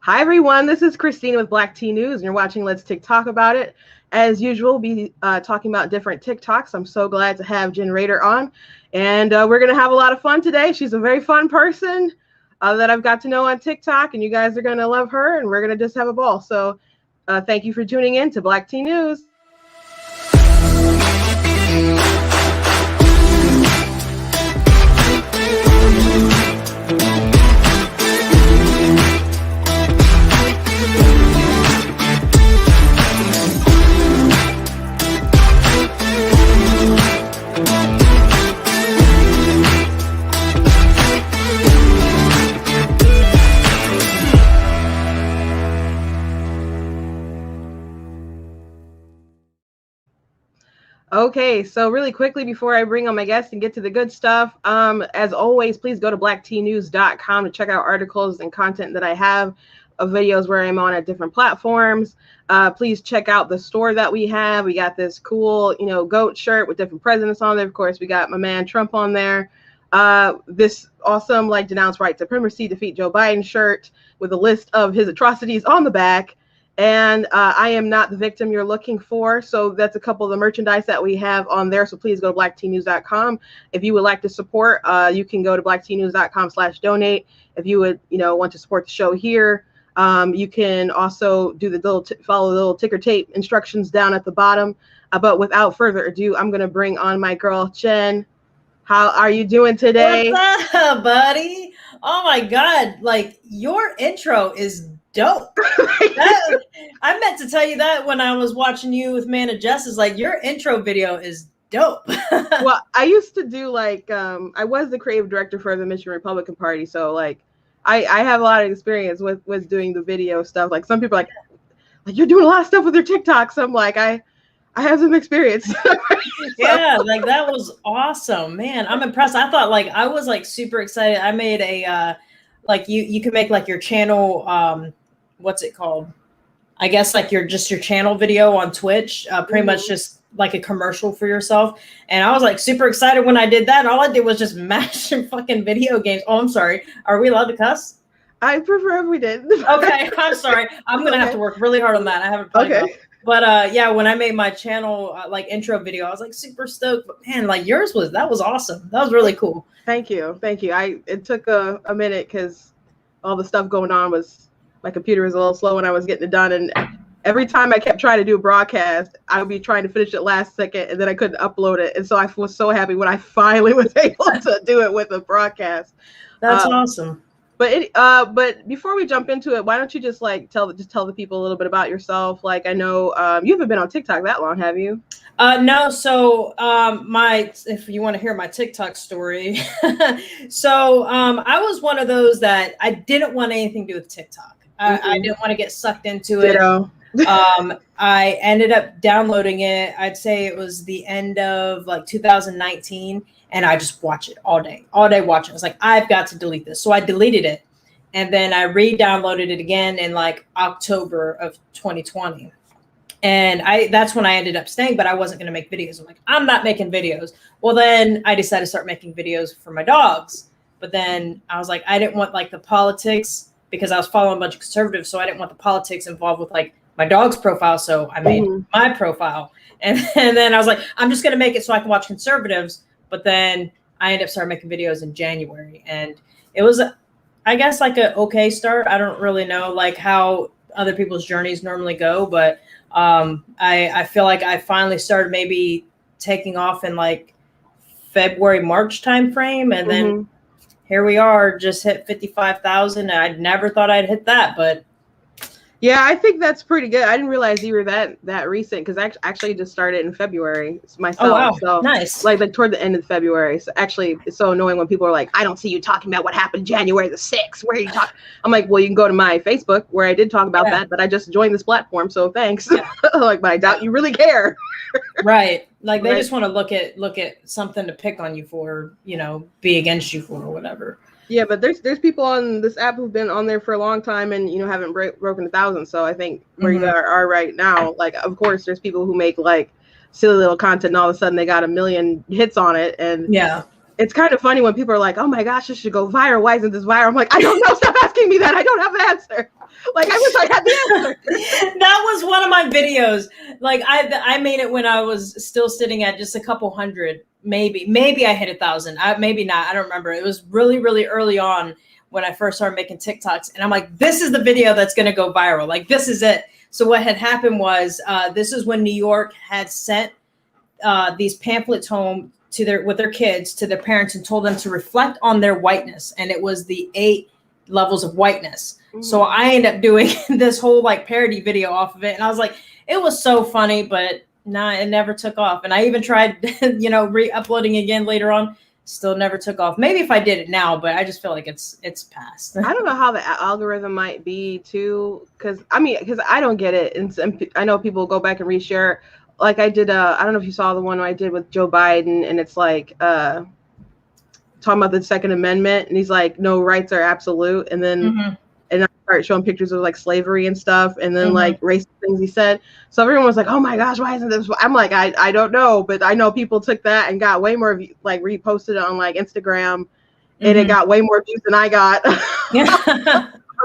Hi everyone, this is Christina with Black Tea News, and you're watching Let's TikTok About It. As usual, we'll be talking about different TikToks. I'm so glad to have Jen Rader on, and we're going to have a lot of fun today. She's a very fun person that I've got to know on TikTok, and you guys are going to love her, and we're going to just have a ball. So thank you for tuning in to Black Tea News. Okay, so really quickly before I bring on my guests and get to the good stuff, as always, please go to blacktnews.com to check out articles and content that I have of videos where I'm on at different platforms. Please check out the store that we have. We got this cool, goat shirt with different presidents on there. Of course, we got my man Trump on there. This awesome, denounce white supremacy, defeat Joe Biden shirt with a list of his atrocities on the back. And I am not the victim you're looking for. So that's a couple of the merchandise that we have on there. So please go to blacktnews.com. If you would like to support, you can go to blacktnews.com/donate. If you would, want to support the show here, you can also do the follow the little ticker tape instructions down at the bottom. But without further ado, I'm going to bring on my girl, Jen. How are you doing today? What's up, buddy? Oh my God. Your intro is dope. I meant to tell you that when I was watching you with Man of Justice, your intro video is dope. Well, I used to do I was the creative director for the Michigan Republican Party. So I have a lot of experience with doing the video stuff. Some people are like you're doing a lot of stuff with your TikToks. So I'm like, I have some experience. Yeah, that was awesome, man. I'm impressed. I thought I was super excited. I made a you can make your channel what's it called? I guess your channel video on Twitch, pretty much just a commercial for yourself. And I was super excited when I did that. And all I did was just mash some fucking video games. Oh, I'm sorry. Are we allowed to cuss? I prefer if we did. Okay, I'm sorry. I'm gonna have to work really hard on that. I haven't played it. But yeah, when I made my channel intro video, I was super stoked. But man, yours was awesome. That was really cool. Thank you. It took a minute because all the stuff going on was. My computer was a little slow when I was getting it done. And every time I kept trying to do a broadcast, I would be trying to finish it last second and then I couldn't upload it. And so I was so happy when I finally was able to do it with a broadcast. That's awesome. But before we jump into it, why don't you just tell the people a little bit about yourself? I know you haven't been on TikTok that long, have you? No. So if you want to hear my TikTok story, so I was one of those that I didn't want anything to do with TikTok. I didn't want to get sucked into it. I ended up downloading it. I'd say it was the end of 2019. And I just watch it all day watching. I was I've got to delete this. So I deleted it. And then I re-downloaded it again in October of 2020. And that's when I ended up staying, but I wasn't going to make videos. I'm not making videos. Well, then I decided to start making videos for my dogs. But then I was I didn't want the politics because I was following a bunch of conservatives. So I didn't want the politics involved with my dog's profile. So I made my profile. And then I was I'm just going to make it so I can watch conservatives. But then I ended up starting making videos in January. And it was, I guess, an okay start. I don't really know how other people's journeys normally go. But I feel I finally started maybe taking off in February, March timeframe. And then here we are, just hit 55,000. I never thought I'd hit that, but. Yeah, I think that's pretty good. I didn't realize you were that recent because I actually just started in February myself. Oh, wow. So nice. Toward the end of February. So actually, it's so annoying when people are I don't see you talking about what happened January the 6th. Where are you talking? I'm well, you can go to my Facebook where I did talk about that, but I just joined this platform, so thanks. Yeah. But I doubt you really care. Right. They just want to look at something to pick on you for, be against you for or whatever. Yeah, but there's people on this app who've been on there for a long time and haven't broken 1,000. So I think where you are right now, of course, there's people who make silly little content and all of a sudden they got 1 million hits on it, and it's kind of funny when people are oh my gosh, this should go viral. Why isn't this viral? I'm I don't know. Stop asking me that. I don't have an answer. Like I wish I had the answer. That was one of my videos. Like I made it when I was still sitting at just a couple hundred, maybe I hit 1,000. Maybe not. I don't remember. It was really, really early on when I first started making TikToks, and I'm like, this is the video that's going to go viral. Like this is it. So what had happened was this is when New York had sent these pamphlets home to with their kids to their parents and told them to reflect on their whiteness, and it was the 8 levels of whiteness. So I ended up doing this whole like parody video off of it, and I was like, it was so funny, but nah, it never took off. And I even tried, re-uploading again later on, still never took off. Maybe if I did it now, but I just feel like it's past. I don't know how the algorithm might be too, because I don't get it, and I know people go back and reshare. Like I did, I don't know if you saw the one I did with Joe Biden, and it's like talking about the Second Amendment, and he's like, no rights are absolute, and then and I started showing pictures of like slavery and stuff, and then like racist things he said. So everyone was like, oh my gosh, why isn't this? I'm like, I don't know, but I know people took that and got way more, like reposted it on like Instagram, and it got way more views than I got on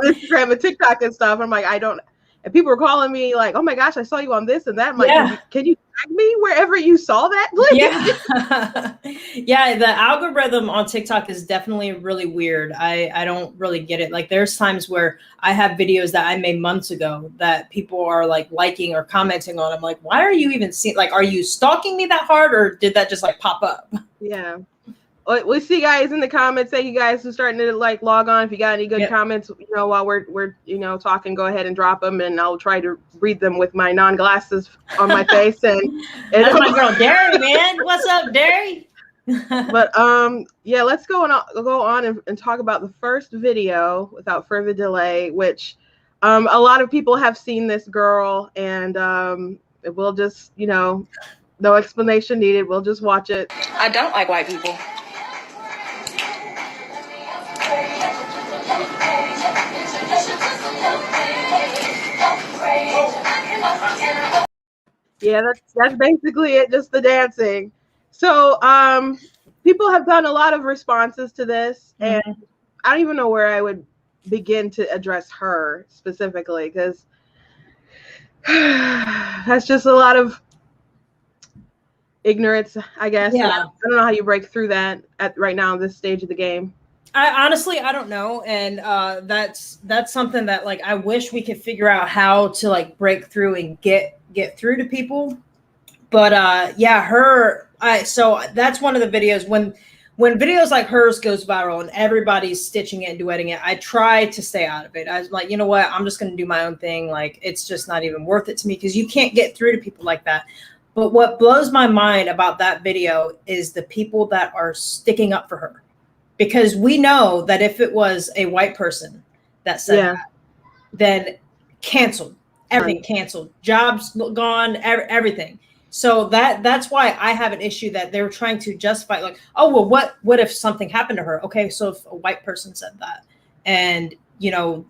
Instagram and TikTok and stuff. I'm like, I don't. And people were calling me like, oh my gosh, I saw you on this and that. I'm like, can you tag me wherever you saw that, please? Yeah. Yeah, the algorithm on TikTok is definitely really weird. I don't really get it. Like there's times where I have videos that I made months ago that people are like liking or commenting on. I'm like, why are you even seeing, like, are you stalking me that hard, or did that just like pop up? Yeah. We'll see guys in the comments. Thank you guys who's starting to like log on. If you got any good comments, while we're talking, go ahead and drop them, and I'll try to read them with my non-glasses on my face. And that's my girl Derry, man. What's up, Derry? But yeah, let's go on and talk about the first video without further delay, which a lot of people have seen this girl, and we'll just no explanation needed. We'll just watch it. I don't like white people. Yeah, that's basically it, just the dancing. So people have done a lot of responses to this, and I don't even know where I would begin to address her specifically, because that's just a lot of ignorance, I guess. Yeah. I don't know how you break through that at right now, this stage of the game. I honestly don't know, and that's something that like I wish we could figure out how to like break through and get through to people. But so that's one of the videos when videos like hers goes viral and everybody's stitching it and duetting it, I try to stay out of it. I was like, you know what, I'm just going to do my own thing. Like it's just not even worth it to me, because you can't get through to people like that. But what blows my mind about that video is the people that are sticking up for her. Because we know that if it was a white person that said that, then canceled, everything canceled, jobs gone, everything. So that's why I have an issue that they're trying to justify, like, oh, well, what if something happened to her? Okay, so if a white person said that, and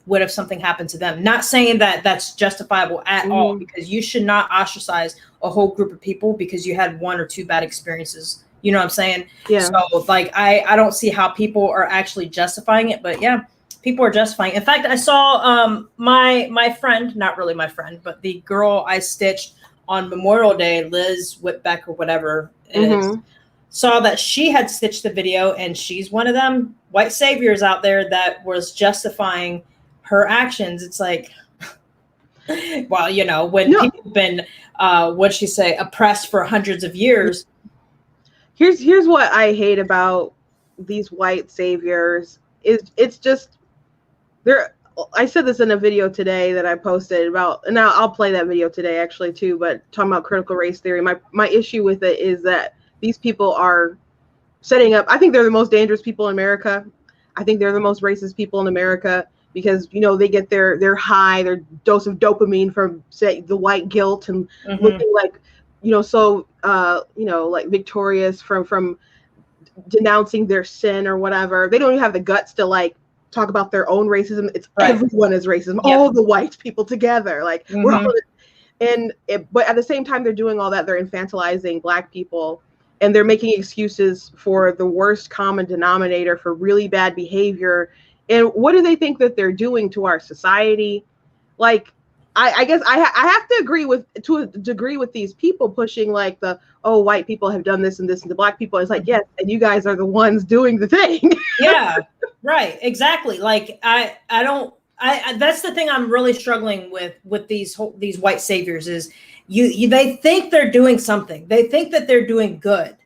what if something happened to them? Not saying that that's justifiable at all, because you should not ostracize a whole group of people because you had 1 or 2 bad experiences. You know what I'm saying? Yeah. So like, I don't see how people are actually justifying it, but yeah, people are justifying. In fact, I saw my friend, not really my friend, but the girl I stitched on Memorial Day, Liz Whitbeck or whatever it is, saw that she had stitched the video, and she's one of them white saviors out there that was justifying her actions. It's like, well, when people have been, what'd she say, oppressed for hundreds of years. Here's what I hate about these white saviors is it's just I said this in a video today that I posted about, and I'll play that video today actually too, but talking about critical race theory. My issue with it is that these people are setting up, I think they're the most dangerous people in America. I think they're the most racist people in America, because they get their high, their dose of dopamine from, say, the white guilt and looking like like victorious from denouncing their sin or whatever. They don't even have the guts to like talk about their own racism. It's everyone is racism, all the white people together. Like we're all, but at the same time they're doing all that, they're infantilizing Black people, and they're making excuses for the worst common denominator for really bad behavior. And what do they think that they're doing to our society? like I guess I have to agree with to a degree with these people pushing like the, oh, white people have done this and this and the black people. It's like, yes, and you guys are the ones doing the thing. Yeah, right, exactly. Like I don't that's the thing I'm really struggling with these white saviors is they think they're doing something. They think that they're doing good.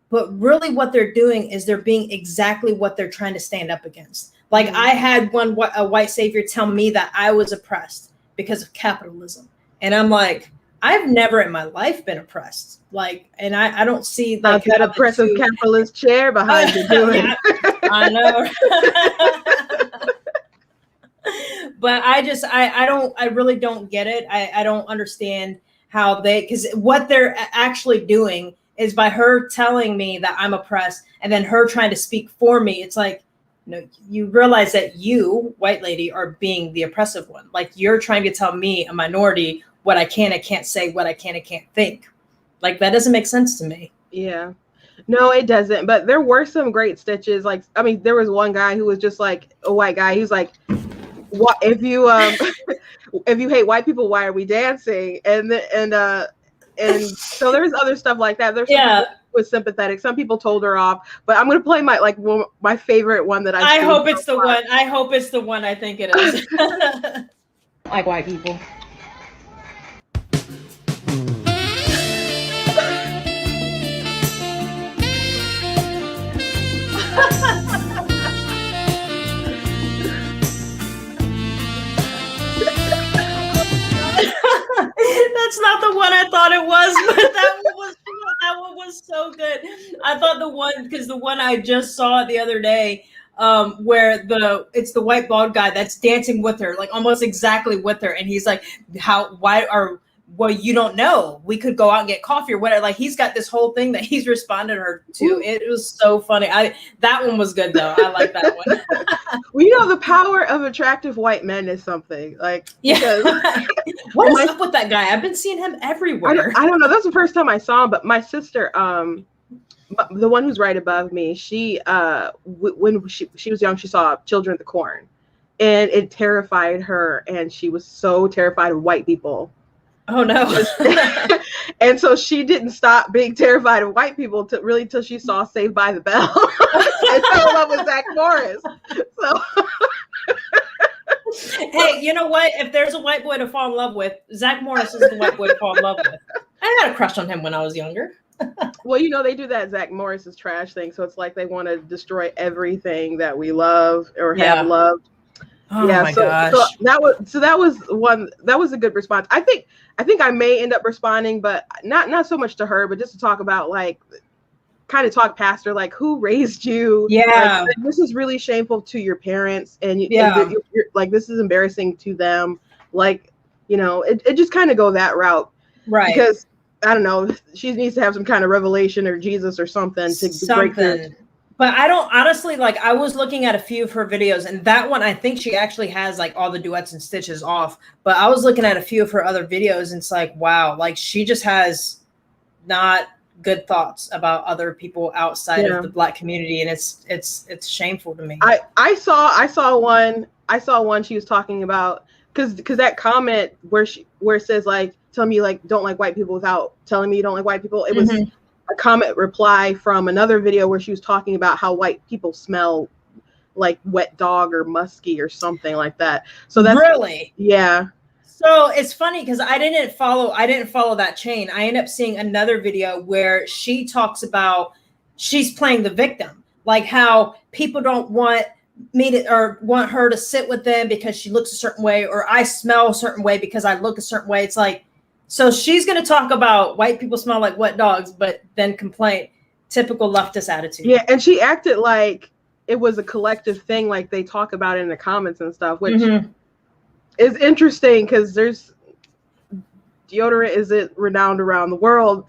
But really what they're doing is they're being exactly what they're trying to stand up against. Like I had a white savior tell me that I was oppressed because of capitalism. And I'm like, I've never in my life been oppressed. Like, and I don't see like that oppressive capitalist chair behind you doing. Yeah, I know. But I really don't get it. I don't understand how because what they're actually doing is by her telling me that I'm oppressed and then her trying to speak for me. It's like, no, you realize that you, white lady, are being the oppressive one. Like you're trying to tell me, a minority, what I can and can't say, what I can and can't think. Like that doesn't make sense to me. Yeah. No, it doesn't. But there were some great stitches. Like, I mean, there was one guy who was just like a white guy. He was like, what if you if you hate white people, why are we dancing? And so there's other stuff like that. There's was sympathetic. Some people told her off, but I'm gonna play my favorite one that I hope it's the one. I hope it's the one I think it is. Like white people. That's not the one I thought it was, but that one was so good. I thought the one I just saw the other day, where it's the white bald guy that's dancing with her, like almost exactly with her, and he's like, well, you don't know. We could go out and get coffee or whatever. Like he's got this whole thing that he's responded her to. Ooh. It was so funny. That one was good though. I like that one. Well, you know, the power of attractive white men is something. Like, yeah. What is up with that guy? I've been seeing him everywhere. I don't know. That's the first time I saw him. But my sister, the one who's right above me, she when she was young, she saw Children of the Corn, and it terrified her, and she was so terrified of white people. Oh no. And so she didn't stop being terrified of white people till she saw Saved by the Bell and fell in love with Zach Morris. So hey, you know what? If there's a white boy to fall in love with, Zach Morris is the white boy to fall in love with. I had a crush on him when I was younger. Well, you know, they do that Zach Morris is trash thing. So it's like they want to destroy everything that we love or have loved. Oh my gosh. So that was one. That was a good response. I think I may end up responding, but not so much to her, but just to talk about like, kind of talk past her, like who raised you? Yeah, like, this is really shameful to your parents, and you're like this is embarrassing to them. Like, you know, it just kind of go that route, right? Because I don't know, she needs to have some kind of revelation or Jesus or something to break through. But I don't honestly, like, I was looking at a few of her videos, and that one, I think she actually has like all the duets and stitches off. But I was looking at a few of her other videos, and it's like, wow, like she just has not good thoughts about other people outside of the Black community, and it's shameful to me. I saw one she was talking about because that comment where it says like, tell me you like don't like white people without telling me you don't like white people. It was a comment reply from another video where she was talking about how white people smell like wet dog or musky or something like that. So that's really, yeah. So it's funny because I didn't follow that chain. I ended up seeing another video where she talks about she's playing the victim, like how people don't want me to or want her to sit with them because she looks a certain way, or I smell a certain way because I look a certain way. It's like, so she's going to talk about white people smell like wet dogs, but then complain. Typical leftist attitude. Yeah, and she acted like it was a collective thing, like they talk about it in the comments and stuff, which is interesting because there's deodorant isn't renowned around the world.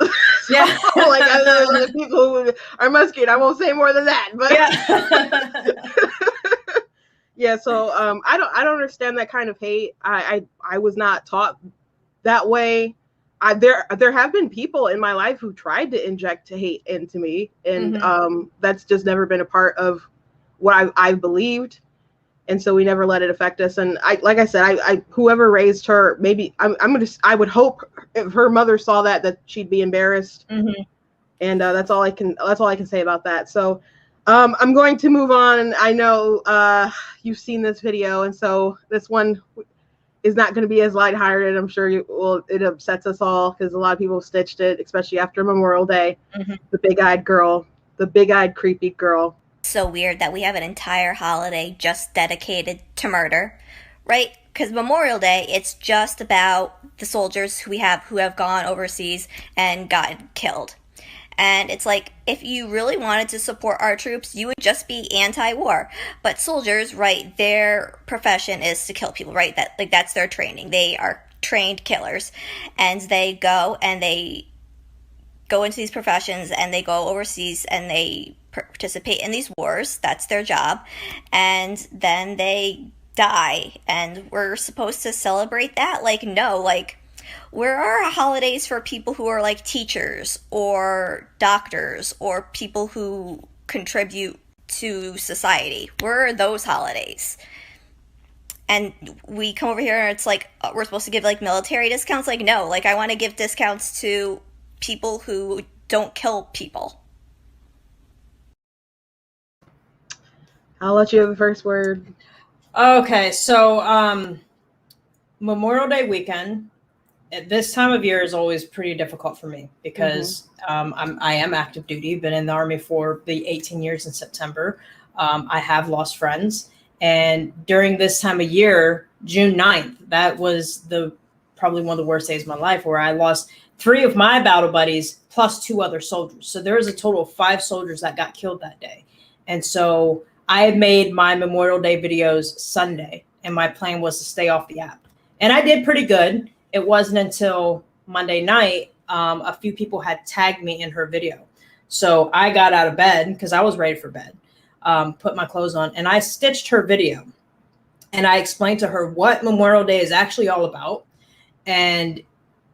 Yeah, like other people who are musky. I won't say more than that, but yeah. So I don't understand that kind of hate. I was not taught that way. There have been people in my life who tried to inject hate into me, and that's just never been a part of what I've believed. And so we never let it affect us. And like I said, I whoever raised her, maybe I would hope if her mother saw that she'd be embarrassed. Mm-hmm. And that's all I can say about that. So I'm going to move on. I know you've seen this video, and so this one is not going to be as lighthearted. I'm sure it upsets us all because a lot of people stitched it, especially after Memorial Day. Mm-hmm. The big-eyed girl, the big-eyed creepy girl. So weird that we have an entire holiday just dedicated to murder, right? Because Memorial Day, it's just about the soldiers who have gone overseas and gotten killed. And it's like, if you really wanted to support our troops, you would just be anti-war. But soldiers, right, their profession is to kill people, right? That's their training. They are trained killers. And they go into these professions and they go overseas and they participate in these wars. That's their job. And then they die. And we're supposed to celebrate that? Like, no, like, where are holidays for people who are like teachers or doctors or people who contribute to society? Where are those holidays? And we come over here and it's like, we're supposed to give like military discounts. Like, no, like I want to give discounts to people who don't kill people. I'll let you have the first word. Okay, so Memorial Day weekend at this time of year is always pretty difficult for me because I am active duty, been in the Army for the 18 years in September. I have lost friends. And during this time of year, June 9th, that was probably one of the worst days of my life, where I lost 3 of my battle buddies plus 2 other soldiers. So there was a total of 5 soldiers that got killed that day. And so I had made my Memorial Day videos Sunday, and my plan was to stay off the app. And I did pretty good. It wasn't until Monday night, a few people had tagged me in her video. So I got out of bed because I was ready for bed, put my clothes on, and I stitched her video. And I explained to her what Memorial Day is actually all about and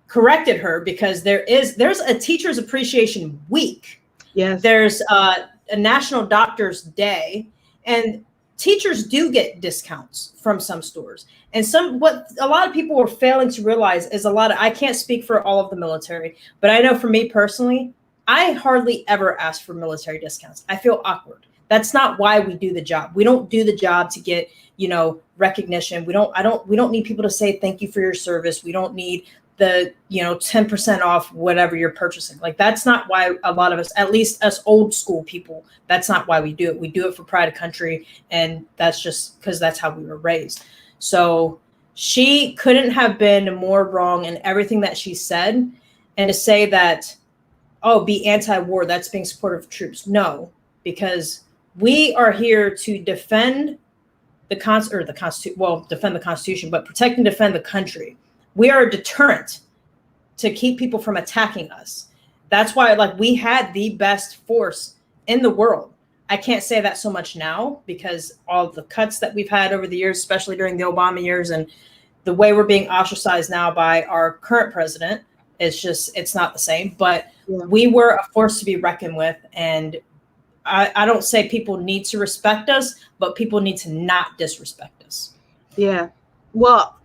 corrected her because there's a Teachers Appreciation Week. Yes. There's a National Doctors Day, and teachers do get discounts from some stores. And what a lot of people are failing to realize is I can't speak for all of the military, but I know for me personally, I hardly ever ask for military discounts. I feel awkward. That's not why we do the job. We don't do the job to get, recognition. We don't need people to say thank you for your service. We don't need the 10% off whatever you're purchasing. Like, that's not why a lot of us, at least us old school people, that's not why we do it. We do it for pride of country, and that's just because that's how we were raised. So she couldn't have been more wrong in everything that she said. And to say that, be anti-war, that's being supportive of troops. No, because we are here to defend defend the Constitution, but protect and defend the country. We are a deterrent to keep people from attacking us. That's why, we had the best force in the world. I can't say that so much now because all the cuts that we've had over the years, especially during the Obama years, and the way we're being ostracized now by our current president, it's not the same. But we were a force to be reckoned with. And I don't say people need to respect us, but people need to not disrespect us. Yeah. Well,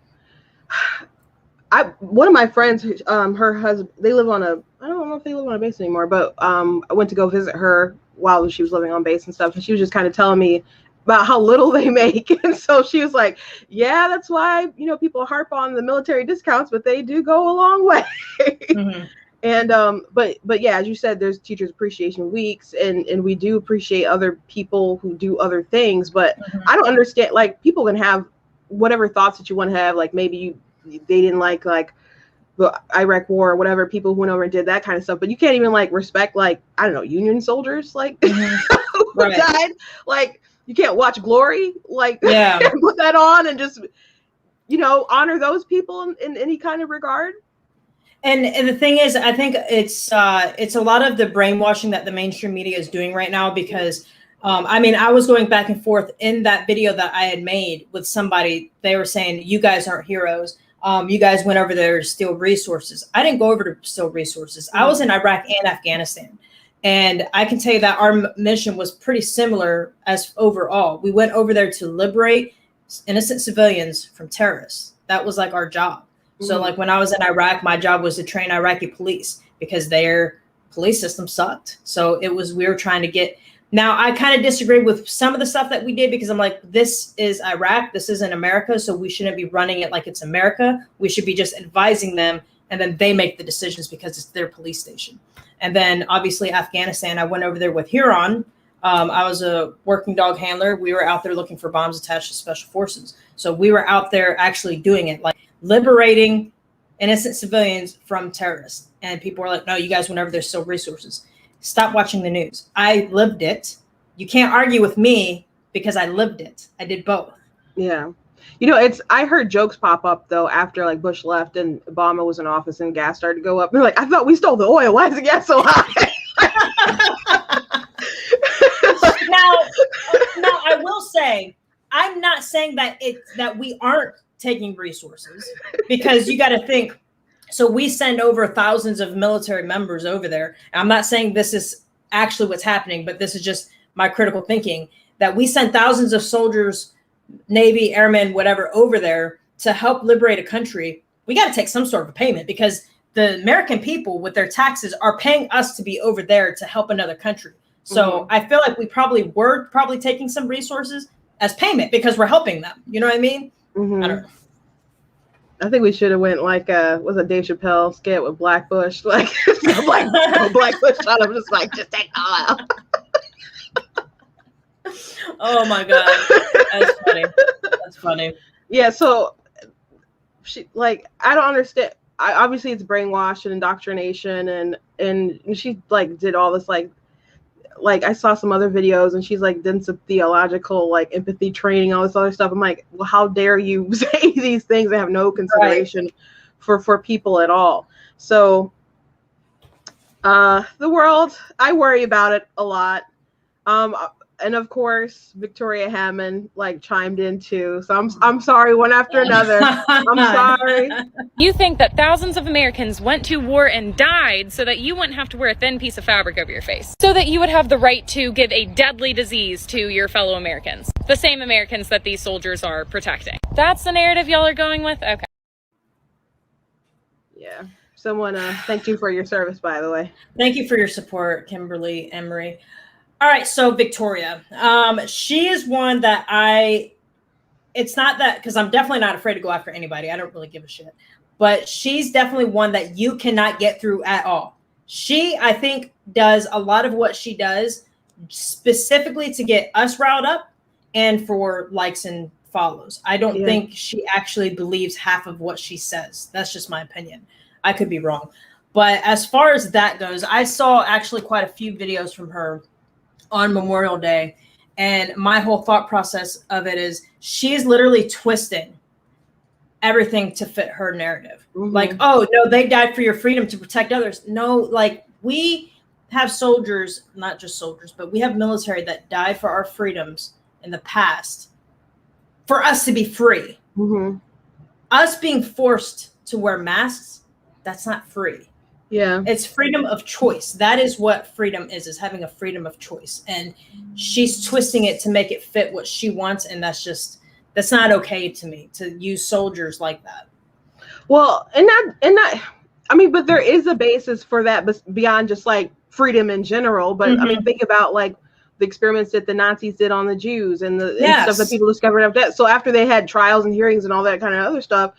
one of my friends, her husband, I don't know if they live on a base anymore, but I went to go visit her while she was living on base and stuff. And she was just kind of telling me about how little they make. And so she was like, yeah, that's why, people harp on the military discounts, but they do go a long way. Mm-hmm. And, but yeah, as you said, there's Teachers Appreciation Weeks, and we do appreciate other people who do other things, but I don't understand, people can have whatever thoughts that you want to have, maybe they didn't like the Iraq war or whatever, people who went over and did that kind of stuff, but you can't even respect I don't know, Union soldiers who died. You can't watch Glory put that on and just honor those people in any kind of regard. And the thing is, I think it's a lot of the brainwashing that the mainstream media is doing right now, because I was going back and forth in that video that I had made with somebody. They were saying, you guys aren't heroes. You guys went over there to steal resources. I didn't go over to steal resources. I was in Iraq and Afghanistan. And I can tell you that our mission was pretty similar as overall. We went over there to liberate innocent civilians from terrorists. That was like our job. So like when I was in Iraq, my job was to train Iraqi police because their police system sucked. So we were trying to get, now I kind of disagree with some of the stuff that we did because I'm like, this is Iraq, this isn't America. So we shouldn't be running it like it's America. We should be just advising them and then they make the decisions because it's their police station. And then obviously Afghanistan, I went over there with Huron. I was a working dog handler. We were out there looking for bombs attached to special forces. So we were out there actually doing it, like liberating innocent civilians from terrorists. And people were like, no, you guys, whenever there's still resources, stop watching the news. I lived it. You can't argue with me because I lived it. I did both. Yeah. You know, I heard jokes pop up though after like Bush left and Obama was in office and gas started to go up. They're like, I thought we stole the oil. Why is the gas so high? Now, I will say, I'm not saying that we aren't taking resources because you got to think. So we send over thousands of military members over there. I'm not saying this is actually what's happening, but this is just my critical thinking that we send thousands of soldiers, Navy, airmen, whatever, over there to help liberate a country. We got to take some sort of a payment because the American people with their taxes are paying us to be over there to help another country. So I feel like we were taking some resources as payment because we're helping them. You know what I mean? I don't know. I think we should have went like was a Dave Chappelle skit with Black Bush, like Black Bush shot him, just take all out. Oh my god, that's funny. That's funny. Yeah, so she I don't understand. Obviously it's brainwash and indoctrination, and she did all this I saw some other videos and she's done some theological empathy training, all this other stuff. I'm like, well, how dare you say these things that have no consideration for people at all? So the world, I worry about it a lot. And of course, Victoria Hammond chimed in too. So I'm sorry, one after another. I'm sorry. You think that thousands of Americans went to war and died so that you wouldn't have to wear a thin piece of fabric over your face, so that you would have the right to give a deadly disease to your fellow Americans, the same Americans that these soldiers are protecting. That's the narrative y'all are going with? Okay. Yeah. Someone thank you for your service, by the way. Thank you for your support, Kimberly Emery. All right, so Victoria, she is one that it's not that, because I'm definitely not afraid to go after anybody. I don't really give a shit. But she's definitely one that you cannot get through at all. She, I think, does a lot of what she does specifically to get us riled up and for likes and follows. I don't think she actually believes half of what she says. That's just my opinion. I could be wrong. But as far as that goes, I saw actually quite a few videos from her on Memorial Day. And my whole thought process of it is she's literally twisting everything to fit her narrative. Oh, no, they died for your freedom to protect others. No, we have soldiers, not just soldiers, but we have military that died for our freedoms in the past for us to be free. Us being forced to wear masks, that's not free. Yeah. It's freedom of choice. That is what freedom is having a freedom of choice. And she's twisting it to make it fit what she wants. And that's not okay to me, to use soldiers like that. Well, and that, I mean, but there is a basis for that beyond just freedom in general. But I mean, think about the experiments that the Nazis did on the Jews and and stuff that people discovered after that. So after they had trials and hearings and all that kind of other stuff,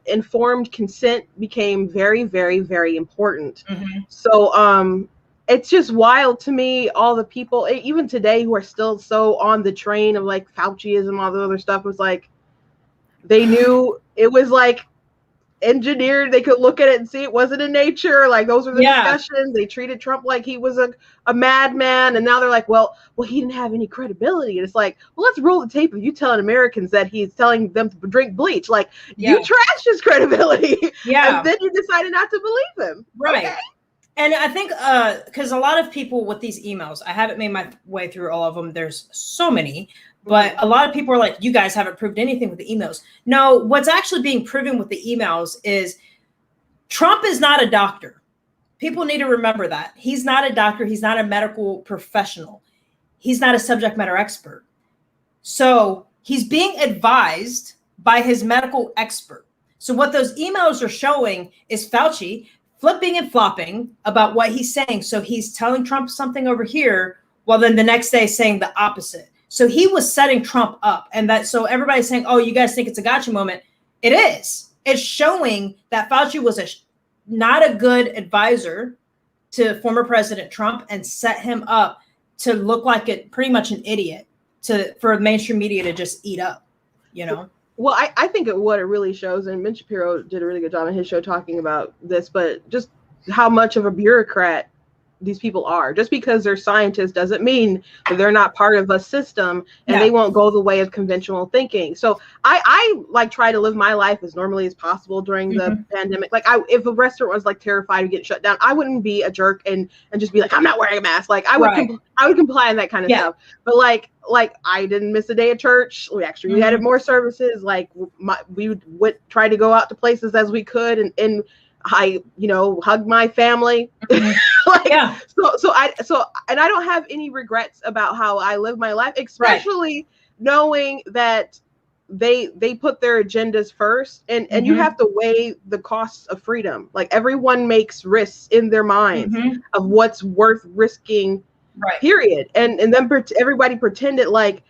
informed consent became very, very, very important. So it's just wild to me, all the people, even today, who are still so on the train of Fauciism, all the other stuff, was they knew it was engineered. They could look at it and see it wasn't in nature. Those were the discussions. They treated Trump like he was a madman, and now they're well, he didn't have any credibility. And it's well, let's roll the tape of you telling Americans that he's telling them to drink bleach. You trashed his credibility. And then you decided not to believe him. Right. Okay. And I think because a lot of people with these emails, I haven't made my way through all of them. There's so many. But a lot of people are you guys haven't proved anything with the emails. No, what's actually being proven with the emails is Trump is not a doctor. People need to remember that. He's not a doctor. He's not a medical professional. He's not a subject matter expert. So he's being advised by his medical expert. So what those emails are showing is Fauci flipping and flopping about what he's saying. So he's telling Trump something over here, while then the next day saying the opposite. So he was setting Trump up. And that, so everybody's saying, oh, you guys think it's a gotcha moment. It is. It's showing that Fauci was not a good advisor to former President Trump and set him up to look like pretty much an idiot for mainstream media to just eat up, you know? Well, I think what it really shows, and Ben Shapiro did a really good job on his show talking about this, but just how much of a bureaucrat these people are. Just because they're scientists doesn't mean that they're not part of a system, and they won't go the way of conventional thinking. So I like try to live my life as normally as possible during the pandemic. Like if a restaurant was like terrified of getting shut down, I wouldn't be a jerk and just be like, I'm not wearing a mask. Like I would comply on that kind of stuff. But like I didn't miss a day of church. We actually had more services. Like we would try to go out to places as we could, and I, hug my family. So I don't have any regrets about how I live my life, especially knowing that they put their agendas first, and you have to weigh the costs of freedom. Like everyone makes risks in their minds of what's worth risking, period. And then everybody pretended like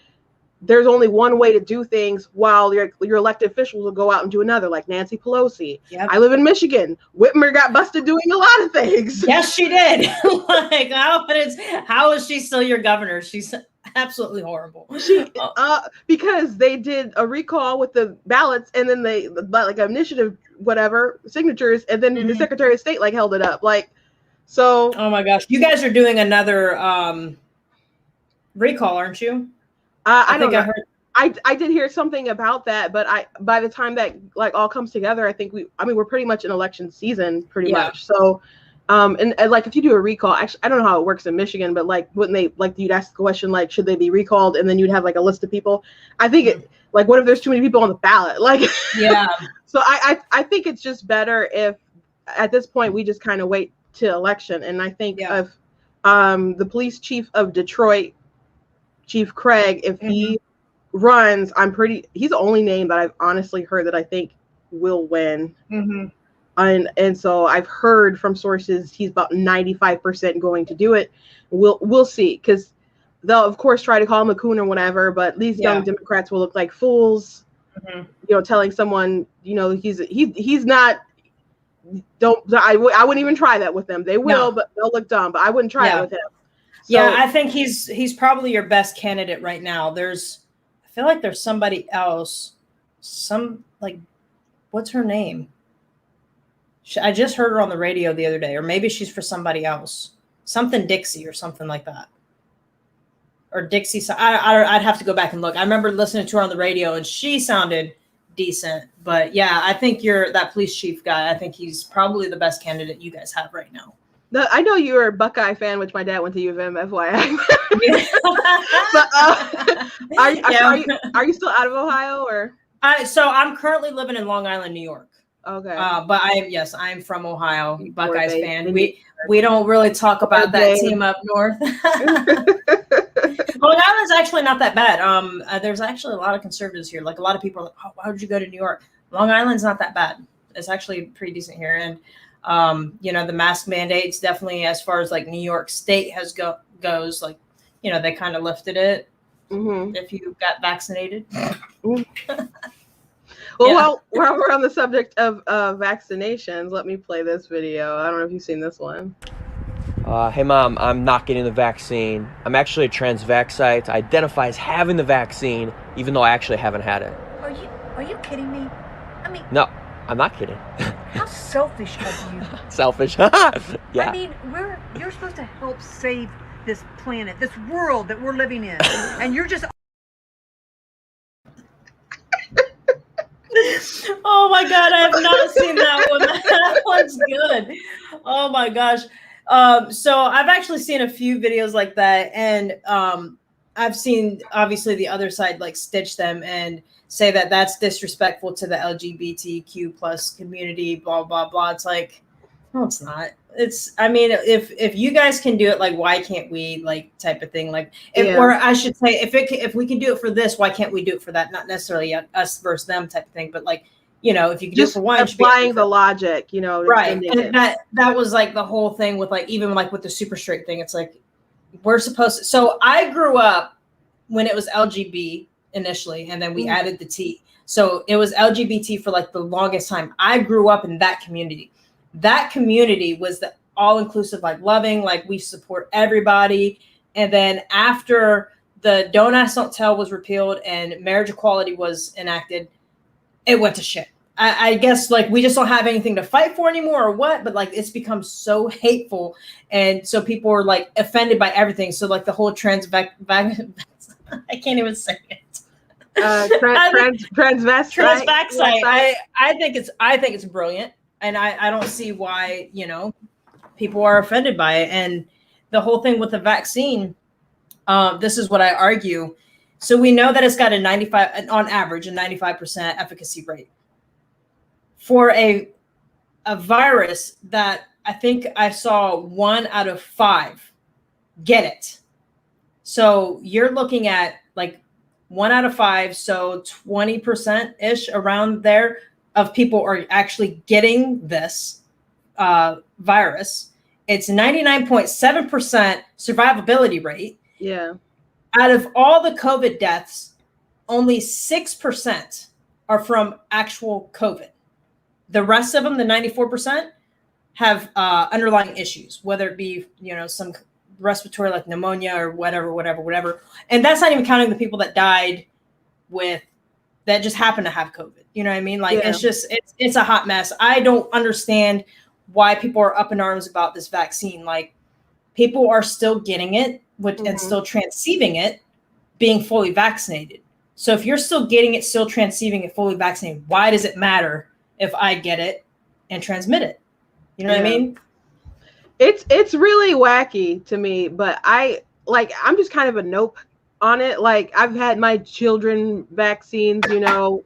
there's only one way to do things, while your elected officials will go out and do another, like Nancy Pelosi. I live in Michigan. Whitmer got busted doing a lot of things. Yes, she did. Like, how is she still your governor? She's absolutely horrible. Because they did a recall with the ballots, and then they like initiative, whatever signatures, and then the Secretary of State held it up. So. Oh my gosh, you guys are doing another recall, aren't you? I don't know. I did hear something about that, but by the time that all comes together, I think we're pretty much in election season, pretty much. So, and if you do a recall, actually, I don't know how it works in Michigan, but wouldn't they you'd ask the question should they be recalled, and then you'd have a list of people. I think what if there's too many people on the ballot? So I think it's just better if at this point we just kind of wait till election, and I think of the police chief of Detroit, Chief Craig, if he runs, he's the only name that I've honestly heard that I think will win. And so I've heard from sources he's about 95% going to do it. We'll see, because they'll of course try to call him a coon or whatever, but these young Democrats will look like fools, telling someone, he's not. I wouldn't even try that with them. They will, but they'll look dumb. But I wouldn't try it with him. So, I think he's probably your best candidate right now. I feel like there's somebody else, what's her name? I just heard her on the radio the other day, or maybe she's for somebody else, something Dixie or something like that, or Dixie. I'd have to go back and look. I remember listening to her on the radio, and she sounded decent. But I think that police chief guy. I think he's probably the best candidate you guys have right now. I know you're a Buckeye fan, which my dad went to U of M, FYI. But are you still out of Ohio, or? So I'm currently living in Long Island, New York. Okay. But I am from Ohio, Buckeyes fan. We don't really talk about that team up north. Long Island's actually not that bad. There's actually a lot of conservatives here. A lot of people are like, oh, why would you go to New York? Long Island's not that bad. It's actually pretty decent here. And the mask mandates definitely, as far as New York State goes, they kind of lifted it if you got vaccinated. Well, while we're on the subject of vaccinations, let me play this video. I don't know if you've seen this one. Hey mom, I'm not getting the vaccine. I'm actually a transvexite. I identify as having the vaccine, even though I actually haven't had it. Are you kidding me? I mean, no, I'm not kidding. How selfish of you. Selfish. Yeah. I mean, you're supposed to help save this planet, this world that we're living in, and you're just. Oh my God, I have not seen that one. That one's good. Oh my gosh. So I've actually seen a few videos like that, and I've seen obviously the other side stitch them and say that that's disrespectful to the LGBTQ plus community, blah blah blah. It's No, it's not. It's, I mean, if you guys can do it, like, why can't we, like, type of thing, like, or I should say, if we can do it for this, why can't we do it for that? Not necessarily us versus them type of thing, but like, you know, if you can just do it for one, applying the logic, you know, right? And that was like the whole thing with, like, even like with the super straight thing. It's like we're supposed to. So I grew up when it was LGBT initially, and then we added the T. So it was LGBT for like the longest time. I grew up in that community. That community was the all-inclusive, like loving, like we support everybody. And then after the Don't Ask, Don't Tell was repealed and marriage equality was enacted, it went to shit. I guess like we just don't have anything to fight for anymore or what, but like it's become so hateful. And so people are like offended by everything. So like the whole I can't even say it. Transvestite. I think it's brilliant. And I don't see why, you know, people are offended by it. And the whole thing with the vaccine, this is what I argue. So we know that it's got on average, a 95% efficacy rate. For a virus that I think I saw 1 out of 5 get it. So you're looking at like 1 out of 5, so 20%-ish around there of people are actually getting this virus. It's 99.7% survivability rate. Yeah. Out of all the COVID deaths, only 6% are from actual COVID. The rest of them, the 94%, have underlying issues, whether it be, you know, some respiratory like pneumonia or whatever. And that's not even counting the people that died that just happen to have COVID. You know what I mean? Like, it's a hot mess. I don't understand why people are up in arms about this vaccine. Like, people are still getting it and still transceiving it, being fully vaccinated. So if you're still getting it, still transceiving it, fully vaccinated, why does it matter if I get it and transmit it? You know what I mean? It's really wacky to me, but I'm just kind of a nope on it. Like, I've had my children vaccines, you know.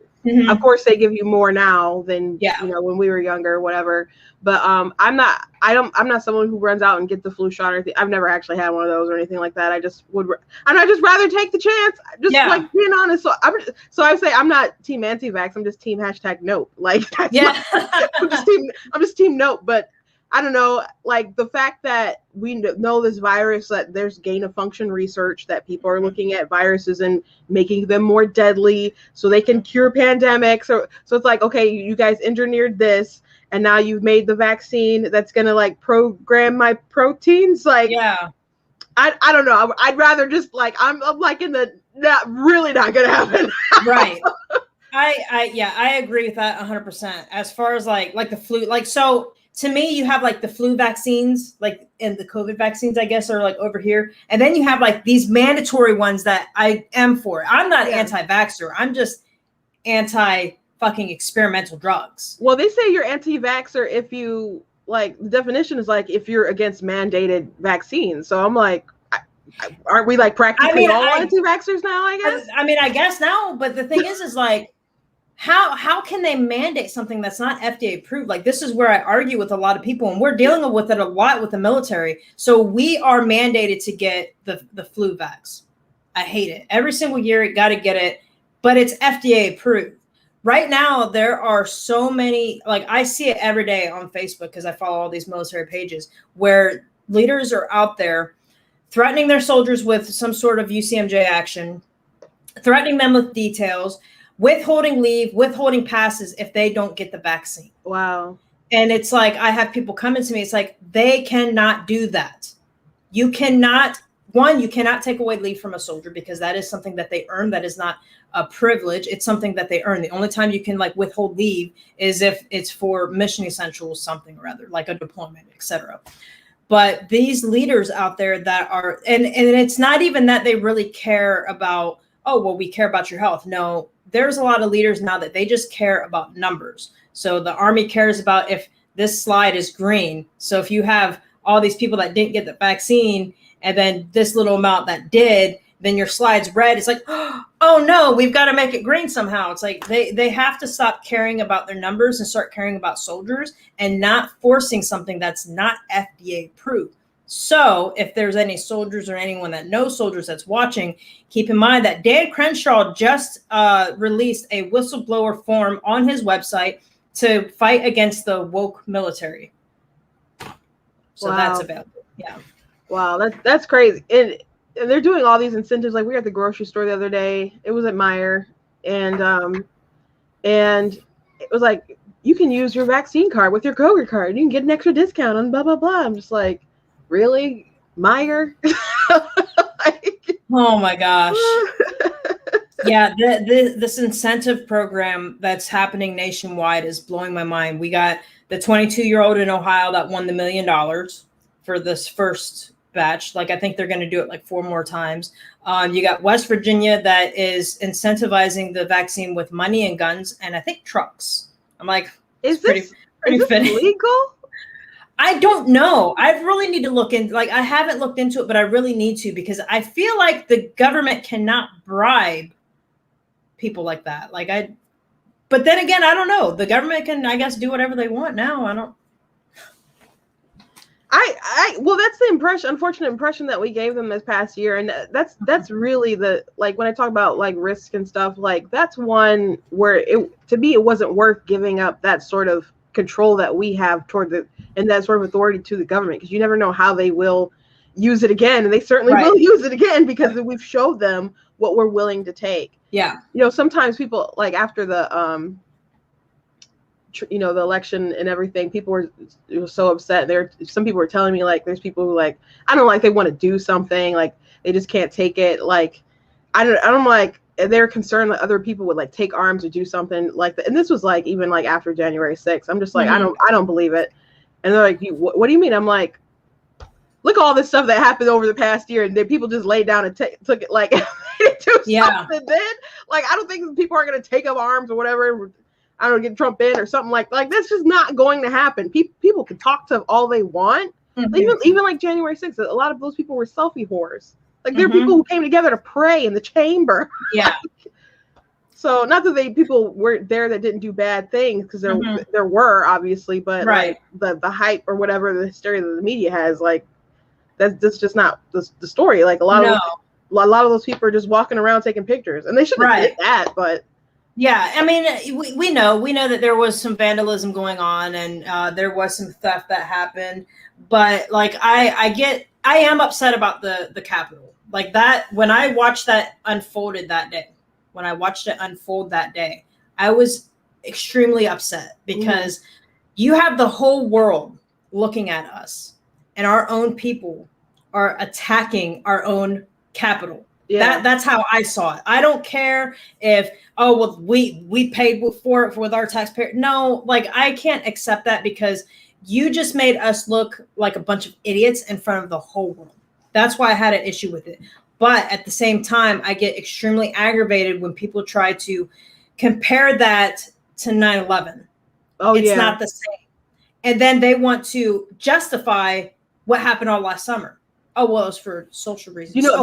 Of course they give you more now than you know when we were younger or whatever. But I'm not someone who runs out and gets the flu shot or anything. I've never actually had one of those or anything like that. I just rather take the chance. Just like being honest. So I say I'm not team anti-vax. I'm just team #nope. Like, I'm just team nope. But I don't know, like the fact that we know this virus, that there's gain of function research, that people are looking at viruses and making them more deadly so they can cure pandemics. So it's like, okay, you guys engineered this and now you've made the vaccine that's going to like program my proteins. Like, I don't know. I'd rather just like, I'm like in the, not going to happen. Right. I agree with that 100%. As far as like the flu, like, so to me, you have like the flu vaccines, like, and the COVID vaccines, I guess, are like over here. And then you have like these mandatory ones that I am for. I'm not anti-vaxxer. I'm just anti-fucking experimental drugs. Well, they say you're anti-vaxxer if you, like, the definition is like if you're against mandated vaccines. So I'm like, aren't we like practically all anti-vaxxers now, I guess? I guess now, but the thing is like, how can they mandate something that's not FDA approved? Like, this is where I argue with a lot of people, and we're dealing with it a lot with the military. So we are mandated to get the flu vax. I hate it. Every single year, you got to get it, but it's FDA approved. Right now, there are so many, like, I see it every day on Facebook because I follow all these military pages where leaders are out there threatening their soldiers with some sort of UCMJ action, threatening them with details, withholding leave, withholding passes if they don't get the vaccine. Wow. And it's like, I have people coming to me. It's like, they cannot do that. You cannot take away leave from a soldier because that is something that they earn. That is not a privilege. It's something that they earn. The only time you can like withhold leave is if it's for mission essentials, something or other, like a deployment, etc. But these leaders out there that are, and it's not even that they really care about, oh, well, we care about your health. No, there's a lot of leaders now that they just care about numbers. So the Army cares about if this slide is green. So if you have all these people that didn't get the vaccine and then this little amount that did, then your slide's red. It's like, oh no, we've got to make it green somehow. It's like they have to stop caring about their numbers and start caring about soldiers and not forcing something that's not FDA approved. So if there's any soldiers or anyone that knows soldiers that's watching, keep in mind that Dan Crenshaw just released a whistleblower form on his website to fight against the woke military. So that's available. Yeah. Wow, that's crazy. And they're doing all these incentives. Like we were at the grocery store the other day. It was at Meijer, and it was like you can use your vaccine card with your Kroger card. You can get an extra discount on blah blah blah. I'm just like, really, Meijer? Oh my gosh. Yeah, this incentive program that's happening nationwide is blowing my mind. We got the 22-year-old in Ohio that won the $1 million for this first batch. Like, I think they're going to do it like 4 more times. You got West Virginia that is incentivizing the vaccine with money and guns, and I think trucks. I'm like, is this legal? I don't know. I really need to look into, like, I haven't looked into it, but I really need to, because I feel like the government cannot bribe people like that. But then again, I don't know. The government can, I guess, do whatever they want now. Well, that's the unfortunate impression that we gave them this past year. And that's really when I talk about like risk and stuff, like that's one where it wasn't worth giving up that sort of control that we have and that sort of authority to the government, because you never know how they will use it again. And they certainly will use it again, because we've showed them what we're willing to take. Yeah. Sometimes people, like after the the election and everything, people were so upset. Some people were telling me, like, there's people who, like, I don't like, they want to do something, like they just can't take it. Like, I don't like, they're concerned that other people would like take arms or do something like that. And this was like even like after January 6th. I'm just like, I don't believe it. And they're like, what do you mean? I'm like, look at all this stuff that happened over the past year, and then people just laid down and took it like do something. Then, like, I don't think people are going to take up arms or whatever. I don't know, get Trump in or something like that's just not going to happen. People can talk to all they want. Even like January 6th, a lot of those people were selfie whores. Like, there are people who came together to pray in the chamber. Yeah. So not that people were there that didn't do bad things, because there were obviously, but like the hype or whatever, the hysteria that the media has, like that's just not the story. Like a lot of those people are just walking around taking pictures, and they shouldn't have did that, but. Yeah, I mean, we know that there was some vandalism going on, and there was some theft that happened. But like, I am upset about the Capitol. Like that, when I watched that unfold that day, I was extremely upset, because you have the whole world looking at us, and our own people are attacking our own Capitol. Yeah. That's how I saw it. I don't care if, we paid for it with our taxpayer. No, like, I can't accept that, because you just made us look like a bunch of idiots in front of the whole world. That's why I had an issue with it. But at the same time, I get extremely aggravated when people try to compare that to 9/11. It's not the same. And then they want to justify what happened all last summer. Oh, well, it was for social reasons. So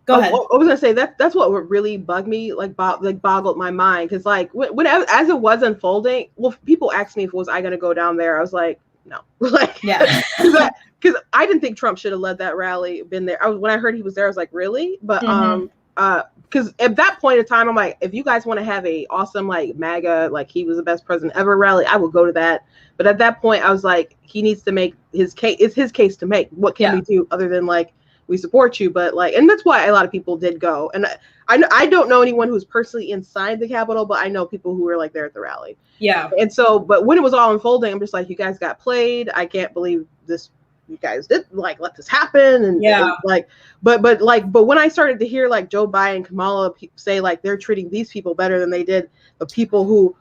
go ahead. I was gonna say that's what really bugged me, boggled my mind, because like when as it was unfolding, well, people asked me if was I gonna go down there. I was like, no, because I didn't think Trump should have led that rally, been there. When I heard he was there, I was like, really? But because at that point in time, I'm like, if you guys want to have a awesome like MAGA, like he was the best president ever rally, I will go to that. But at that point, I was like, he needs to make his case. It's his case to make. What can we do other than like, we support you? But like, and that's why a lot of people did go. And I don't know anyone who's personally inside the Capitol, but I know people who were like there at the rally. Yeah. And so, but when it was all unfolding, I'm just like, you guys got played. I can't believe this. You guys did like let this happen. And but when I started to hear like Joe Biden and Kamala say like they're treating these people better than they did the people who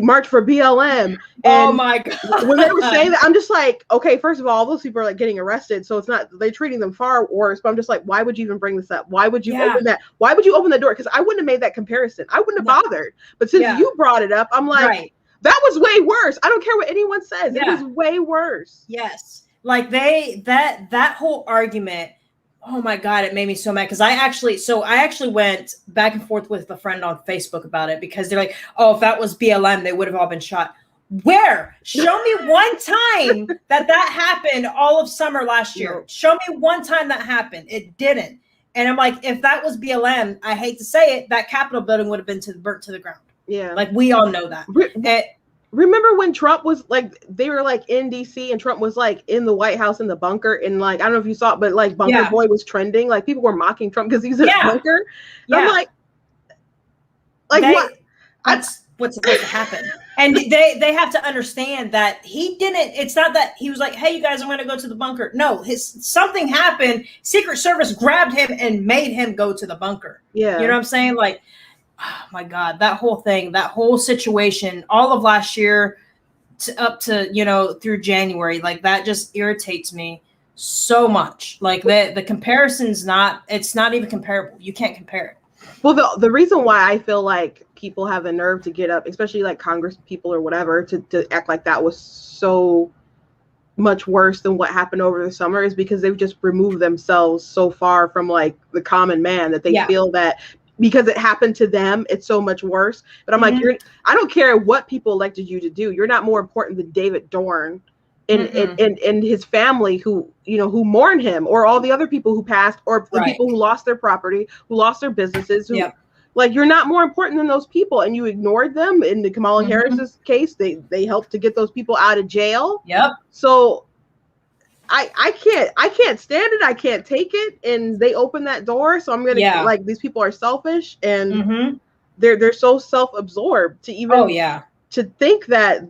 marched for BLM. And oh my God. When they were saying that, I'm just like, okay, first of all those people are like getting arrested, so it's not, they're treating them far worse. But I'm just like, why would you even bring this up? Why would you open that? Why would you open the door? Because I wouldn't have made that comparison. I wouldn't have bothered. But since you brought it up, I'm like, that was way worse. I don't care what anyone says. It was way worse. Yes. Like that whole argument Oh my God, it made me so mad because I actually went back and forth with a friend on Facebook about it because they're like, oh, if that was BLM, they would have all been shot. Where? Show me one time that happened all of summer last year. No. Show me one time that happened. It didn't. And I'm like, if that was BLM, I hate to say it, that Capitol building would have been burnt to the ground. Yeah. Like we all know that. Remember when Trump was like, they were like in DC and Trump was like in the White House in the bunker, and like, I don't know if you saw it, but like Bunker Boy was trending. Like people were mocking Trump because he was in a bunker. Yeah. I'm like what? That's what's supposed to happen. And they have to understand that he didn't, it's not that he was like, hey, you guys, I'm going to go to the bunker. No, something happened. Secret Service grabbed him and made him go to the bunker. Yeah. You know what I'm saying? Like, oh my God, that whole thing, that whole situation, all of last year up to, through January, like that just irritates me so much. Like the comparison's it's not even comparable. You can't compare it. Well, the reason why I feel like people have the nerve to get up, especially like Congress people or whatever, to act like that was so much worse than what happened over the summer is because they've just removed themselves so far from like the common man that they feel that because it happened to them, it's so much worse. But I'm like, I don't care what people elected you to do. You're not more important than David Dorn and his family who mourn him, or all the other people who passed, or the people who lost their property, who lost their businesses, like you're not more important than those people, and you ignored them. In the Kamala Harris's case, they helped to get those people out of jail. Yep. So I can't stand it. I can't take it. And they opened that door. So I'm gonna like, these people are selfish and they're so self-absorbed to even to think that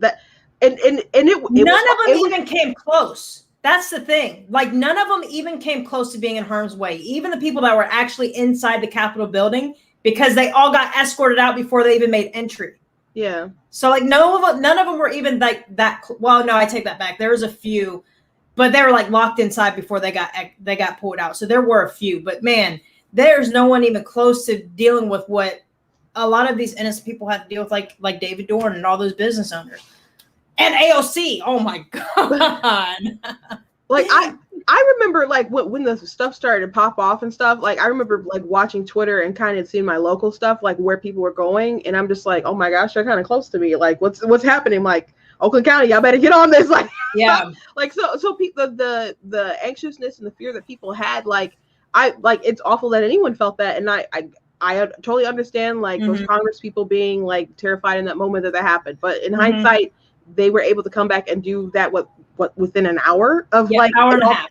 and none of them even came close. That's the thing. Like none of them even came close to being in harm's way. Even the people that were actually inside the Capitol building, because they all got escorted out before they even made entry. Yeah. So like none of them were even like that. Well, no, I take that back. There was a few, but they were like locked inside before they got pulled out. So there were a few, but man, there's no one even close to dealing with what a lot of these innocent people had to deal with, like David Dorn and all those business owners and AOC. Oh my God. Like I remember like when the stuff started to pop off and stuff, like I remember like watching Twitter and kind of seeing my local stuff, like where people were going. And I'm just like, oh my gosh, they're kind of close to me. Like what's happening? Like Oakland County, y'all better get on this. Like, like, so people, the anxiousness and the fear that people had, like, it's awful that anyone felt that. And I totally understand like those Congress people being like terrified in that moment that happened. But in hindsight, they were able to come back and do that what within an hour of hour and a half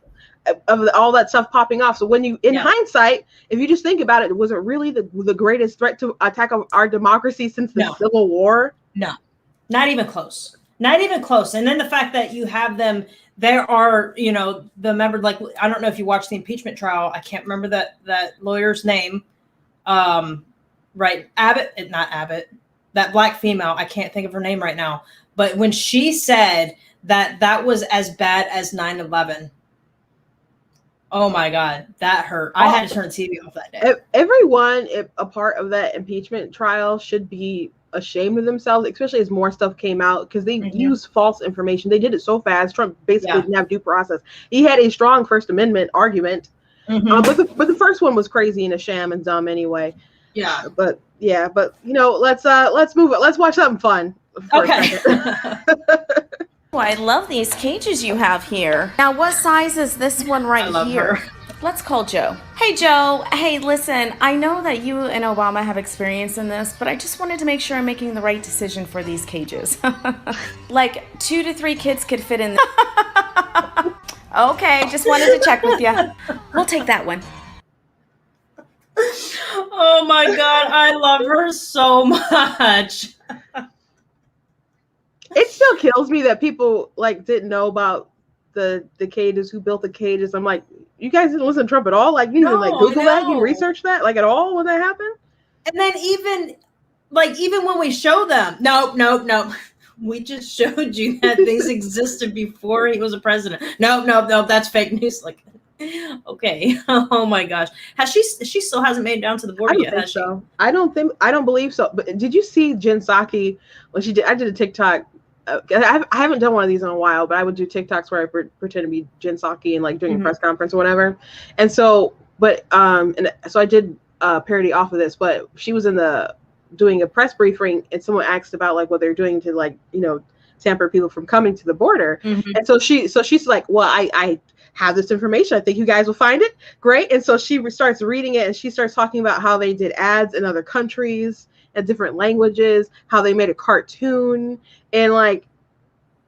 of all that stuff popping off. So when you, in hindsight, if you just think about it, was it really the greatest threat to attack of our democracy since the Civil War? No, not even close. Not even close. And then the fact that you have them, there are, the member, like, I don't know if you watched the impeachment trial. I can't remember that lawyer's name. Right. Not Abbott, that black female. I can't think of her name right now. But when she said that was as bad as 9/11, oh my God, that hurt. I had to turn the TV off that day. Everyone, a part of that impeachment trial, should be ashamed of themselves, especially as more stuff came out, because they used false information. They did it so fast. Trump basically didn't have due process. He had a strong First Amendment argument, but the first one was crazy and a sham and dumb anyway. Yeah, but let's move it. Let's watch something fun. Okay. Oh, I love these cages you have here. Now, what size is this one right here? Let's call Joe. Hey, Joe. Hey, listen, I know that you and Obama have experience in this, but I just wanted to make sure I'm making the right decision for these cages. Like 2 to 3 kids could fit in. Okay, just wanted to check with you. We'll take that one. Oh my God, I love her so much. It still kills me that people like didn't know about the cages, who built the cages. I'm like, you guys didn't listen to Trump at all? like you didn't like Google that, you research that like at all when that happened? And then even when we show them, nope, we just showed you that things existed before he was a president. No, that's fake news. Like, okay. Oh my gosh, she still hasn't made it down to the border yet, has she? I don't believe so. But did you see Jen Psaki when she did? I did a TikTok I haven't done one of these in a while, but I would do TikToks where I pretend to be Jen Psaki and like doing a press conference or whatever. And so, and so I did parody off of this, but she was doing a press briefing, and someone asked about like what they're doing to like, tamper people from coming to the border. And so she's like, well, I have this information. I think you guys will find it great. And so she starts reading it, and she starts talking about how they did ads in other countries and different languages, how they made a cartoon, and like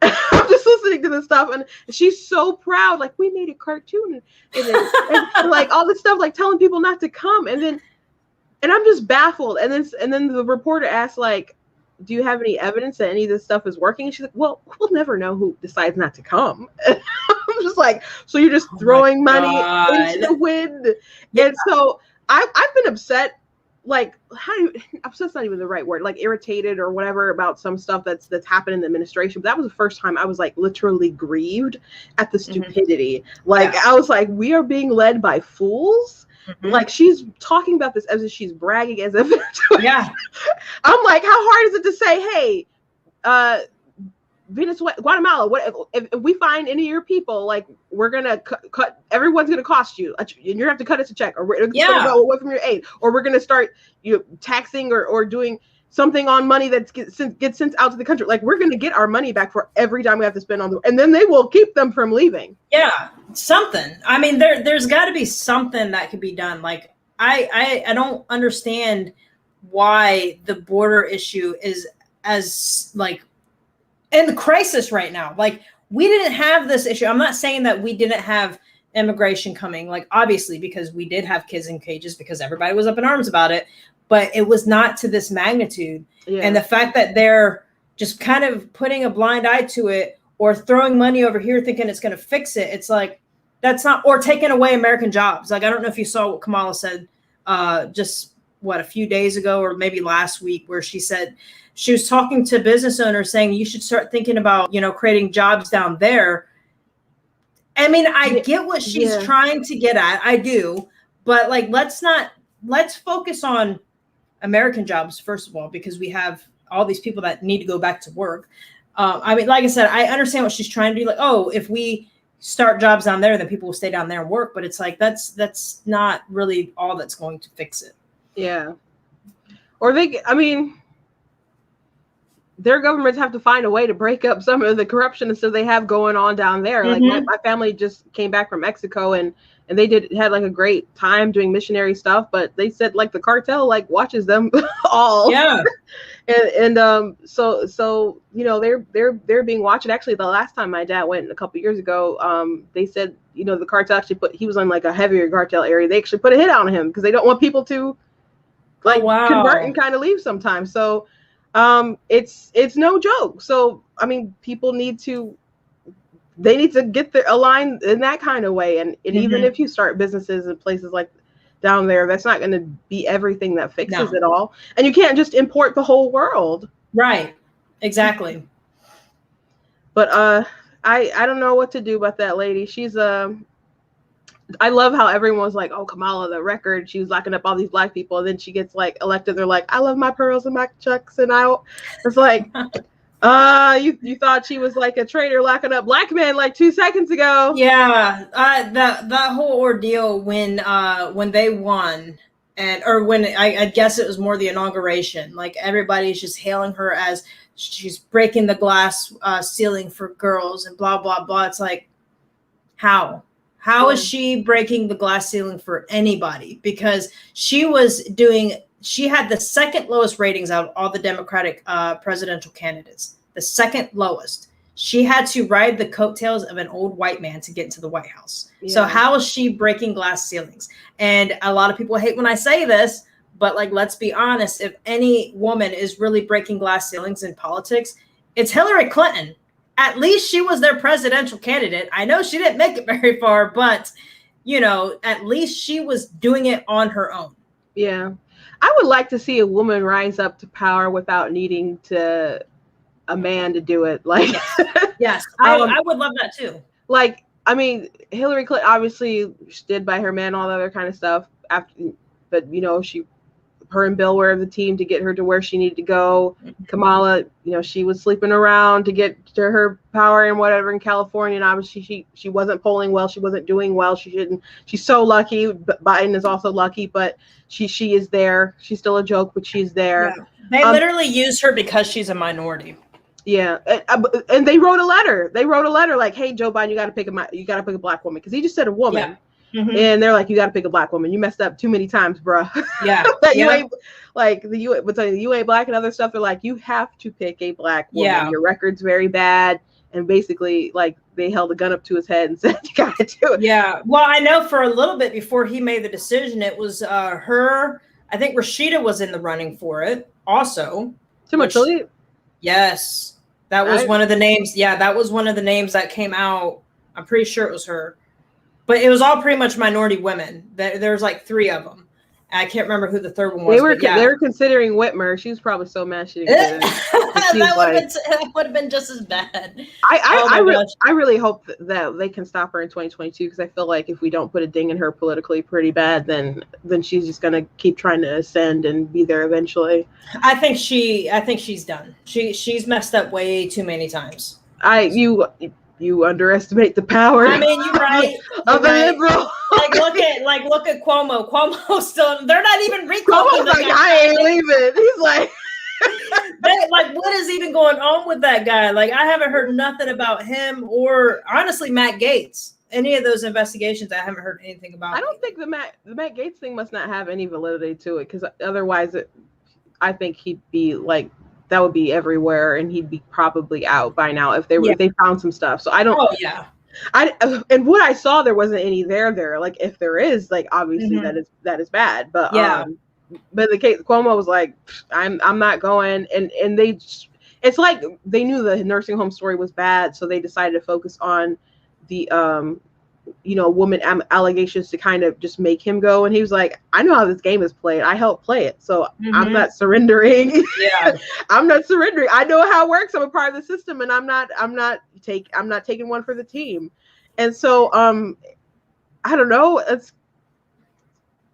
I'm just listening to this stuff, and she's so proud, like we made a cartoon, and like all this stuff, like telling people not to come, and I'm just baffled. And then the reporter asked, like, do you have any evidence that any of this stuff is working? And she's like, well, we'll never know who decides not to come. I'm just like, so you're just throwing money into the wind. Yeah. And so I've been upset, like, upset's not even the right word, like irritated or whatever about some stuff that's happened in the administration. But that was the first time I was like literally grieved at the stupidity. Like, I was like, we are being led by fools. Like, she's talking about this as if she's bragging, as if I'm like, how hard is it to say, hey, Venezuela, Guatemala, what if we find any of your people, like, we're gonna cut, everyone's gonna cost you, and you're gonna have to cut us a check, or we're gonna go away from your aid, or we're gonna start taxing or doing something on money that gets sent out to the country. Like, we're going to get our money back for every time we have to spend on them, and then they will keep them from leaving. Yeah, something. I mean, there's got to be something that could be done. Like, I don't understand why the border issue is as like in the crisis right now. Like, we didn't have this issue. I'm not saying that we didn't have immigration coming, like, obviously, because we did have kids in cages because everybody was up in arms about it. But it was not to this magnitude. Yeah. And the fact that they're just kind of putting a blind eye to it, or throwing money over here thinking it's going to fix it. It's like, that's not, or taking away American jobs. Like, I don't know if you saw what Kamala said just a few days ago, or maybe last week, where she said she was talking to business owners saying, you should start thinking about, creating jobs down there. I mean, I get what she's trying to get at. I do. But like, let's focus on American jobs, first of all, because we have all these people that need to go back to work. I mean, like I said, I understand what she's trying to do. Like, oh, if we start jobs down there, then people will stay down there and work. But it's like, that's not really all that's going to fix it. Yeah. Or their governments have to find a way to break up some of the corruption and stuff they have going on down there. Like, my family just came back from Mexico, and they had like a great time doing missionary stuff, but they said like the cartel like watches them all. Yeah. So they're being watched. And actually, the last time my dad went a couple years ago, they said, the cartel actually he was on like a heavier cartel area. They actually put a hit on him because they don't want people to like convert and kind of leave sometimes. So it's no joke. So I mean, people need to get their aligned in that kind of way. And even if you start businesses in places like down there, that's not going to be everything that fixes it all. And you can't just import the whole world. Right. Exactly. But I don't know what to do about that lady. She's I love how everyone was like, oh, Kamala, the record, she was locking up all these black people, and then she gets like elected. They're like, I love my pearls and my chucks, and it's like you thought she was like a traitor locking up black men like 2 seconds ago. Yeah, that whole ordeal when they won, or when I guess it was more the inauguration, like everybody's just hailing her as she's breaking the glass ceiling for girls and blah blah blah. It's like, how is she breaking the glass ceiling for anybody? Because she had the second lowest ratings out of all the Democratic presidential candidates, the second lowest. She had to ride the coattails of an old white man to get into the White House. Yeah. So how is she breaking glass ceilings? And a lot of people hate when I say this, but like, let's be honest, if any woman is really breaking glass ceilings in politics, it's Hillary Clinton. At least she was their presidential candidate. I know she didn't make it very far, but at least she was doing it on her own. Yeah. I would like to see a woman rise up to power without needing a man to do it. Like, yes. I would love that too. Like, I mean, Hillary Clinton obviously stood by her man, all the other kind of stuff. But she her and Bill were the team to get her to where she needed to go. Kamala, she was sleeping around to get to her power and whatever in California, and obviously she wasn't polling well. She wasn't doing well. She shouldn't. She's so lucky. Biden is also lucky, but she is there. She's still a joke, but she's there. Yeah. They literally used her because she's a minority. Yeah, and they wrote a letter. They wrote a letter like, "Hey, Joe Biden, you got to pick a black woman," because he just said a woman. Yeah. Mm-hmm. And they're like, "You got to pick a black woman. You messed up too many times, bruh." Yeah, You ain't like you ain't black and other stuff. They're like, you have to pick a black woman. Yeah. Your record's very bad, and basically, like, they held a gun up to his head and said, "You got to do it." Yeah. Well, I know for a little bit before he made the decision, it was her. I think Rashida was in the running for it, also. Yes. That was one of the names. Yeah, that was one of the names that came out. I'm pretty sure it was her. But it was all pretty much minority women. There's like 3 of them. I can't remember who the third one was. They were considering Whitmer. She was probably so mad she didn't get it. That would have been just as bad. I really hope that they can stop her in 2022, because I feel like if we don't put a ding in her politically pretty bad, then she's just gonna keep trying to ascend and be there eventually. I think she's done. She's messed up way too many times. You underestimate the power. I mean, you're right. Of the liberal. look at Cuomo. Cuomo still. They're not even recalling. Cuomo's like, I ain't leaving. He's like, what is even going on with that guy? Like, I haven't heard nothing about him, or honestly, Matt Gaetz. Any of those investigations, I haven't heard anything about. I don't think the Matt Gaetz thing must not have any validity to it, because otherwise, I think he'd be like. That would be everywhere, and he'd be probably out by now if they found some stuff. So I don't. Oh yeah. And what I saw, there wasn't any there. Like, if there is, like, obviously that is bad. But but the case Cuomo was like, I'm not going, and it's like they knew the nursing home story was bad, so they decided to focus on the woman allegations to kind of just make him go. And he was like, I know how this game is played. I helped play it, so I'm not surrendering. Yeah. I'm not surrendering. I know how it works. I'm a part of the system, and I'm not taking one for the team. And so I don't know.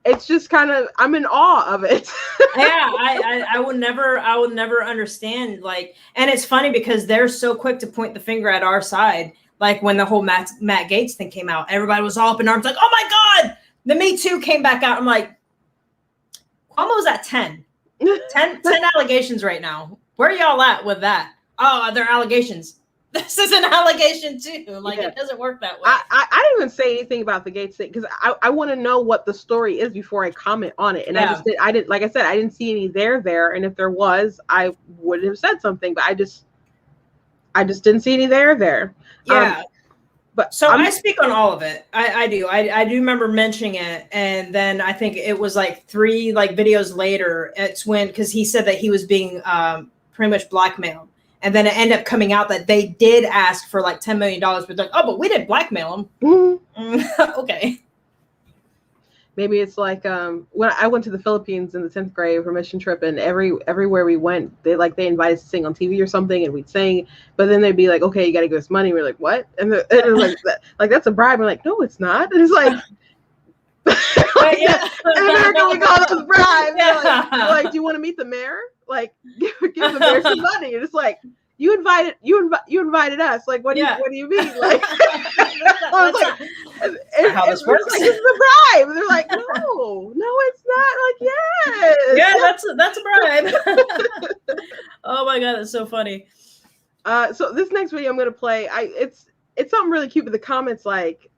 It's just kind of, I'm in awe of it. Yeah, I will never understand. Like, and it's funny because they're so quick to point the finger at our side. Like, when the whole Matt Gaetz thing came out, everybody was all up in arms, like, oh my God, the Me Too came back out. I'm like, Cuomo's at 10 allegations right now. Where are y'all at with that? Oh, they're allegations. This is an allegation too. Like, It doesn't work that way. I didn't even say anything about the Gaetz thing, because I want to know what the story is before I comment on it. And I didn't, like I said, I didn't see any there. And if there was, I would have said something, but I just didn't see any there. Yeah. But so I speak on all of it. I do. I do remember mentioning it. And then I think it was like 3 videos later. It's when, because he said that he was being pretty much blackmailed. And then it ended up coming out that they did ask for like $10 million, but like, oh, but we didn't blackmail him. Okay. Maybe it's like when I went to the Philippines in the 10th grade for mission trip, and everywhere we went, they invited us to sing on TV or something, and we'd sing. But then they'd be like, "Okay, you got to give us money." We're like, "What?" And it was like that's a bribe. We're like, "No, it's not." And it's like, in America we call those bribes. Yeah. They're like, "Do you want to meet the mayor? Like, give the mayor some money." And it's like, you invited us. Like, what do you mean? Like, I was like, how this works. Like, this is a bribe. And they're like, no, it's not. Like, yes. Yeah, that's a bribe. Oh my God, that's so funny. So this next video I'm gonna play, it's something really cute, but the comments like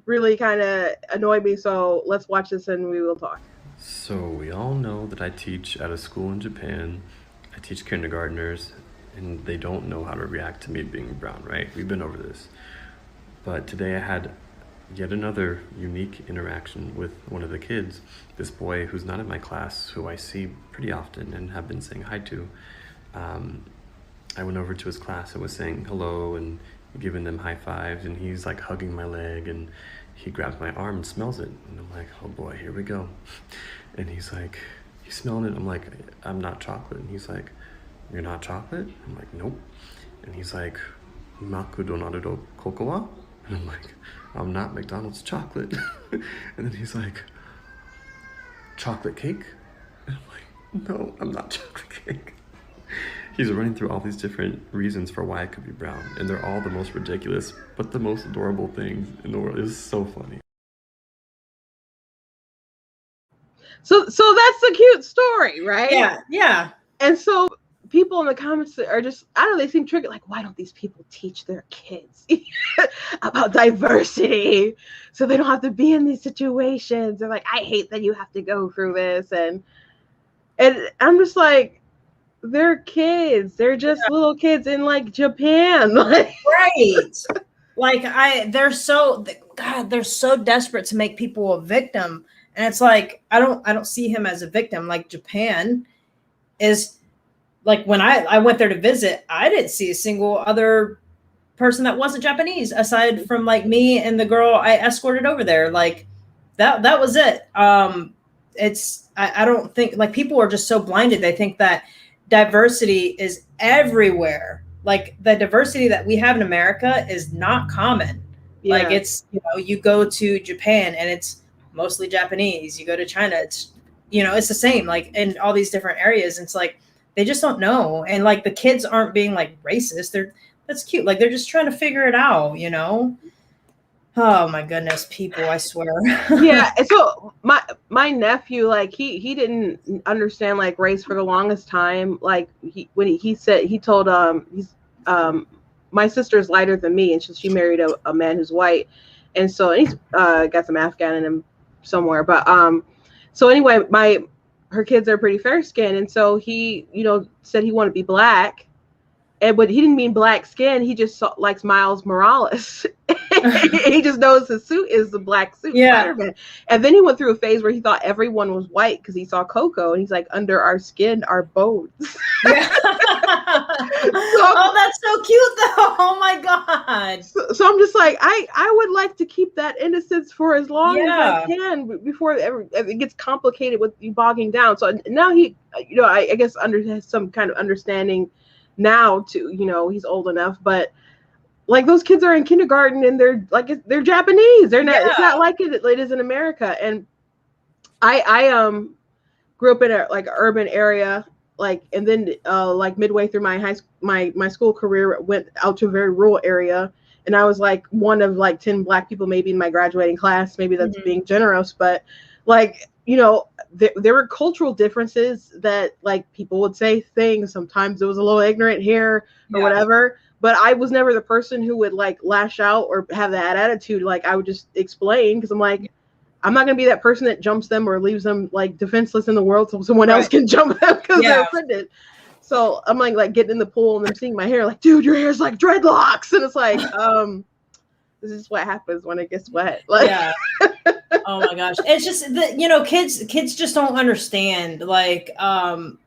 really kind of annoy me. So let's watch this and we will talk. So we all know that I teach at a school in Japan. I teach kindergartners, and they don't know how to react to me being brown, right? We've been over this. But today I had yet another unique interaction with one of the kids, this boy who's not in my class, who I see pretty often and have been saying hi to. I went over to his class and was saying hello and giving them high fives, and he's like hugging my leg, and he grabs my arm and smells it. And I'm like, oh boy, here we go. And he's like, you smelling it? I'm like, I'm not chocolate. And he's like, you're not chocolate? I'm like, nope. And he's like, McDonald's cocoa? And I'm like, I'm not McDonald's chocolate. And then he's like, chocolate cake? And I'm like, no, I'm not joking. He's running through all these different reasons for why it could be brown, and they're all the most ridiculous, but the most adorable things in the world. It's so funny. So that's a cute story, right? Yeah, yeah. And so people in the comments are just, I don't know, they seem triggered. Like, why don't these people teach their kids about diversity so they don't have to be in these situations? They're like, I hate that you have to go through this. And I'm just like, they're kids. They're just little kids in like Japan. Right. Like they're so desperate to make people a victim. And it's like, I don't see him as a victim. Like Japan is like, when I went there to visit, I didn't see a single other person that wasn't Japanese aside from like me and the girl I escorted over there. Like that was it. I don't think, like, people are just so blinded. They think that diversity is everywhere. Like the diversity that we have in America is not common. Yeah. Like it's, you go to Japan and it's mostly Japanese. You go to China, it's, it's the same, like in all these different areas. It's like, they just don't know. And like the kids aren't being like racist. That's cute. Like they're just trying to figure it out, Oh my goodness, people, I swear. Yeah. And so my nephew, like he didn't understand like race for the longest time. Like he told my sister's lighter than me, and she married a man who's white. And so he's got some Afghan in him somewhere. But so anyway, her kids are pretty fair skinned, and so he, said he wanted to be black. But he didn't mean black skin. He just likes Miles Morales. He just knows his suit is the black suit. Yeah. Spider-Man. And then he went through a phase where he thought everyone was white because he saw Coco, and he's like, under our skin are bones. Yeah. Oh, that's so cute though. Oh my God. So I'm just like, I would like to keep that innocence for as long as I can before it gets complicated with you bogging down. So now he, I guess has some kind of understanding now too, he's old enough, but like those kids are in kindergarten and they're Japanese. They're not, it's not like it is in America. And I grew up in a like urban area, like, and then like midway through my school career went out to a very rural area, and I was like one of like 10 Black people maybe in my graduating class. Maybe that's being generous, but like, there were cultural differences that like people would say things. Sometimes it was a little ignorant here or whatever, but I was never the person who would like lash out or have that attitude. Like I would just explain, because I'm like, I'm not going to be that person that jumps them or leaves them like defenseless in the world so someone else can jump them because they're offended. So I'm like getting in the pool and them seeing my hair, like, dude, your hair's like dreadlocks. And it's like, this is what happens when it gets wet. Like, oh my gosh. It's just that, kids just don't understand. Like, I'm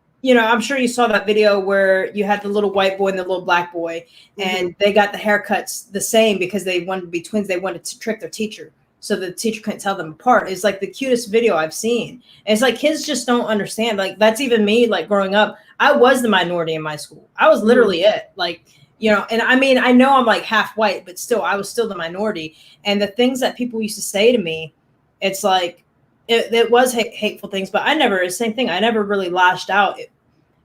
sure you saw that video where you had the little white boy and the little black boy, and they got the haircuts the same because they wanted to be twins. They wanted to trick their teacher, so the teacher couldn't tell them apart. It's like the cutest video I've seen. And it's like, kids just don't understand. Like, that's even me, like growing up, I was the minority in my school. I was literally it. Like, and I mean, I know I'm like half white, but still, I was still the minority. And the things that people used to say to me, it's like, it was hateful things, but same thing. I never really lashed out.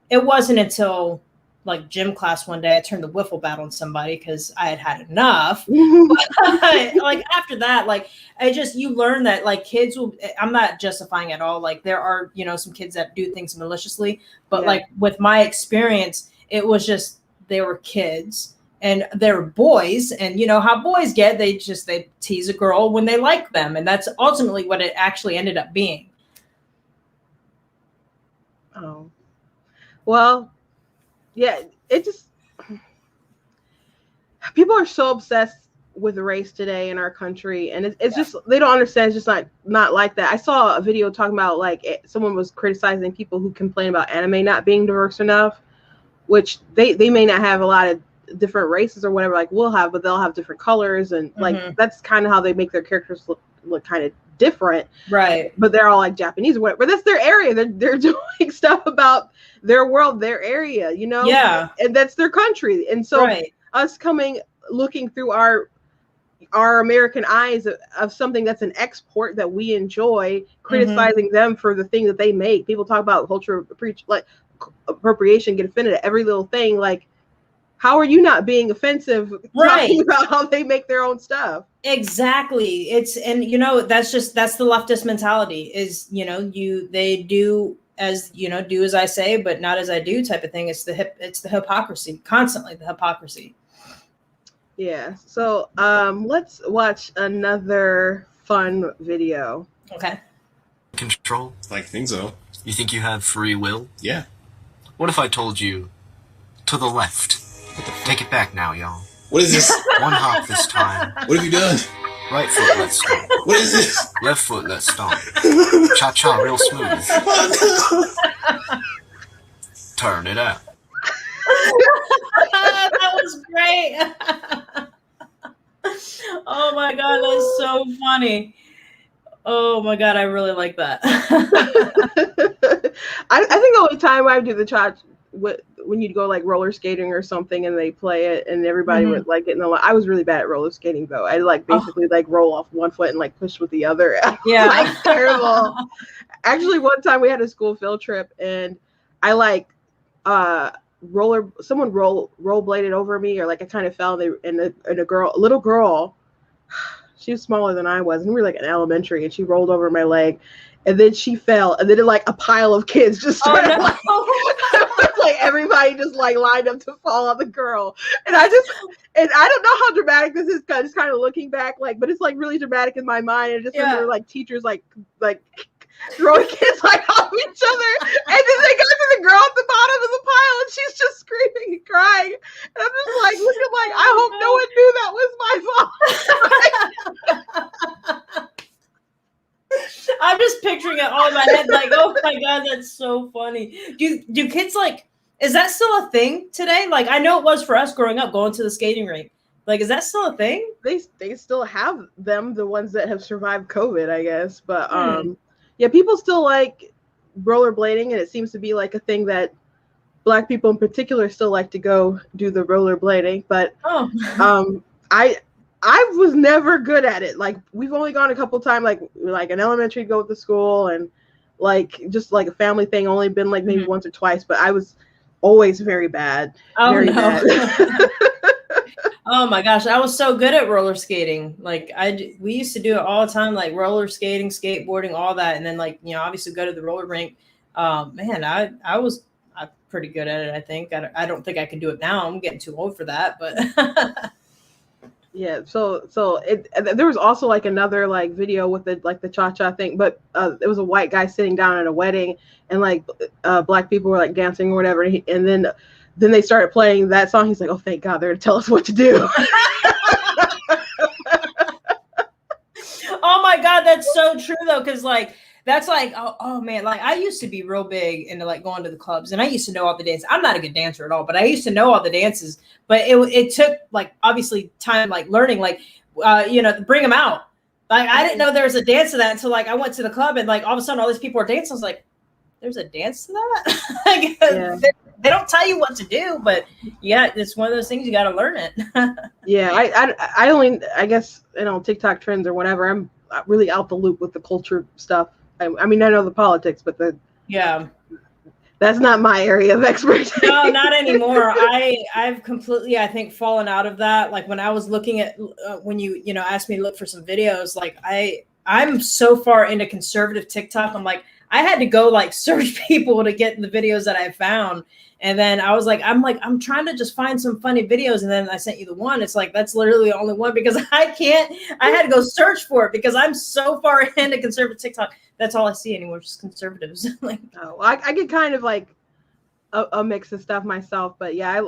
It wasn't until like gym class one day, I turned the wiffle bat on somebody because I had enough. But, like after that, like you learn that like kids will, I'm not justifying at all. Like there are, some kids that do things maliciously, but like with my experience, it was just, they were kids and they were boys, and how boys get, they tease a girl when they like them. And that's ultimately what it actually ended up being. Oh, well, yeah, it just, people are so obsessed with race today in our country, and it's just, they don't understand. It's just not like that. I saw a video talking about like someone was criticizing people who complain about anime not being diverse enough, which they may not have a lot of different races or whatever like we'll have, but they'll have different colors, and like that's kind of how they make their characters look kind of different, right? But they're all like Japanese or whatever. That's their area. They're doing stuff about their world, their area, and that's their country. And so us looking through our our American eyes of something that's an export that we enjoy, criticizing them for the thing that they make. People talk about cultural appropriation, get offended at every little thing. Like, how are you not being offensive talking about how they make their own stuff? Exactly. And that's the leftist mentality is, they do as, do as I say, but not as I do type of thing. It's the hypocrisy, constantly the hypocrisy. Yeah. So let's watch another fun video. Okay. Control? I think so. You think you have free will? Yeah. What if I told you to the left? Take it back now, y'all. What is this? One hop this time. What have you done? Right foot, let's stomp. What is this? Left foot, let's stomp. Cha-cha, real smooth. Turn it out. That was great. Oh my God, that's so funny. Oh my God, I really like that. I think the only time I do the cha when you'd go like roller skating or something and they play it and everybody would like it in the line. I was really bad at roller skating though. I like basically like roll off one foot and like push with the other. Yeah. Like terrible. Actually, one time we had a school field trip and I like someone rollerbladed over me, or like I kind of fell, and a little girl, she was smaller than I was, and we were like in elementary, and she rolled over my leg, and then she fell, and then like a pile of kids just started like everybody just like lined up to fall on the girl, and I don't know how dramatic this is, just kind of looking back, like, but it's like really dramatic in my mind, and just remember like teachers like throwing kids like off each other, and then they got to the girl at the bottom of the pile, and she's just screaming and crying, and I'm just like looking like, I hope no one knew that was my fault. I'm just picturing it all in my head, like, oh my God, that's so funny. Do kids like? Is that still a thing today? Like, I know it was for us growing up, going to the skating rink. Like, is that still a thing? They still have them, the ones that have survived COVID, I guess, but yeah, people still like rollerblading, and it seems to be like a thing that Black people in particular still like to go do the rollerblading. But I was never good at it. Like, we've only gone a couple times, like an elementary, go with the school, and like just like a family thing. Only been like maybe once or twice, but I was always very bad. Bad. Oh my gosh, I was so good at roller skating. Like we used to do it all the time, like roller skating, skateboarding, all that, and then like obviously go to the roller rink. Man, I was pretty good at it. I think I don't think I can do it now. I'm getting too old for that, but yeah. So there was also like another like video with the cha-cha thing, but it was a white guy sitting down at a wedding, and like Black people were like dancing or whatever, and then they started playing that song. He's like, oh, thank God, they're going to tell us what to do. Oh my God, that's so true though. Cause like, that's like, oh man, like I used to be real big into like going to the clubs, and I used to know all the dances. I'm not a good dancer at all, but I used to know all the dances, but it took like obviously time, like learning, like, bring them out. Like, I didn't know there was a dance to that until like I went to the club, and like all of a sudden all these people are dancing. I was like, there's a dance to that? They don't tell you what to do, but yeah, it's one of those things you got to learn it. Yeah, I only, I guess, TikTok trends or whatever. I'm really out the loop with the culture stuff. I mean, I know the politics, but that's not my area of expertise. No, not anymore. I've completely, I think, fallen out of that. Like when I was looking at when you asked me to look for some videos, like I'm so far into conservative TikTok. I'm like, I had to go like search people to get the videos that I found. And then I was like, I'm trying to just find some funny videos. And then I sent you the one. It's like, that's literally the only one, because I had to go search for it because I'm so far into conservative TikTok. That's all I see anymore, just conservatives. Like, I get kind of like a mix of stuff myself, but yeah,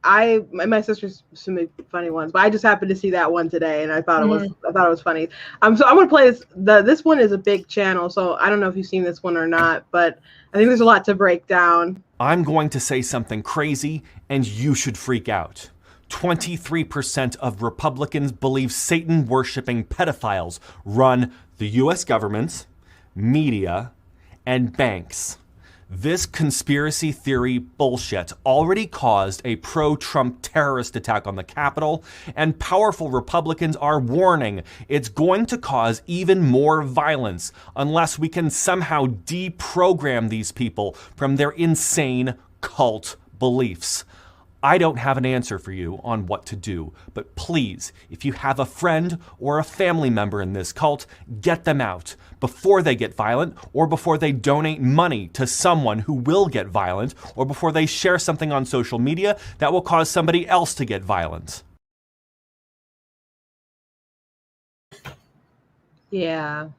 my sister's some funny ones, but I just happened to see that one today, and I thought it was funny. So I'm gonna play this. This one is a big channel, so I don't know if you've seen this one or not, but I think there's a lot to break down. I'm going to say something crazy, and you should freak out. 23% of Republicans believe Satan-worshipping pedophiles run the U.S. government, media, and banks. This conspiracy theory bullshit already caused a pro-Trump terrorist attack on the Capitol, and powerful Republicans are warning it's going to cause even more violence unless we can somehow deprogram these people from their insane cult beliefs. I don't have an answer for you on what to do, but please, if you have a friend or a family member in this cult, get them out before they get violent, or before they donate money to someone who will get violent, or before they share something on social media that will cause somebody else to get violent. Yeah.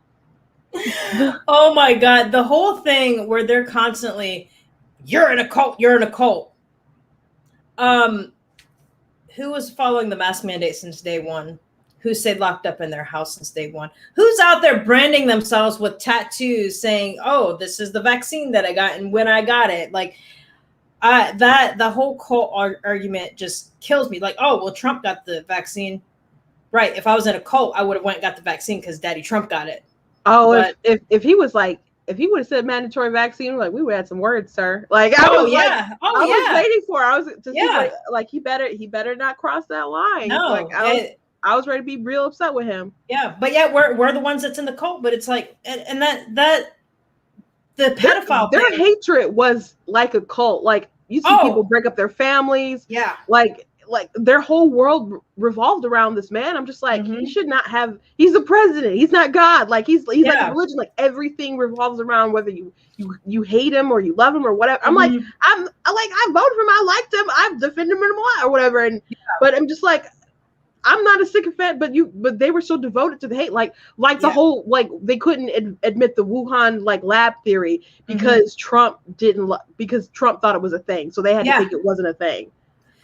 Oh my God. The whole thing where they're constantly, you're in a cult, you're in a cult. Who was following the mask mandate since day one? Who stayed locked up in their house since day one? Who's out there branding themselves with tattoos saying, oh, this is the vaccine that I got and when I got it? Like, the whole cult argument just kills me. Like, oh, well, Trump got the vaccine. Right. If I was in a cult, I would have went and got the vaccine because Daddy Trump got it. Oh, but, if he was like, if he would have said mandatory vaccine, like we would have had some words, sir. Like I was was waiting for. I was to see like he better not cross that line. No, like I was ready to be real upset with him. Yeah, but yeah, we're the ones that's in the cult. But it's like, and that the pedophile their hatred was like a cult. Like you see people break up their families. Yeah, like their whole world revolved around this man. I'm just like, he should not have. He's the president. He's not God. Like he's like a religion. Like everything revolves around whether you hate him or you love him or whatever. I'm like, I voted for him. I liked him. I've defended him a lot or whatever. And but I'm just like, I'm not a sycophant. But they were so devoted to the hate. Like the whole they couldn't admit the Wuhan lab theory because Trump because Trump thought it was a thing. So they had to think it wasn't a thing.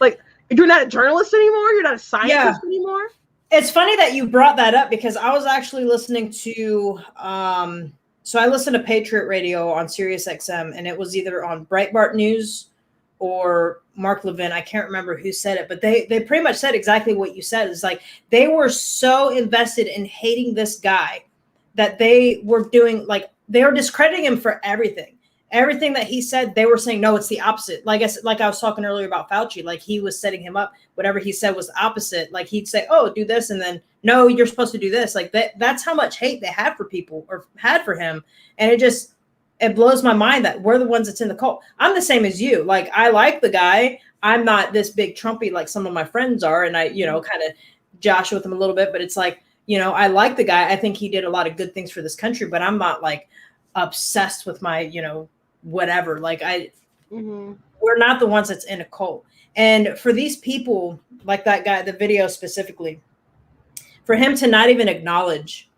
Like. You're not a journalist anymore. You're not a scientist anymore. It's funny that you brought that up because I was actually listening to, so I listened to Patriot Radio on Sirius XM, and it was either on Breitbart News or Mark Levin. I can't remember who said it, but they pretty much said exactly what you said. It's like they were so invested in hating this guy that they were doing they were discrediting him for everything. Everything that he said, they were saying, no, it's the opposite. Like I was talking earlier about Fauci, like he was setting him up. Whatever he said was opposite. Like he'd say, oh, do this. And then, no, you're supposed to do this. Like that's how much hate they had for people or had for him. And it blows my mind that we're the ones that's in the cult. I'm the same as you. Like, I like the guy. I'm not this big Trumpy like some of my friends are. And I, kind of josh with him a little bit, but it's like, I like the guy. I think he did a lot of good things for this country, but I'm not like obsessed with my, whatever. Like we're not the ones that's in a cult. And for these people, like that guy, the video specifically, for him to not even acknowledge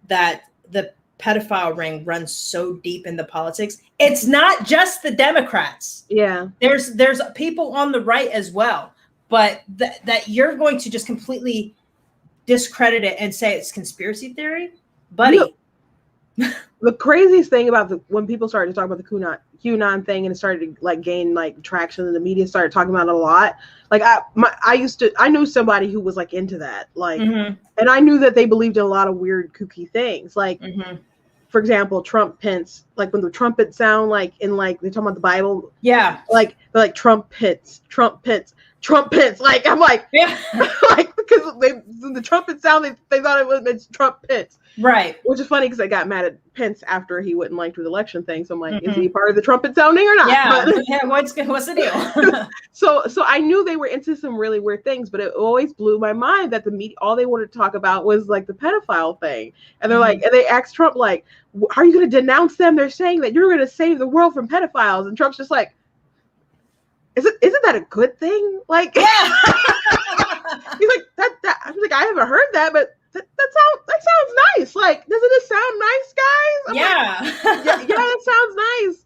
that the pedophile ring runs so deep in the politics, it's not just the Democrats. Yeah. There's people on the right as well, but that you're going to just completely discredit it and say it's conspiracy theory, buddy. The craziest thing about when people started to talk about the QAnon thing and it started to gain traction and the media started talking about it a lot. Like I knew somebody who was into that, and I knew that they believed in a lot of weird kooky things. For example, Trump Pence, when the trumpet sound, in they're talking about the Bible. Yeah. They're trumpets. Like I'm yeah. Because the trumpet sound, they thought it was trumpets. Right. Which is funny because I got mad at Pence after he wouldn't do the election thing. So I'm like, is he part of the trumpet sounding or not? Yeah. What's the deal? So I knew they were into some really weird things, but it always blew my mind that the media, all they wanted to talk about was the pedophile thing. And they're and they asked Trump, are you going to denounce them? They're saying that you're going to save the world from pedophiles. And Trump's just isn't that a good thing? Yeah. He's that. I'm I haven't heard that, but that sounds nice. Doesn't it sound nice, guys? Yeah, that sounds nice.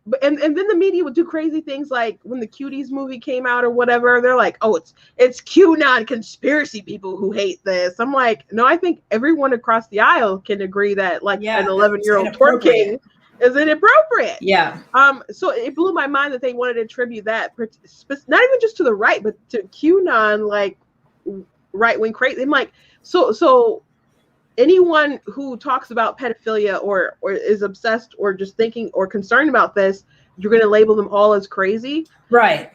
But and then the media would do crazy things when the Cuties movie came out or whatever. They're oh, it's QAnon conspiracy people who hate this. I'm no, I think everyone across the aisle can agree that an 11-year-old twerking is inappropriate. Yeah. So it blew my mind that they wanted to attribute that, not even just to the right, but to QAnon, right-wing crazy. I'm so anyone who talks about pedophilia or is obsessed or just thinking or concerned about this, you're going to label them all as crazy. Right.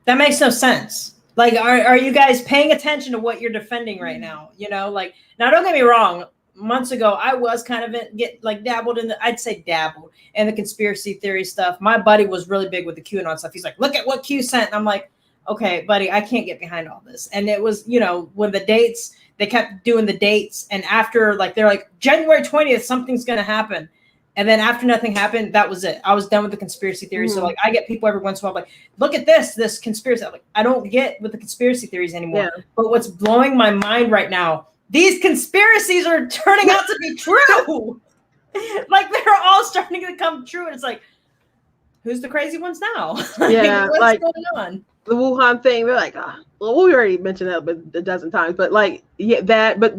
That makes no sense. Like, are you guys paying attention to what you're defending right now? You know, like, now don't get me wrong. Months ago, I was kind of dabbled in I'd say dabbled in the conspiracy theory stuff. My buddy was really big with the QAnon stuff. He's like, look at what Q sent. And I'm like, okay, buddy, I can't get behind all this. And it was, you know, when the dates, they kept doing the dates. And after, like, they're like, January 20th, something's going to happen. And then after nothing happened, that was it. I was done with the conspiracy theory. So, like, I get people every once in a while like, look at this conspiracy. I'm like, I don't get with the conspiracy theories anymore. Yeah. But what's blowing my mind right now, these conspiracies are turning out to be true. Like, they're all starting to come true. And it's like, who's the crazy ones now? Yeah, what's like, going on? The Wuhan thing, they're like, well, we already mentioned that but a dozen times. But like, yeah, that. But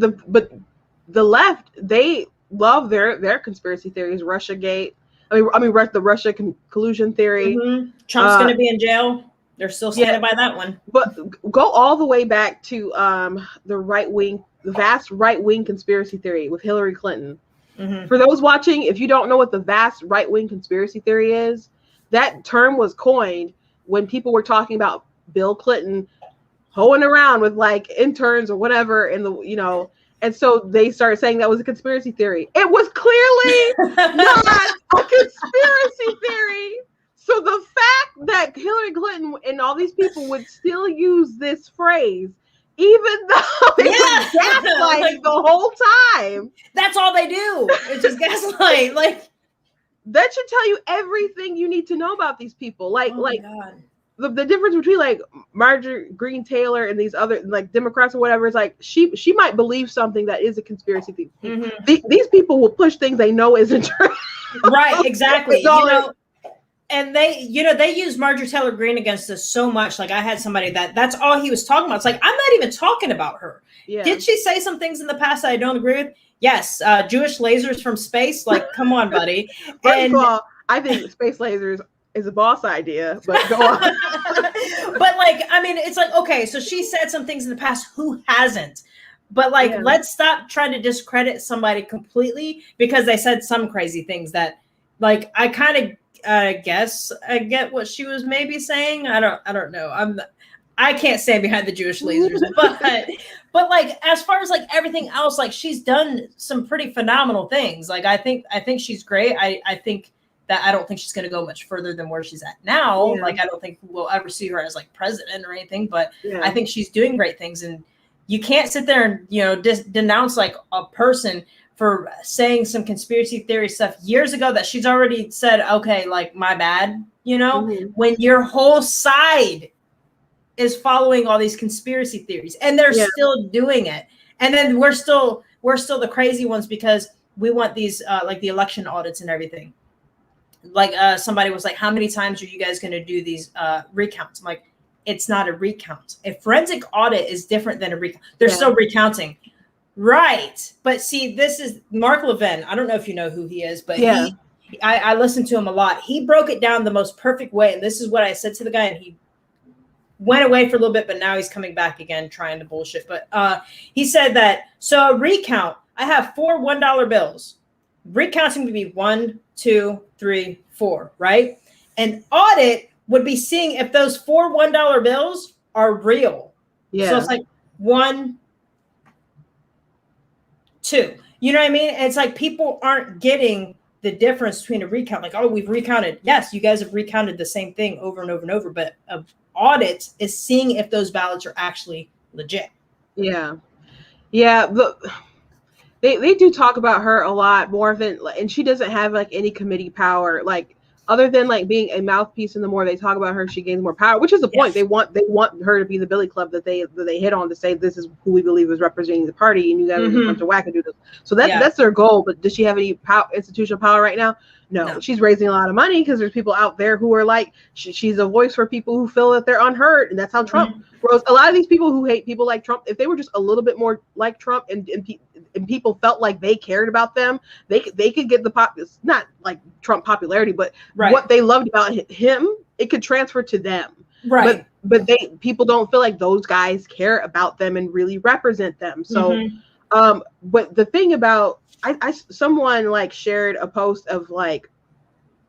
the left, they love their conspiracy theories. Russiagate. I mean, the Russia collusion theory. Mm-hmm. Trump's going to be in jail. They're still standing by that one. But go all the way back to the vast right wing conspiracy theory with Hillary Clinton. Mm-hmm. For those watching, if you don't know what the vast right wing conspiracy theory is, that term was coined when people were talking about Bill Clinton hoeing around with like interns or whatever in the, you know, and so they started saying that was a conspiracy theory. It was clearly not a conspiracy theory. So the fact that Hillary Clinton and all these people would still use this phrase, even though they were gaslighting the whole time. That's all they do. It's just gaslight. Like, that should tell you everything you need to know about these people. Like, God. The difference between like Marjorie Green Taylor and these other like Democrats or whatever is like she might believe something that is a conspiracy theory. Mm-hmm. These people will push things they know isn't true. Right, exactly. You know, and they use Marjorie Taylor Greene against us so much. Like, I had somebody that's all he was talking about. It's like, I'm not even talking about her. Yeah. Did she say some things in the past that I don't agree with? Yes. Jewish lasers from space. Like, come on, buddy. First of all, I think space lasers is a boss idea, but go on. But like, I mean, it's like, okay, so she said some things in the past. Who hasn't? But like, let's stop trying to discredit somebody completely because they said some crazy things that, like, I kind of guess I get what she was maybe saying. I don't know. I can't stand behind the Jewish lasers, but like, as far as like everything else, like, she's done some pretty phenomenal things. Like, I think she's great. I think that I don't think she's going to go much further than where she's at now. Yeah. Like, I don't think we'll ever see her as like president or anything, but I think she's doing great things. And you can't sit there and, you know, denounce like a person for saying some conspiracy theory stuff years ago that she's already said, okay, like, my bad, you know, when your whole side is following all these conspiracy theories and they're still doing it. And then we're still the crazy ones because we want these, like the election audits and everything. Like, somebody was like, how many times are you guys going to do these recounts? I'm like, it's not a recount. A forensic audit is different than a recount. They're still recounting. Right. But see, this is Mark Levin. I don't know if you know who he is, but I listened to him a lot. He broke it down the most perfect way. And this is what I said to the guy. And he went away for a little bit, but now he's coming back again, trying to bullshit. But he said that, so a recount, I have 4 $1 bills. Recounting would be 1, 2, 3, 4, right? An audit would be seeing if those 4 $1 bills are real. Yeah. So it's like 1, 2. You know what I mean? And it's like people aren't getting the difference between a recount. Like, oh, we've recounted. Yes, you guys have recounted the same thing over and over and over. But an audit is seeing if those ballots are actually legit. Yeah. Yeah. They do talk about her a lot more than, and she doesn't have like any committee power, like other than like being a mouthpiece. And the more they talk about her, she gains more power, which is the point. They want her to be the Billy Club that they hit on to say this is who we believe is representing the party, and you guys are a bunch of wackadoodles. So that's their goal. But does she have any institutional power right now? No. She's raising a lot of money because there's people out there who are like, she's a voice for people who feel that they're unheard, and that's how Trump rose. A lot of these people who hate people like Trump, if they were just a little bit more like Trump and people felt like they cared about them, they could get not like Trump popularity, but what they loved about him, it could transfer to them. Right. But people don't feel like those guys care about them and really represent them. So But the thing about someone like shared a post of like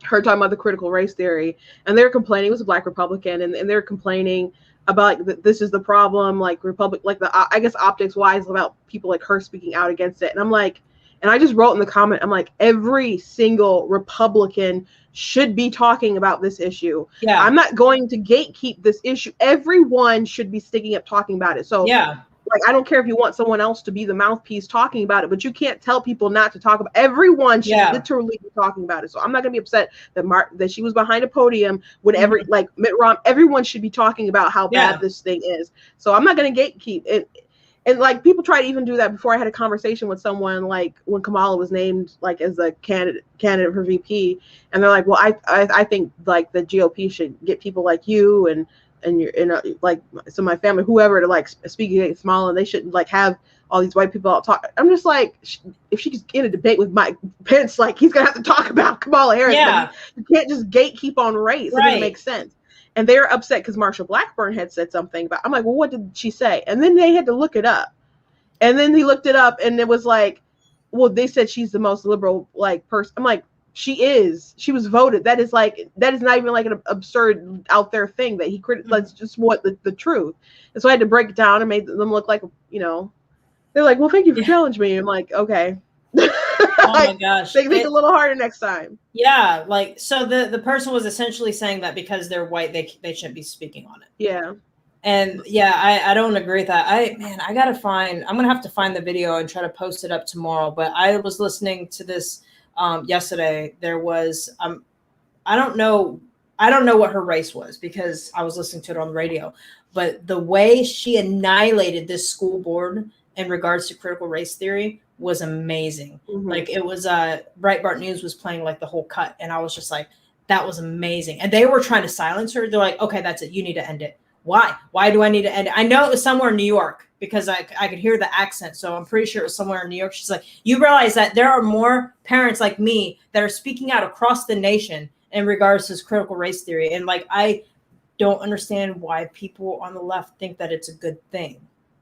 her talking about the critical race theory, and they're complaining. It was a Black Republican, and they're complaining about like this is the problem, like I guess optics wise about people like her speaking out against it. And I'm like, and I just wrote in the comment, I'm like, every single Republican should be talking about this issue. Yeah. I'm not going to gatekeep this issue. Everyone should be sticking up talking about it. So yeah. Like, I don't care if you want someone else to be the mouthpiece talking about it, but you can't tell people not to talk about it. Everyone should literally be talking about it. So I'm not going to be upset that she was behind a podium when like Mitt Romney, everyone should be talking about how bad this thing is. So I'm not going to gatekeep it. And like people try to even do that before I had a conversation with someone, like when Kamala was named like as a candidate for VP, and they're like, well, I think like the GOP should get people like you and you're like some of my family, whoever, to like speak against Kamala, and they shouldn't like have all these white people out talk. I'm just like, if she's in a debate with Mike Pence, like he's gonna have to talk about Kamala Harris. Yeah. You can't just gatekeep on race. Right. It doesn't make sense. And they're upset because Marsha Blackburn had said something about. I'm like, well, what did she say? And then they had to look it up. And then he looked it up, and it was like, well, they said she's the most liberal like person. I'm like, she is. She was voted. That is not even like an absurd out there thing that he criticized. That's just what the truth. And so I had to break it down and made them look like, you know, they're like, well, thank you for challenging me. I'm like, okay. Oh my gosh. Make it a little harder next time. Yeah. Like, so the person was essentially saying that because they're white, they shouldn't be speaking on it. Yeah. And yeah, I don't agree with that. I'm going to have to find the video and try to post it up tomorrow. But I was listening to this yesterday. There was, I don't know what her race was because I was listening to it on the radio, but the way she annihilated this school board in regards to critical race theory was amazing. Mm-hmm. Like it was, Breitbart News was playing like the whole cut. And I was just like, that was amazing. And they were trying to silence her. They're like, okay, that's it. You need to end it. Why do I need to end it? I know it was somewhere in New York because I could hear the accent. So I'm pretty sure it was somewhere in New York. She's like, you realize that there are more parents like me that are speaking out across the nation in regards to this critical race theory. And like, I don't understand why people on the left think that it's a good thing.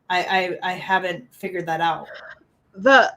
I haven't figured that out.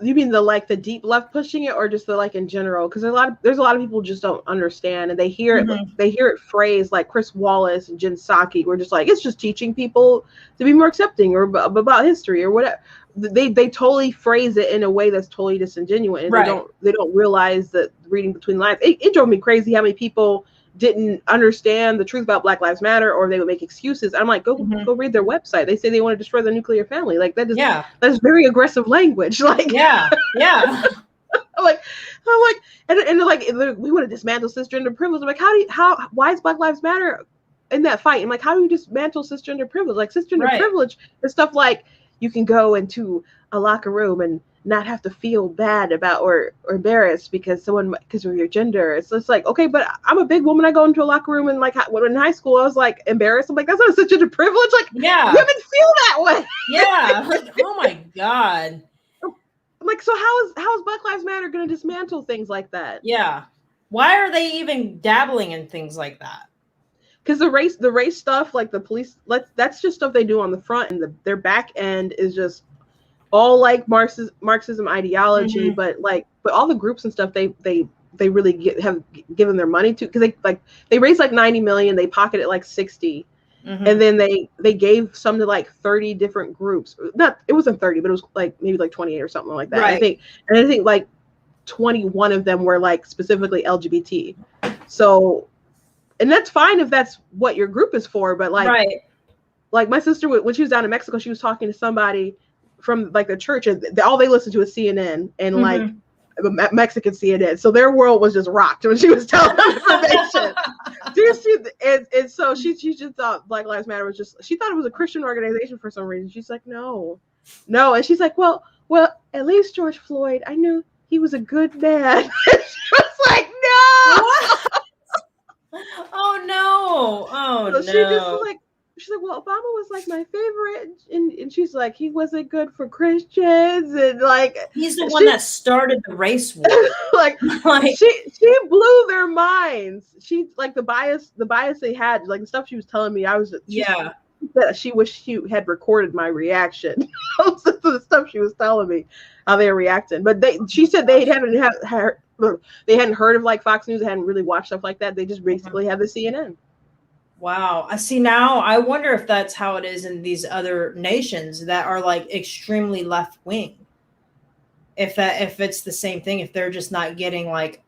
You mean the deep left pushing it, or just the like in general? Because there's a lot of people just don't understand, and they hear it phrased like Chris Wallace and Jen Psaki. We're just like, it's just teaching people to be more accepting or about history or whatever. They totally phrase it in a way that's totally disingenuous. And right. They don't realize that reading between the lines. It drove me crazy how many people didn't understand the truth about Black Lives Matter, or they would make excuses. I'm like, go read their website. They say they want to destroy the nuclear family. Like that is very aggressive language. Like yeah. I'm like, and like we want to dismantle cisgender privilege. I'm like, why is Black Lives Matter in that fight? I'm like, how do you dismantle cisgender privilege? Like cisgender privilege is stuff like you can go into a locker room and not have to feel bad about or embarrassed because of your gender. It's just like, okay, but I'm a big woman. I go into a locker room and like when in high school I was like embarrassed. I'm like, that's not such a privilege. Like, women feel that way. Yeah. Like, oh my God. I'm like, so how is Black Lives Matter going to dismantle things like that? Yeah. Why are they even dabbling in things like that? Because the race stuff, like the police, that's just stuff they do on the front, and their back end is just all like Marxism ideology, but all the groups and stuff they really have given their money to, because they raised like 90 million, they pocketed like 60, and then they gave some to like 30 different groups. It wasn't 30, but it was like maybe like 28 or something like that. Right. I think like 21 of them were like specifically LGBT. So, and that's fine if that's what your group is for, but like my sister, when she was down in Mexico, she was talking to somebody from like the church, and all they listen to is CNN and like Mexican CNN. So their world was just rocked when she was telling them information. And so she just thought Black Lives Matter was she thought it was a Christian organization for some reason. She's like, no. And she's like, well, at least George Floyd, I knew he was a good man. She was like, no. What? Oh no. Oh so no. She's like, well, Obama was like my favorite, and she's like, he wasn't good for Christians, and like he's the one that started the race war. like she blew their minds. She like the bias they had, like the stuff she was telling me. that she wished she had recorded my reaction to the stuff she was telling me how they were reacting. But she said they hadn't heard of like Fox News, they hadn't really watched stuff like that. They just basically have the CNN. Wow. I see now. I wonder if that's how it is in these other nations that are like extremely left wing. If it's the same thing, if they're just not getting like,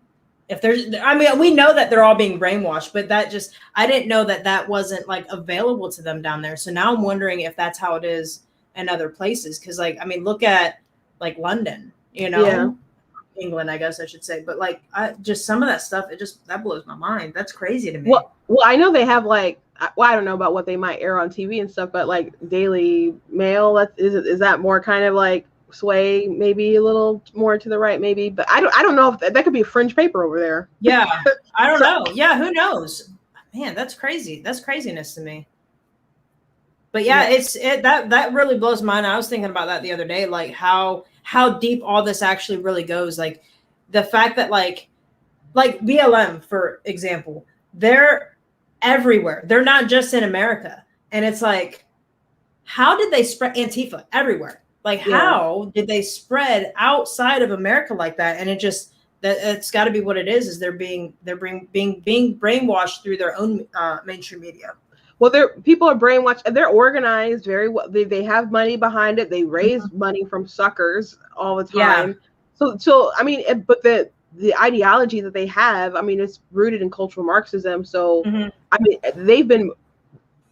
I mean, we know that they're all being brainwashed, but I didn't know that wasn't like available to them down there. So now I'm wondering if that's how it is in other places. Cause like, I mean, look at like London, England, I guess I should say, but like, just some of that stuff, that blows my mind. That's crazy to me. Well, I know they have like, I don't know about what they might air on TV and stuff, but like Daily Mail, is that more kind of like sway, maybe a little more to the right, maybe, but I don't know if that could be a fringe paper over there. Yeah, I don't know. Yeah, who knows? Man, that's crazy. That's craziness to me. But yeah, that really blows my mind. I was thinking about that the other day, like how deep all this actually really goes. Like the fact that like BLM, for example, they're everywhere. They're not just in America. And it's like, how did they spread Antifa everywhere? Like, how did they spread outside of America like that? And it's got to be what it is they're being brainwashed through their own mainstream media. Well, people are brainwashed and they're organized very well. They have money behind it. They raise money from suckers all the time. Yeah. So I mean, but the ideology that they have, I mean, it's rooted in cultural Marxism. So I mean,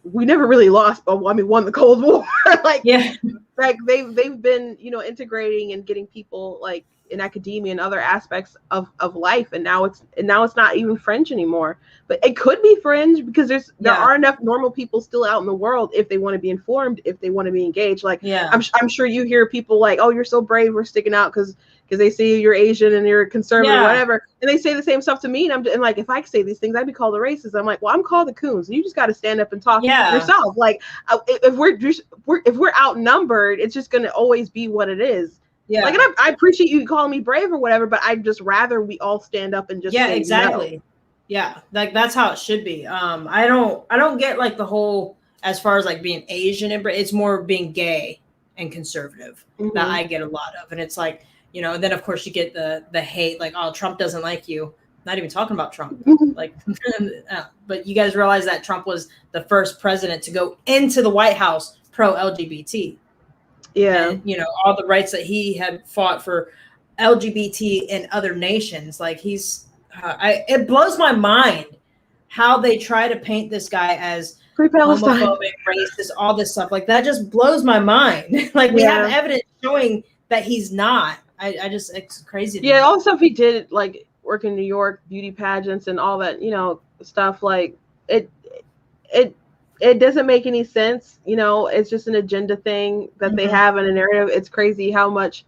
we never really lost, but I mean, won the Cold War. Like they've been, integrating and getting people like in academia and other aspects of life, and now it's not even fringe anymore. But it could be fringe because there are enough normal people still out in the world if they want to be informed, if they want to be engaged. Like I'm sure you hear people like, "Oh, you're so brave, we're sticking out because they see you're Asian and you're conservative, or whatever," and they say the same stuff to me. And I'm like, if I say these things, I'd be called a racist. I'm like, well, I'm called a coon, so you just got to stand up and talk yourself. Like, if we're outnumbered, it's just going to always be what it is. Yeah. Like, and I appreciate you calling me brave or whatever, but I'd just rather we all stand up and just say exactly. No. Yeah, like that's how it should be. I don't get like the whole as far as like being Asian and it's more being gay and conservative that I get a lot of, and it's like, and then of course you get the hate, like, oh, Trump doesn't like you. Not even talking about Trump, like, but you guys realize that Trump was the first president to go into the White House pro LGBT. Yeah. And, all the rights that he had fought for LGBT in other nations. Like it blows my mind how they try to paint this guy as homophobic, racist, all this stuff. Like that just blows my mind. Like we have evidence showing that he's not. It's crazy. Yeah. All the stuff he did, like work in New York, beauty pageants and all that, stuff, like it doesn't make any sense. It's just an agenda thing that they have in a narrative. It's crazy how much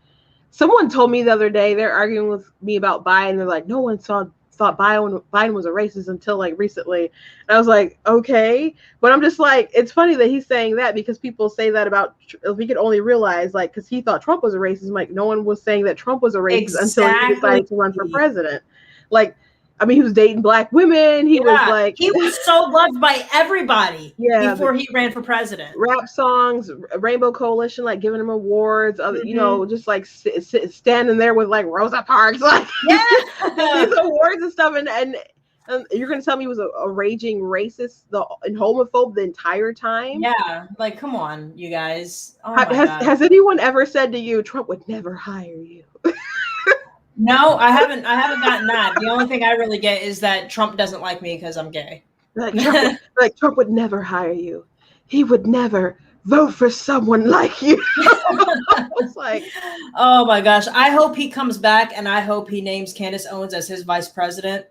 someone told me the other day, they're arguing with me about Biden. They're like, no one thought Biden was a racist until like recently. And I was like, okay. But I'm just like, it's funny that he's saying that because people say that about, if we could only realize, like, because he thought Trump was a racist. Like, no one was saying that Trump was a racist until he decided to run for president. Like, I mean, he was dating black women. He was so loved by everybody before he ran for president. Rap songs, Rainbow Coalition, like giving him awards, just like standing there with like Rosa Parks, like these awards and stuff. And you're going to tell me he was a raging racist and homophobe the entire time? Yeah. Like, come on, you guys. Oh my God. Has anyone ever said to you, Trump would never hire you? No, I haven't gotten that. The only thing I really get is that Trump doesn't like me because I'm gay. Like Trump would never hire you. He would never vote for someone like you. It's like, oh my gosh. I hope he comes back and I hope he names Candace Owens as his vice president.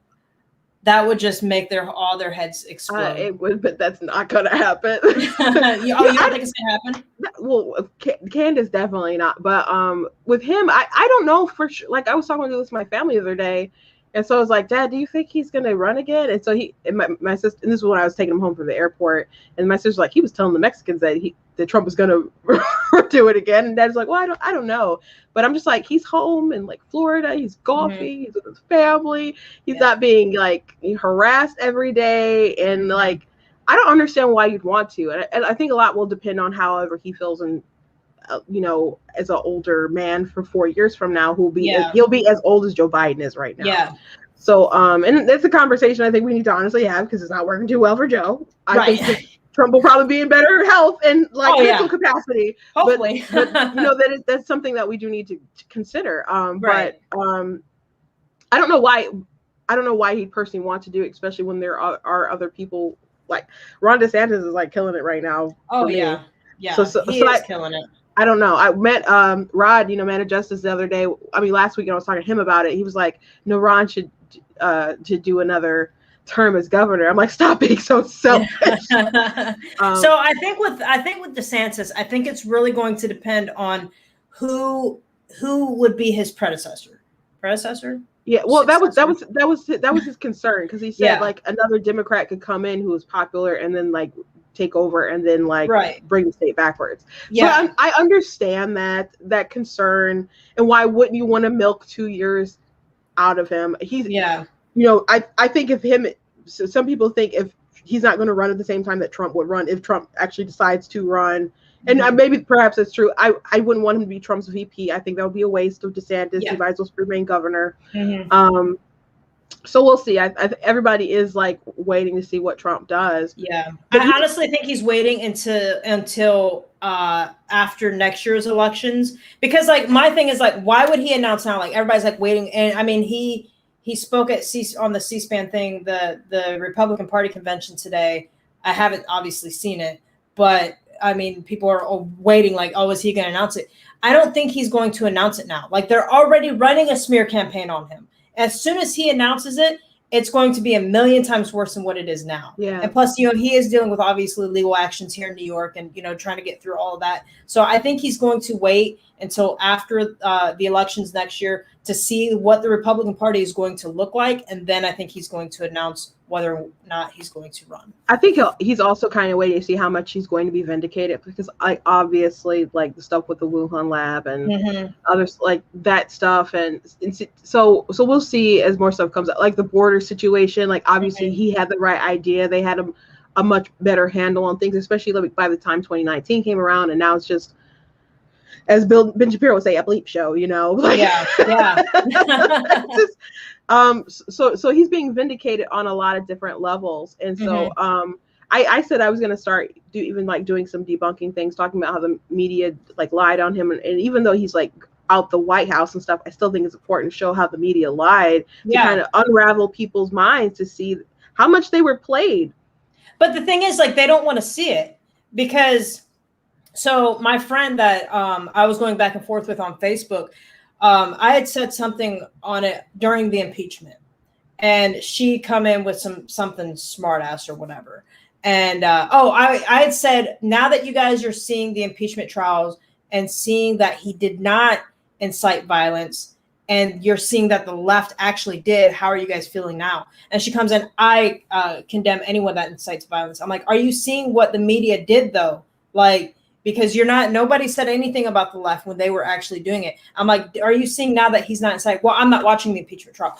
That would just make all their heads explode. It would, but that's not going to happen. You don't think it's going to happen? Well, Candace definitely not. But with him, I don't know for sure. Like I was talking to my family the other day, and so I was like, Dad, do you think he's going to run again? And so my sister, and this is when I was taking him home from the airport, and my sister's like, he was telling the Mexicans that Trump was going to do it again. And Dad's like, well, I don't know. But I'm just like, he's home in like Florida. He's golfing. He's with his family. He's not being like harassed every day. And like, I don't understand why you'd want to, and I think a lot will depend on however he feels, and as an older man for 4 years from now, he'll be as old as Joe Biden is right now. Yeah. So, and that's a conversation I think we need to honestly have, because it's not working too well for Joe. I think that Trump will probably be in better health and mental capacity. Hopefully. but that's something that we do need to consider. But I don't know why. I don't know why he personally wants to do it, especially when there are other people like Ron DeSantis is like killing it right now. Oh yeah, yeah. So he is killing it. I don't know. I met Rod, Man of Justice, the other day. I mean, last week I was talking to him about it. He was like, "No, Ron should do another term as governor." I'm like, "Stop being so selfish." So I think with DeSantis, I think it's really going to depend on who would be his predecessor. Yeah, well, that was his concern, because he said like another Democrat could come in who was popular and then like take over and then like bring the state backwards. Yeah, so I understand that concern, and why wouldn't you want to milk 2 years out of him? I think if him, so some people think if he's not going to run at the same time that Trump would run, if Trump actually decides to run. And maybe perhaps it's true. I wouldn't want him to be Trump's VP. I think that would be a waste of DeSantis. He might as well remain governor. So we'll see. Everybody is like waiting to see what Trump does. Yeah, I honestly think he's waiting until after next year's elections, because like my thing is like, why would he announce now? Like everybody's like waiting, and I mean he spoke at on the C-SPAN thing, the Republican Party convention today. I haven't obviously seen it, but I mean, people are waiting like, oh, is he going to announce it? I don't think he's going to announce it now. Like they're already running a smear campaign on him. As soon as he announces it, it's going to be a million times worse than what it is now. Yeah. And plus, he is dealing with obviously legal actions here in New York and, trying to get through all of that. So I think he's going to wait until after the elections next year to see what the Republican Party is going to look like. And then I think he's going to announce whether or not he's going to run. I think he's also kind of waiting to see how much he's going to be vindicated, because obviously like the stuff with the Wuhan lab and others like that stuff. And so we'll see as more stuff comes out, like the border situation. Like obviously he had the right idea. They had a much better handle on things, especially like by the time 2019 came around. And now it's just, as Ben Shapiro would say, a bleep show, Like, yeah. Just, so he's being vindicated on a lot of different levels, and so I said I was going to start doing some debunking things, talking about how the media like lied on him, and even though he's like out the White House and stuff, I still think it's important to show how the media lied to kind of unravel people's minds to see how much they were played. But the thing is, like, they don't want to see it, because. So my friend that I was going back and forth with on Facebook, I had said something on it during the impeachment, and she come in with something smart ass or whatever. And I had said, now that you guys are seeing the impeachment trials and seeing that he did not incite violence, and you're seeing that the left actually did, how are you guys feeling now? And she comes in, I condemn anyone that incites violence. I'm like, are you seeing what the media did though? Like, because nobody said anything about the left when they were actually doing it. I'm like, are you seeing now that he's not inside? Well, I'm not watching the impeachment trial.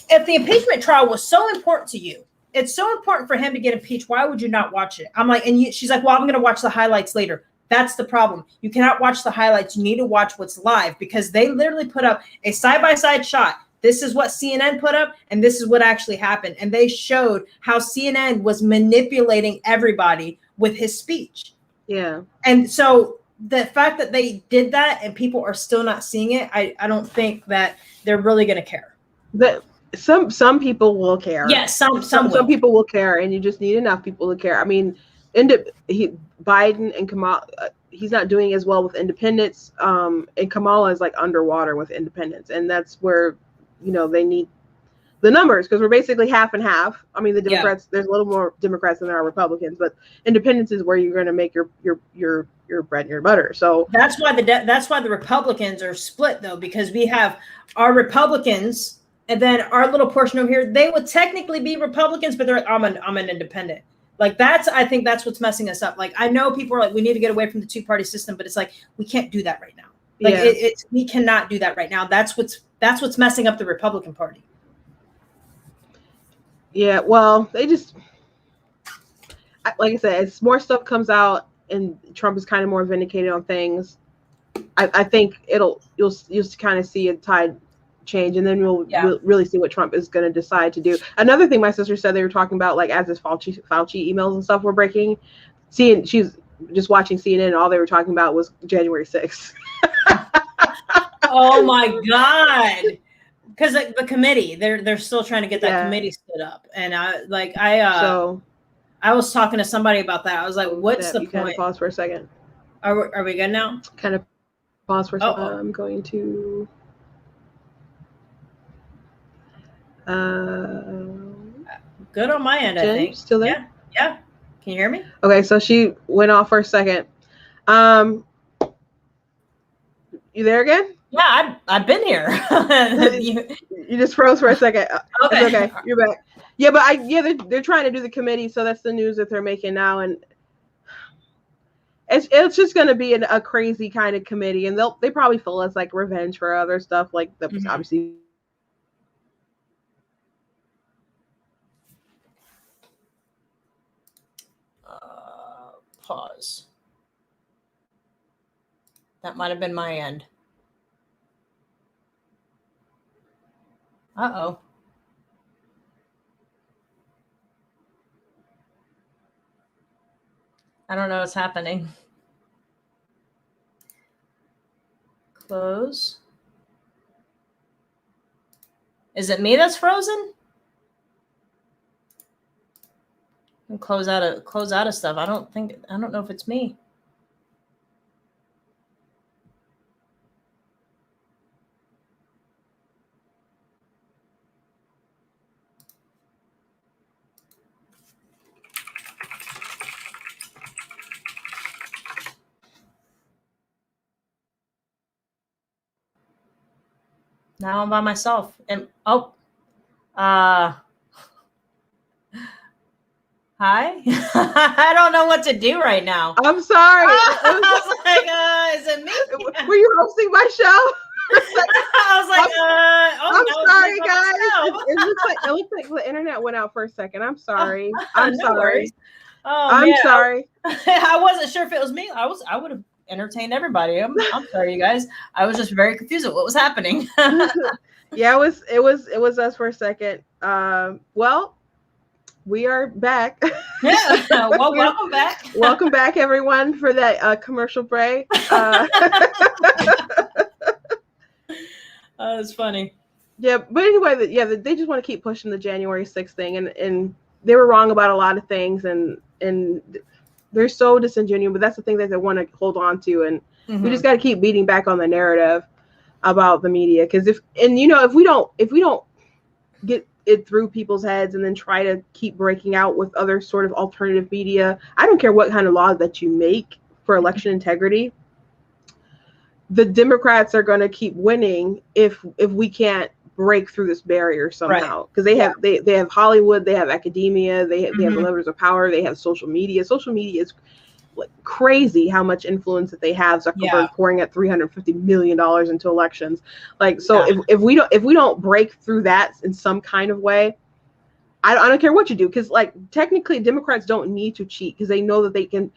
If the impeachment trial was so important to you, it's so important for him to get impeached, why would you not watch it? I'm like, she's like, well, I'm going to watch the highlights later. That's the problem. You cannot watch the highlights. You need to watch what's live, because they literally put up a side-by-side shot. This is what CNN put up, and this is what actually happened. And they showed how CNN was manipulating everybody with his speech. Yeah. And so the fact that they did that and people are still not seeing it, I don't think that they're really going to care. Some people will care. Yes, some people will care, and you just need enough people to care. I mean, Biden and Kamala, he's not doing as well with independents, and Kamala is like underwater with independents, and that's where they need the numbers, because we're basically half and half. I mean, the Democrats, there's a little more Democrats than there are Republicans, but independence is where you're going to make your bread and your butter. So that's why the Republicans are split though, because we have our Republicans and then our little portion over here. They would technically be Republicans, but they're like, I'm an independent. Like I think that's what's messing us up. Like I know people are like, we need to get away from the two-party system, but it's like we can't do that right now. Like we cannot do that right now. That's what's messing up the Republican Party. Yeah, well, they just, like I said, as more stuff comes out and Trump is kind of more vindicated on things, I think you'll kind of see a tide change, and then we'll really see what Trump is going to decide to do. Another thing my sister said, they were talking about, like, as this Fauci emails and stuff were breaking, she's just watching CNN, and all they were talking about was January 6th. Oh my God. Because the committee, they're still trying to get that committee stood up. And I was talking to somebody about that. I was like, what's the point? Kind of pause for a second. Are we good now? Kind of pause for a second. I'm going to good on my end, Jen, I think. Still there? Yeah. Can you hear me? Okay, so she went off for a second. You there again? Yeah, I've been here. You just froze for a second. Okay. It's okay. You're back. Yeah, but they're trying to do the committee, so that's the news that they're making now, and it's just going to be a crazy kind of committee, and they probably feel it's like revenge for other stuff, like obviously. Pause. That might have been my end. Uh-oh. I don't know what's happening. Close. Is it me that's frozen? And close out of stuff. I don't know if it's me. Now I'm by myself. And hi. I don't know what to do right now. I'm sorry. I was like, is it me? Were you hosting my show? I was like, I'm sorry, guys. It looks like the internet went out for a second. I'm sorry. I'm sorry. Worries. Oh, I'm man. sorry. I wasn't sure if it was me. I would have entertained everybody. I'm sorry, you guys. I was just very confused at what was happening. Yeah, it was us for a second. Well, we are back. Yeah. Well, welcome back. Welcome back, everyone, for that commercial break. It's funny. Yeah, but anyway, they just want to keep pushing the January 6th thing, and they were wrong about a lot of things, and they're so disingenuous. But that's the thing that they want to hold on to, and we just got to keep beating back on the narrative about the media, because if we don't get it through people's heads and then try to keep breaking out with other sort of alternative media, I don't care what kind of law that you make for election integrity, the Democrats are going to keep winning if we can't break through this barrier somehow, because they have Hollywood, they have academia, they have levers of power, they have social media is like crazy how much influence that they have. Zuckerberg pouring at $350 million into elections, like, so if we don't break through that in some kind of way, I don't care what you do, because like technically Democrats don't need to cheat, because they know that they can.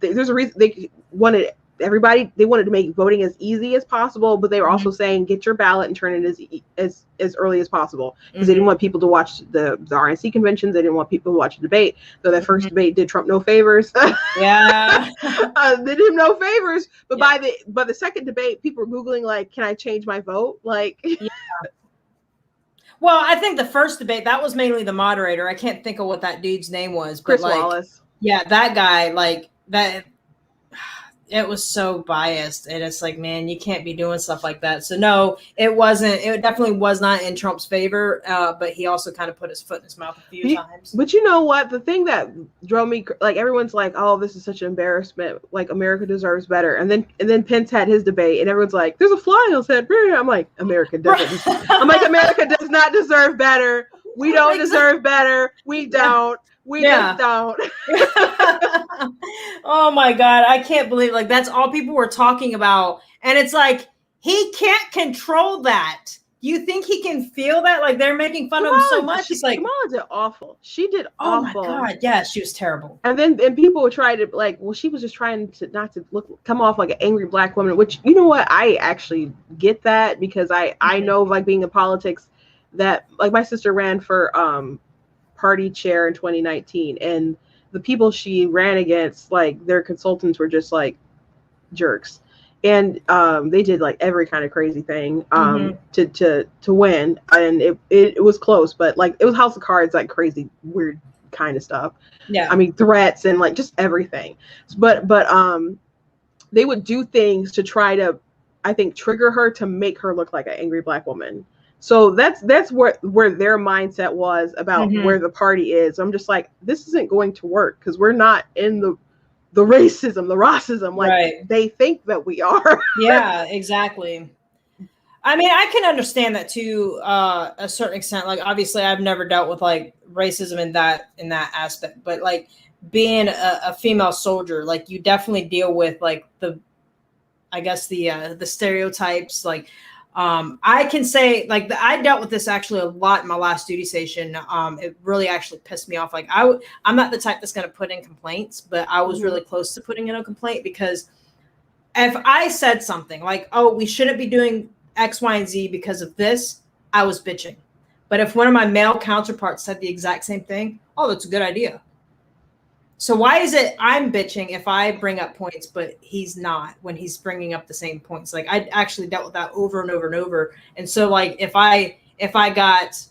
There's a reason they wanted to make voting as easy as possible, but they were also saying get your ballot and turn it as early as possible, because they didn't want people to watch the RNC conventions. They didn't want people to watch the debate. Though that first debate did Trump no favors. Yeah, they did him no favors. But by the second debate, people were Googling like, "Can I change my vote?" Like, Well, I think the first debate, that was mainly the moderator. I can't think of what that dude's name was, but Chris Wallace. Yeah, that guy, like that. It was so biased, and it's like, man, you can't be doing stuff like that. So no, it wasn't. It definitely was not in Trump's favor. But he also kind of put his foot in his mouth a few times. But you know what? The thing that drove me, like, everyone's like, "Oh, this is such an embarrassment. Like, America deserves better." And then Pence had his debate, and everyone's like, "There's a fly on his head." I'm like, America doesn't. America does not deserve better. We don't deserve better. We don't. We just don't. Oh my God. I can't believe, like, that's all people were talking about. And it's like, he can't control that. you think he can feel that? Like they're making fun of him so much. He's like, Kamala did awful. She did oh awful. my God. Yeah, she was terrible. And people would try to like, well, she was just trying to not to come off like an angry black woman, which, you know what? I actually get that because I know, like, being in politics, that like my sister ran for party chair in 2019, and the people she ran against, like, their consultants were just like jerks. And they did like every kind of crazy thing to win, and it was close, but like it was House of Cards, like crazy weird kind of stuff. Yeah, I mean threats and like just everything. But they would do things to try to, I think, trigger her to make her look like an angry black woman. So that's where their mindset was about where the party is. I'm just like, this isn't going to work because we're not in the racism, the racism, like they think that we are. Yeah, exactly. I mean, I can understand that to a certain extent. Like, obviously, I've never dealt with like racism in that aspect, but like being a female soldier, like you definitely deal with like the stereotypes. Like, I can say like I dealt with this actually a lot in my last duty station. It really actually pissed me off. Like I'm not the type that's going to put in complaints, but I was really close to putting in a complaint because if I said something like, oh, we shouldn't be doing X, Y, and Z because of this, I was bitching. But if one of my male counterparts said the exact same thing, oh, that's a good idea. So why is it I'm bitching if I bring up points, but he's not when he's bringing up the same points? Like I actually dealt with that over and over and over. And so like if I got,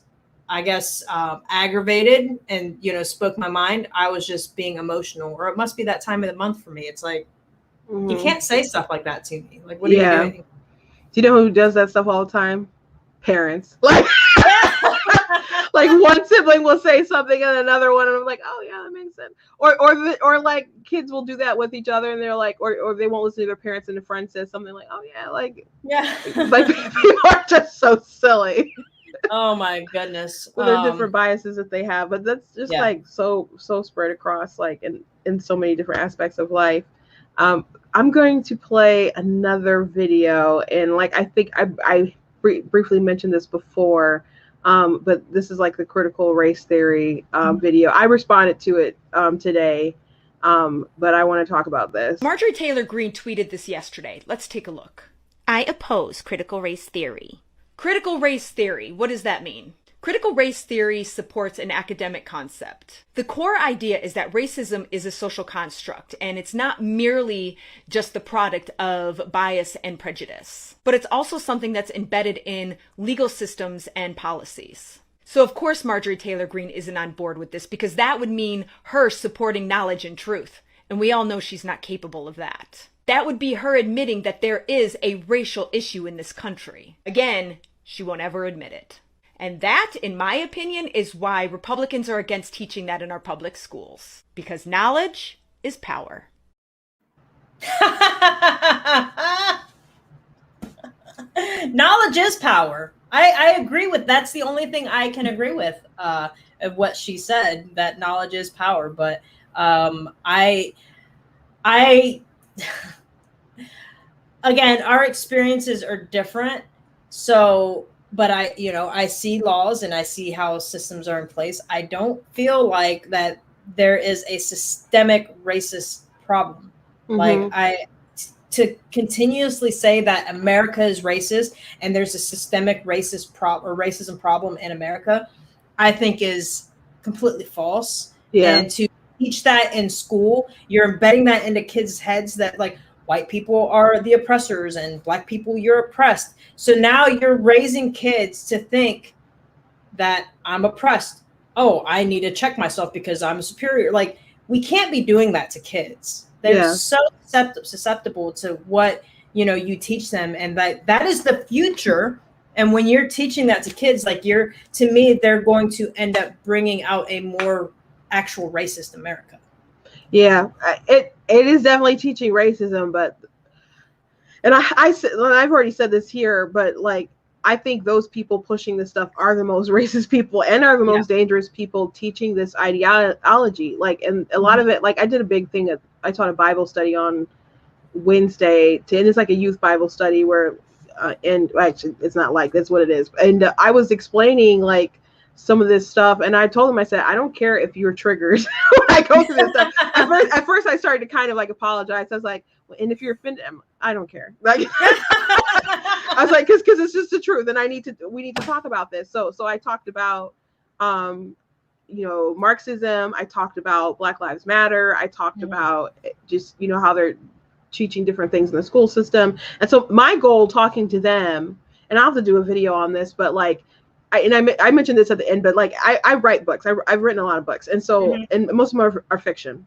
I guess, aggravated and, you know, spoke my mind, I was just being emotional, or it must be that time of the month for me. It's like, you can't say stuff like that to me. Like, what are you doing? Do you know who does that stuff all the time? Parents. Like, like one sibling will say something and another one, and I'm like, oh yeah, that makes sense. Or like kids will do that with each other, and they're like, or they won't listen to their parents, and a friend says something like, oh yeah, like people are just so silly. Oh my goodness. With their different biases that they have, but that's just like so spread across like in so many different aspects of life. I'm going to play another video, and like I think I briefly mentioned this before. But this is like the critical race theory video. I responded to it today, but I want to talk about this. Marjorie Taylor Greene tweeted this yesterday. Let's take a look. I oppose critical race theory. Critical race theory, what does that mean? Critical race theory supports an academic concept. The core idea is that racism is a social construct, and it's not merely just the product of bias and prejudice, but it's also something that's embedded in legal systems and policies. So of course Marjorie Taylor Greene isn't on board with this, because that would mean her supporting knowledge and truth, and we all know she's not capable of that. That would be her admitting that there is a racial issue in this country. Again, she won't ever admit it. And that, in my opinion, is why Republicans are against teaching that in our public schools. Because knowledge is power. Knowledge is power. I agree with, that's the only thing I can agree with of what she said, that knowledge is power. But I again, our experiences are different. So, but I see laws and I see how systems are in place. I don't feel like that there is a systemic racist problem. Like to continuously say that America is racist and there's a systemic racism problem in America, I think is completely false. Yeah. And to teach that in school, you're embedding that into kids' heads that like white people are the oppressors and black people, you're oppressed. So now you're raising kids to think that I'm oppressed. Oh, I need to check myself because I'm superior. Like, we can't be doing that to kids. They're so susceptible to what, you teach them. And that is the future. And when you're teaching that to kids, like to me, they're going to end up bringing out a more actual racist America. Yeah, it is definitely teaching racism, and I've already said this here, but like, I think those people pushing this stuff are the most racist people and are the most dangerous people teaching this ideology. Like, and a lot of it, like I did a big thing I taught a Bible study on Wednesday, and it's like a youth Bible study where and actually it's not like, that's what it is. And I was explaining like some of this stuff, and I told him, I said, I don't care if you're triggered when I go through this stuff. At first I started to kind of like apologize. I was like, and if you're offended, I don't care. Like I was like, because it's just the truth, and we need to talk about this. So I talked about Marxism. I talked about Black Lives Matter. I talked about just how they're teaching different things in the school system. And so my goal talking to them, and I'll have to do a video on this, but like I mentioned this at the end, but like I write books. I've written a lot of books, and so and most of them are fiction.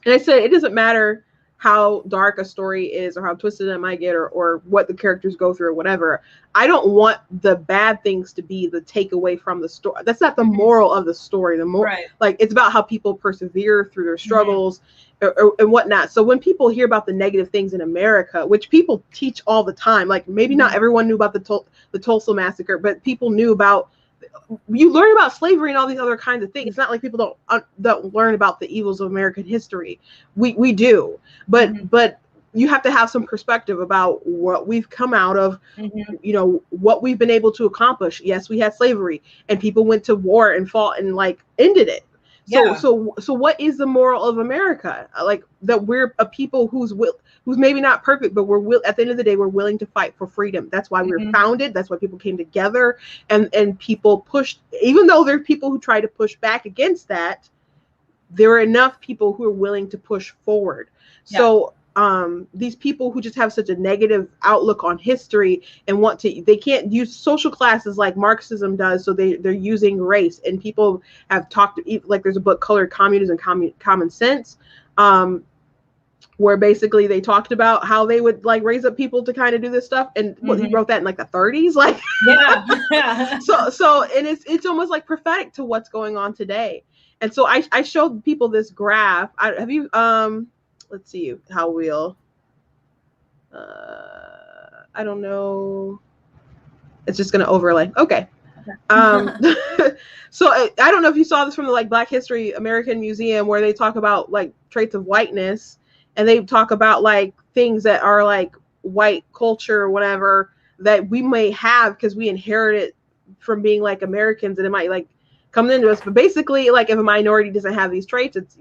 And I said it doesn't matter how dark a story is or how twisted it might get or what the characters go through or whatever. I don't want the bad things to be the takeaway from the story. That's not the moral of the story. The moral, like, it's about how people persevere through their struggles and whatnot. So when people hear about the negative things in America, which people teach all the time, like maybe not everyone knew about the Tulsa massacre, but people knew about, you learn about slavery and all these other kinds of things. It's not like people don't learn about the evils of American history. We do, but you have to have some perspective about what we've come out of, what we've been able to accomplish. Yes, we had slavery, and people went to war and fought and like ended it. So what is the moral of America? Like that we're a people who's maybe not perfect, but at the end of the day, we're willing to fight for freedom. That's why we were founded. That's why people came together, and people pushed, even though there are people who try to push back against that, there are enough people who are willing to push forward. So these people who just have such a negative outlook on history and they can't use social classes like Marxism does. So they're using race, and people have talked, like there's a book called Communism, Common Sense, where basically they talked about how they would like raise up people to kind of do this stuff. And he wrote that in like the 30s, like, so, and it's almost like prophetic to what's going on today. And so I showed people this graph. Have you, let's see how we'll, I don't know. It's just going to overlay. Okay. So I don't know if you saw this from the like Black History American Museum, where they talk about like traits of whiteness, and they talk about like things that are like white culture or whatever that we may have because we inherited from being like Americans, and it might like come into us. But basically, like if a minority doesn't have these traits, it's,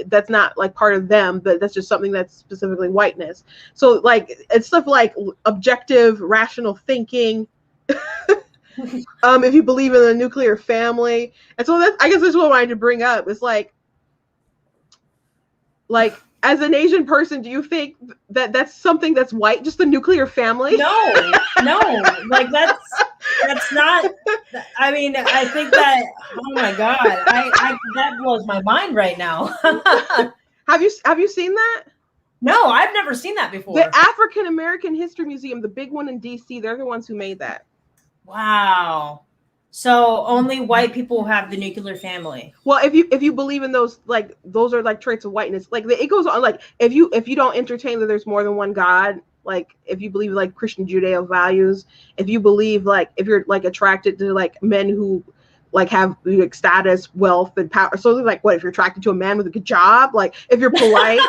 that's not like part of them, but that's just something that's specifically whiteness. So like it's stuff like objective, rational thinking. If you believe in the nuclear family. And so I guess that's what I wanted to bring up. It's like as an Asian person, do you think that that's something that's white, just the nuclear family? No, like that's not, I mean, I think that, oh my God, that blows my mind right now. Have you seen that? No, I've never seen that before. The African American History Museum, the big one in DC, they're the ones who made that. Wow. So only white people have the nuclear family. Well, if you believe in those, like those are like traits of whiteness. Like it goes on. Like if you don't entertain that there's more than one God, like if you believe like Christian Judeo values, if you believe like if you're like attracted to like men who like have like status, wealth, and power. So like what if you're attracted to a man with a good job? Like if you're polite,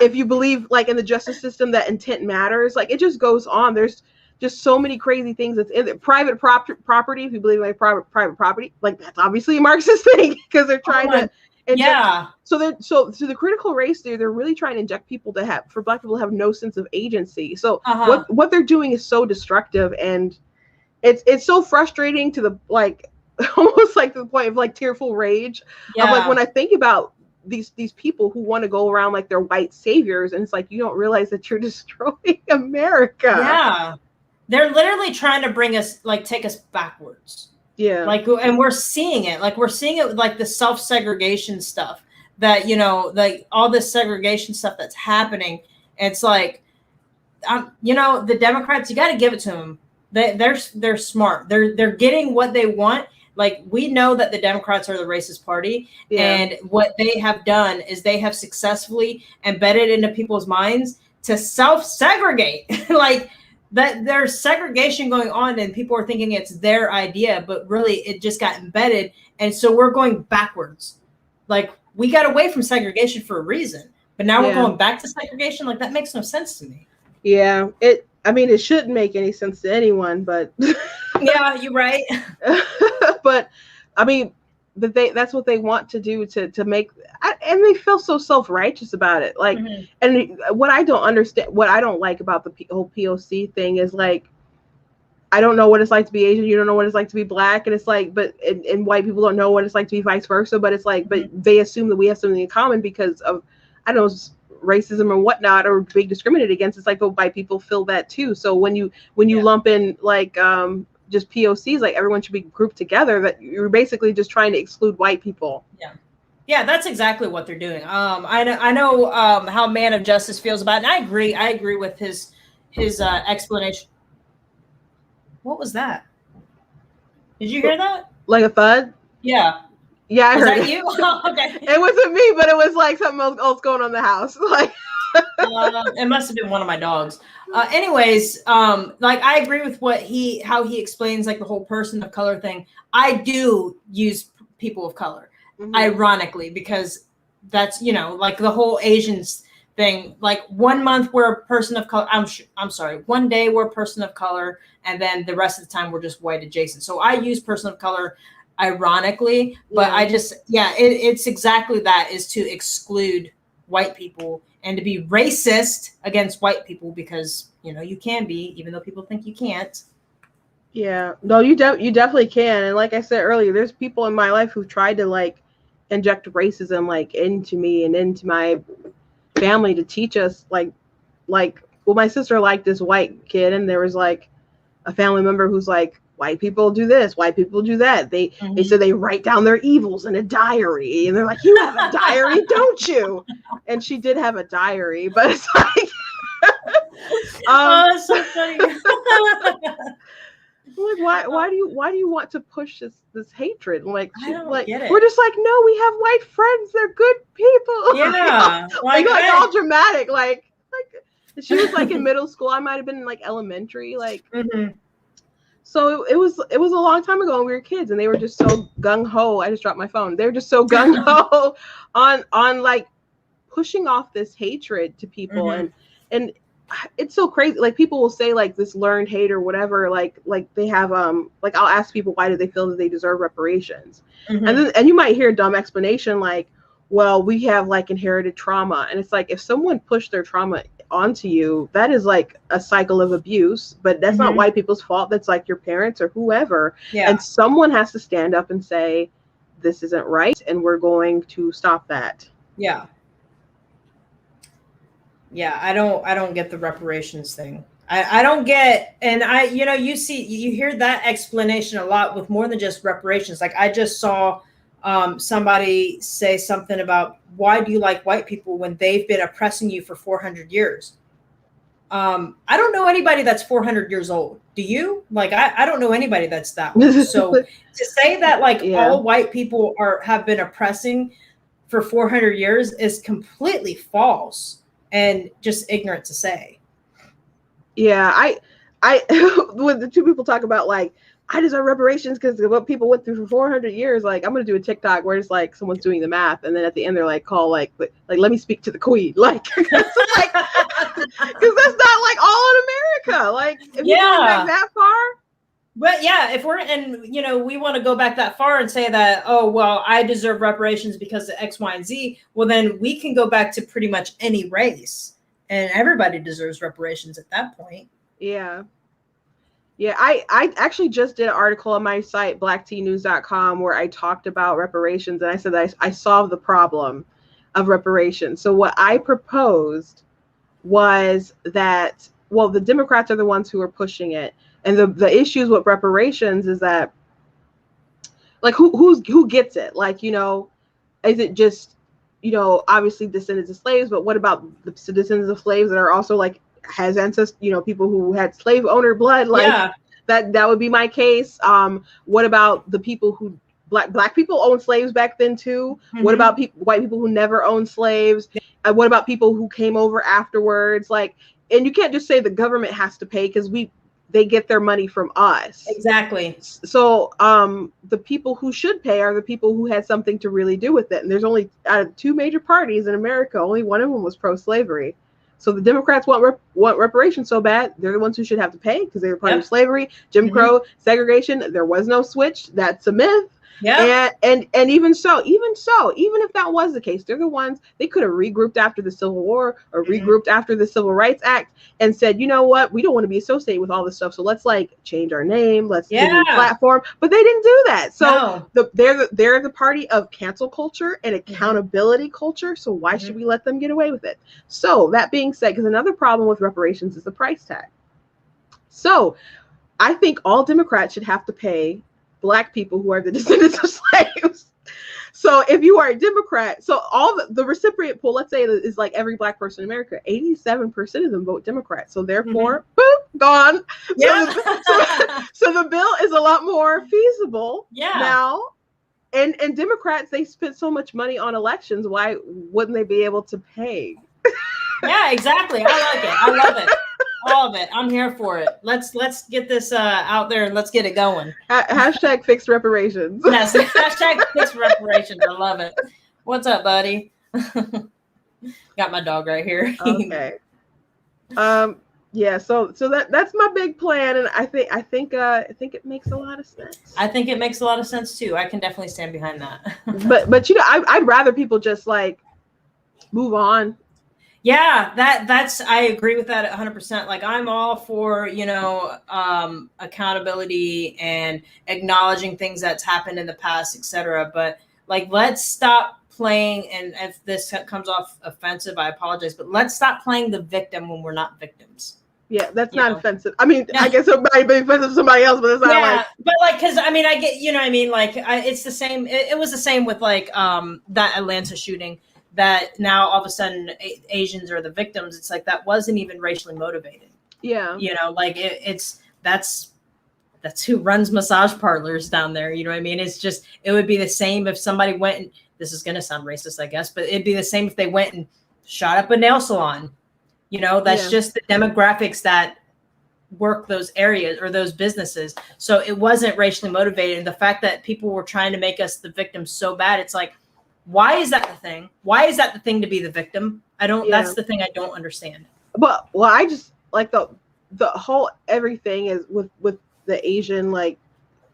if you believe like in the justice system that intent matters, like it just goes on. There's just so many crazy things that's in it. Private property, if you believe like private property, like that's obviously a Marxist thing because they're trying to inject, so the critical race theory, they're really trying to inject people for Black people to have no sense of agency. So what they're doing is so destructive, and it's so frustrating to the like almost like to the point of like tearful rage. Of like when I think about these people who want to go around like they're white saviors, and it's like you don't realize that you're destroying America. Yeah. They're literally trying to bring us, like, take us backwards. Yeah. Like, and we're seeing it. Like, we're seeing it with, like, the self-segregation stuff that, like, all this segregation stuff that's happening. It's like, the Democrats, you got to give it to them. They're smart. They're getting what they want. Like, we know that the Democrats are the racist party. Yeah. And what they have done is they have successfully embedded into people's minds to self-segregate. Like, that there's segregation going on and people are thinking it's their idea, but really it just got embedded. And so we're going backwards. Like we got away from segregation for a reason, but now we're going back to segregation. Like that makes no sense to me. Yeah. I mean, it shouldn't make any sense to anyone, but yeah, you're right. But I mean, but that's what they want to do to make, and they feel so self-righteous about it. Like, and what I don't understand, what I don't like about the whole POC thing is like, I don't know what it's like to be Asian. You don't know what it's like to be black. And it's like, but, and white people don't know what it's like to be vice versa. But it's like, but they assume that we have something in common because of, I don't know, racism or whatnot, or being discriminated against. It's like, but white people feel that too. So when you lump in like, just POCs, like everyone should be grouped together, that you're basically just trying to exclude white people. Yeah, that's exactly what they're doing. I know how Man of Justice feels about it, and I agree with his explanation. What was that? Did you hear that? Like a thud? Yeah. Yeah, I was heard that you? Okay. It wasn't me, but it was like something else going on in the house. Like it must have been one of my dogs. Anyways, like I agree with how he explains like the whole person of color thing. I do use people of color, ironically, because that's, you know, like the whole Asians thing. Like 1 month we're a person of color. I'm sorry. One day we're a person of color, and then the rest of the time we're just white adjacent. So I use person of color ironically, but I just, it's exactly that, is to exclude white people and to be racist against white people, because, you know, you can be, even though people think you can't. Yeah, no, you definitely can. And like I said earlier, there's people in my life who've tried to like inject racism like into me and into my family to teach us like, well, my sister liked this white kid, and there was like a family member who's like, white people do this, white people do that. They said they write down their evils in a diary, and they're like, you have a diary, don't you? And she did have a diary, but it's like, oh, that's so funny. Like, why do you want to push this hatred? Like, I don't like get it. we're just like, no, we have white friends, they're good people. Yeah, like all dramatic, like she was like in middle school, I might have been in like elementary, like. So it was a long time ago when we were kids, and they were just so gung ho. I just dropped my phone. They were just so gung ho on like pushing off this hatred to people, and it's so crazy. Like people will say like this learned hate or whatever. Like they have like I'll ask people, why do they feel that they deserve reparations, and you might hear a dumb explanation like, well, we have like inherited trauma, and it's like, if someone pushed their trauma onto you, that is like a cycle of abuse, but that's not white people's fault. That's like your parents or whoever. And someone has to stand up and say, this isn't right, and we're going to stop that. Yeah, I don't get the reparations thing. I don't get, and you hear that explanation a lot with more than just reparations. Like I just saw somebody say something about, why do you like white people when they've been oppressing you for 400 years? I don't know anybody that's 400 years old. Do you? Like, I don't know anybody that's that old. So to say that like all white people have been oppressing for 400 years is completely false and just ignorant to say. Yeah, I when the two people talk about like, I deserve reparations because of what people went through for 400 years. Like, I'm going to do a TikTok where it's like someone's doing the math, and then at the end they're like, call like let me speak to the queen. Like, because that's not like all in America. Like, if you go back that far. But yeah, if we're, and we want to go back that far and say that, oh, well, I deserve reparations because of X, Y, and Z. Well, then we can go back to pretty much any race, and everybody deserves reparations at that point. Yeah. Yeah, I actually just did an article on my site, blacktnews.com, where I talked about reparations, and I said that I solved the problem of reparations. So what I proposed was that, well, the Democrats are the ones who are pushing it, and the issues with reparations is that, like, who gets it? Like, is it just, obviously descendants of slaves, but what about the descendants of slaves that are also like, has ancestors, people who had slave owner blood, like that would be my case. What about the people who black people owned slaves back then too? What about white people who never owned slaves? What about people who came over afterwards? Like, and you can't just say the government has to pay, because they get their money from us. Exactly. So the people who should pay are the people who had something to really do with it. And there's only, out of two major parties in America, only one of them was pro-slavery. So the Democrats want reparations so bad. They're the ones who should have to pay because they were part of slavery, Jim Crow, segregation. There was no switch. That's a myth. Yeah. And even if that was the case, they're the ones, they could have regrouped after the Civil War or regrouped after the Civil Rights Act and said, you know what, we don't want to be associated with all this stuff. So let's like change our name. Let's do a platform. But they didn't do that. So they're the party of cancel culture and accountability culture. So why should we let them get away with it? So that being said, because another problem with reparations is the price tag. So I think all Democrats should have to pay Black people who are the descendants of slaves. So if you are a Democrat, so all the recipient pool, let's say is like every Black person in America, 87% of them vote Democrat. So therefore, boop, gone. Yeah. So the bill is a lot more feasible now. And Democrats, they spent so much money on elections. Why wouldn't they be able to pay? Yeah, exactly. I like it. I love it. All of it. I'm here for it. Let's get this out there and let's get it going. Hashtag fixed reparations. Yes, hashtag fixed reparations. I love it. What's up, buddy? Got my dog right here. Okay. Yeah. So that's my big plan, and I think it makes a lot of sense. I think it makes a lot of sense too. I can definitely stand behind that. but you know, I'd rather people just like move on. Yeah, that's I agree with that 100%. Like I'm all for, accountability and acknowledging things that's happened in the past, etc. But like, let's stop playing. And if this comes off offensive, I apologize. But let's stop playing the victim when we're not victims. Yeah, that's not offensive. I mean, I guess it might be offensive to somebody else, but it's not like. But like, because I mean, I get, you know what I mean? Like, it's the same. It was the same with like that Atlanta shooting. That now all of a sudden Asians are the victims. It's like that wasn't even racially motivated. Yeah, like that's who runs massage parlors down there. You know what I mean? It's just it would be the same if somebody went and this is gonna sound racist, I guess, but it'd be the same if they went and shot up a nail salon. That's just the demographics that work those areas or those businesses. So it wasn't racially motivated. And the fact that people were trying to make us the victims so bad, it's like. Why is that the thing? Why is that the thing to be the victim? That's the thing I don't understand. But I just like the whole everything is with the Asian like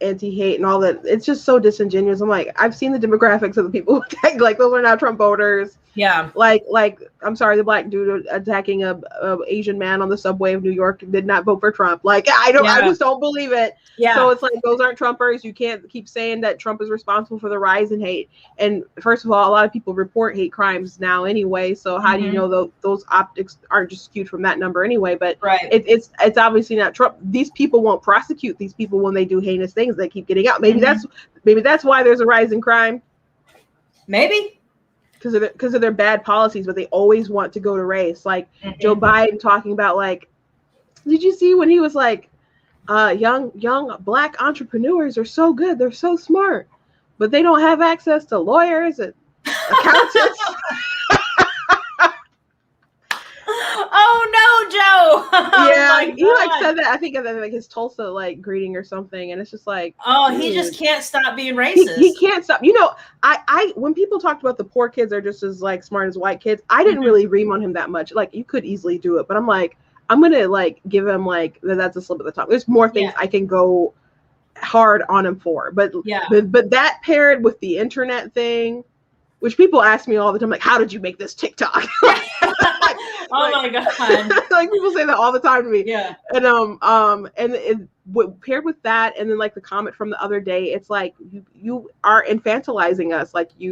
anti-hate and all that. It's just so disingenuous. I'm like, I've seen the demographics of the people who attack, like those are now Trump voters. Yeah. Like I'm sorry, the Black dude attacking a Asian man on the subway of New York did not vote for Trump. Like I just don't believe it. Yeah. So it's like those aren't Trumpers. You can't keep saying that Trump is responsible for the rise in hate. And first of all, a lot of people report hate crimes now anyway. So how do you know those optics aren't just skewed from that number anyway? But it's obviously not Trump. These people won't prosecute these people when they do heinous things that keep getting out. Maybe that's why there's a rise in crime. Maybe. Because of their bad policies, but they always want to go to race. Like Joe Biden talking about like, did you see when he was like, young Black entrepreneurs are so good, they're so smart, but they don't have access to lawyers and accountants. Oh no, Joe! Yeah, he like said that. I think of like his Tulsa like greeting or something, and it's just like, he just can't stop being racist. He can't stop. I when people talked about the poor kids are just as like smart as white kids, I didn't really ream on him that much. Like you could easily do it, but I'm like, I'm gonna like give him like that's a slip of the tongue. There's more things I can go hard on him for, but that paired with the internet thing, which people ask me all the time, like, how did you make this TikTok? Oh my god! Like people say that all the time to me. Yeah. And it paired with that, and then like the comment from the other day, it's like you are infantilizing us. Like you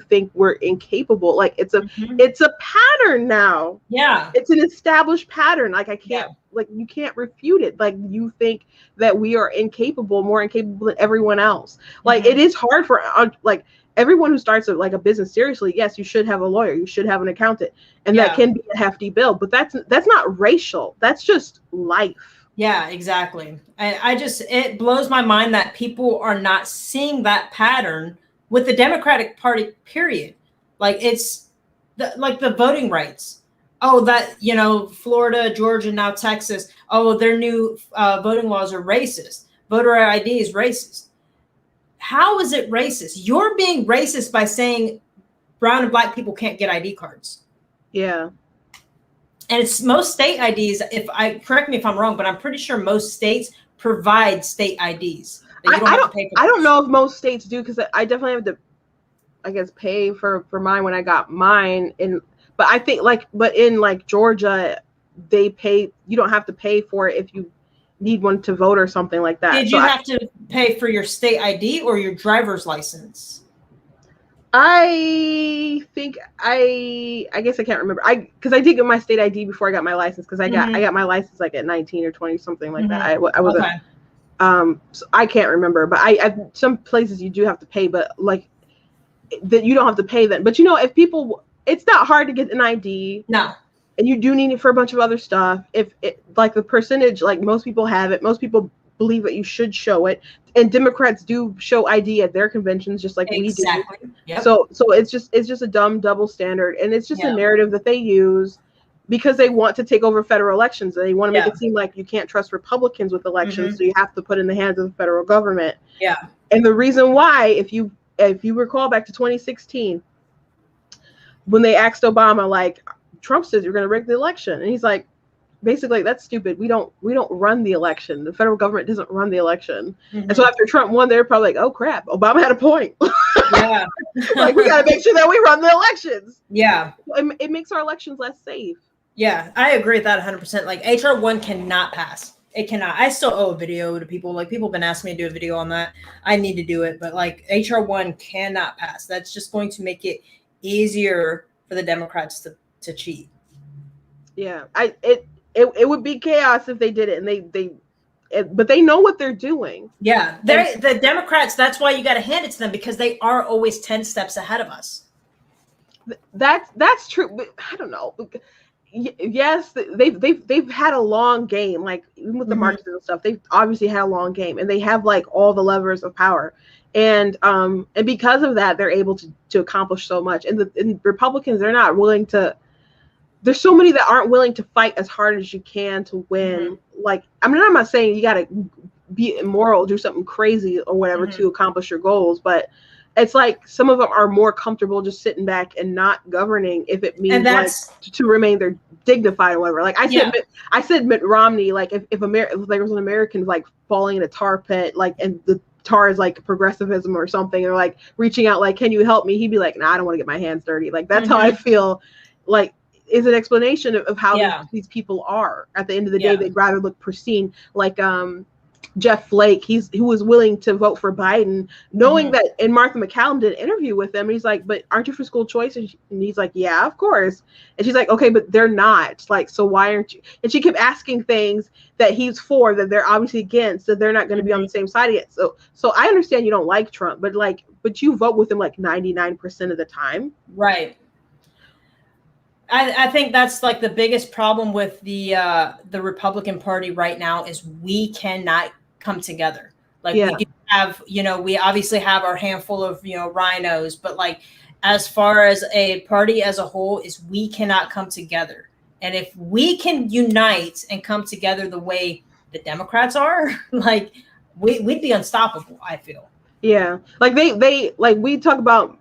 think we're incapable. Like it's a pattern now. Yeah. It's an established pattern. Like I can't like you can't refute it. Like you think that we are incapable, more incapable than everyone else. Like it is hard for like. Everyone who starts a business seriously, yes, you should have a lawyer, you should have an accountant, and that can be a hefty bill. But that's not racial. That's just life. Yeah, exactly. It blows my mind that people are not seeing that pattern with the Democratic Party. Period. Like it's the voting rights. Oh, that Florida, Georgia, now Texas. Oh, their new voting laws are racist. Voter ID is racist. How is it racist? You're being racist by saying brown and Black people can't get ID cards. Yeah. And it's most state IDs, correct me if I'm wrong, but I'm pretty sure most states provide state IDs. I don't know if most states do, because I definitely have to, I guess, pay for mine when I got mine. But I think but in like Georgia, they pay. You don't have to pay for it if you need one to vote or something like that. Did you have to pay for your state ID or your driver's license? I think I guess I can't remember. Because I did get my state ID before I got my license, because I got my license like at 19 or 20, something like that. I wasn't. Okay. So I can't remember, but I some places you do have to pay, but like that you don't have to pay that. But if people, it's not hard to get an ID. No. And you do need it for a bunch of other stuff. If it, like the percentage, like most people have it, most people believe that you should show it, and Democrats do show ID at their conventions, just like we do. Yep. So it's just a dumb double standard, and it's just a narrative that they use because they want to take over federal elections. They want to make it seem like you can't trust Republicans with elections, so you have to put in the hands of the federal government. Yeah. And the reason why, if you recall back to 2016, when they asked Obama, like, Trump says you're going to rig the election, and he's like, basically, that's stupid. We don't run the election. The federal government doesn't run the election. And so after Trump won, they're probably like, oh crap, Obama had a point. Yeah. Like, we got to make sure that we run the elections. Yeah. It makes our elections less safe. Yeah, I agree with that 100%. Like, HR 1 cannot pass. It cannot. I still owe a video to people. Like, people have been asking me to do a video on that. I need to do it. But like, HR 1 cannot pass. That's just going to make it easier for the Democrats to cheat. Yeah, it would be chaos if they did it, and but they know what they're doing. Yeah, the Democrats. That's why you got to hand it to them, because they are always 10 steps ahead of us. That's true, but I don't know. Yes, they've had a long game. Like, even with the markets and stuff, they've obviously had a long game, and they have like all the levers of power. And because of that, they're able to accomplish so much. And Republicans, they're not willing to. There's so many that aren't willing to fight as hard as you can to win. Like, I mean, I'm not saying you got to be immoral, do something crazy or whatever to accomplish your goals, but it's like some of them are more comfortable just sitting back and not governing if it means like to remain their dignified or whatever. Like I said Mitt Romney, like if there was an American like falling in a tar pit, like, and the tar is like progressivism or something, or like reaching out like, can you help me? He'd be like, nah, I don't want to get my hands dirty. Like, that's how I feel. Like, is an explanation of how these people are. At the end of the day, they'd rather look pristine. Like Jeff Flake, who was willing to vote for Biden, knowing that, and Martha McCallum did an interview with him, and he's like, but aren't you for school choice? And he's like, yeah, of course. And she's like, okay, but they're not. Like, so why aren't you? And she kept asking things that he's for, that they're obviously against, that they're not going to be on the same side yet. So I understand you don't like Trump, but you vote with him like 99% of the time. Right. I think that's like the biggest problem with the Republican Party right now is we cannot come together. Like, we do have, we obviously have our handful of, rhinos, but like, as far as a party as a whole, is we cannot come together. And if we can unite and come together the way the Democrats are, like, we'd be unstoppable, I feel. Yeah. Like they like, we talk about,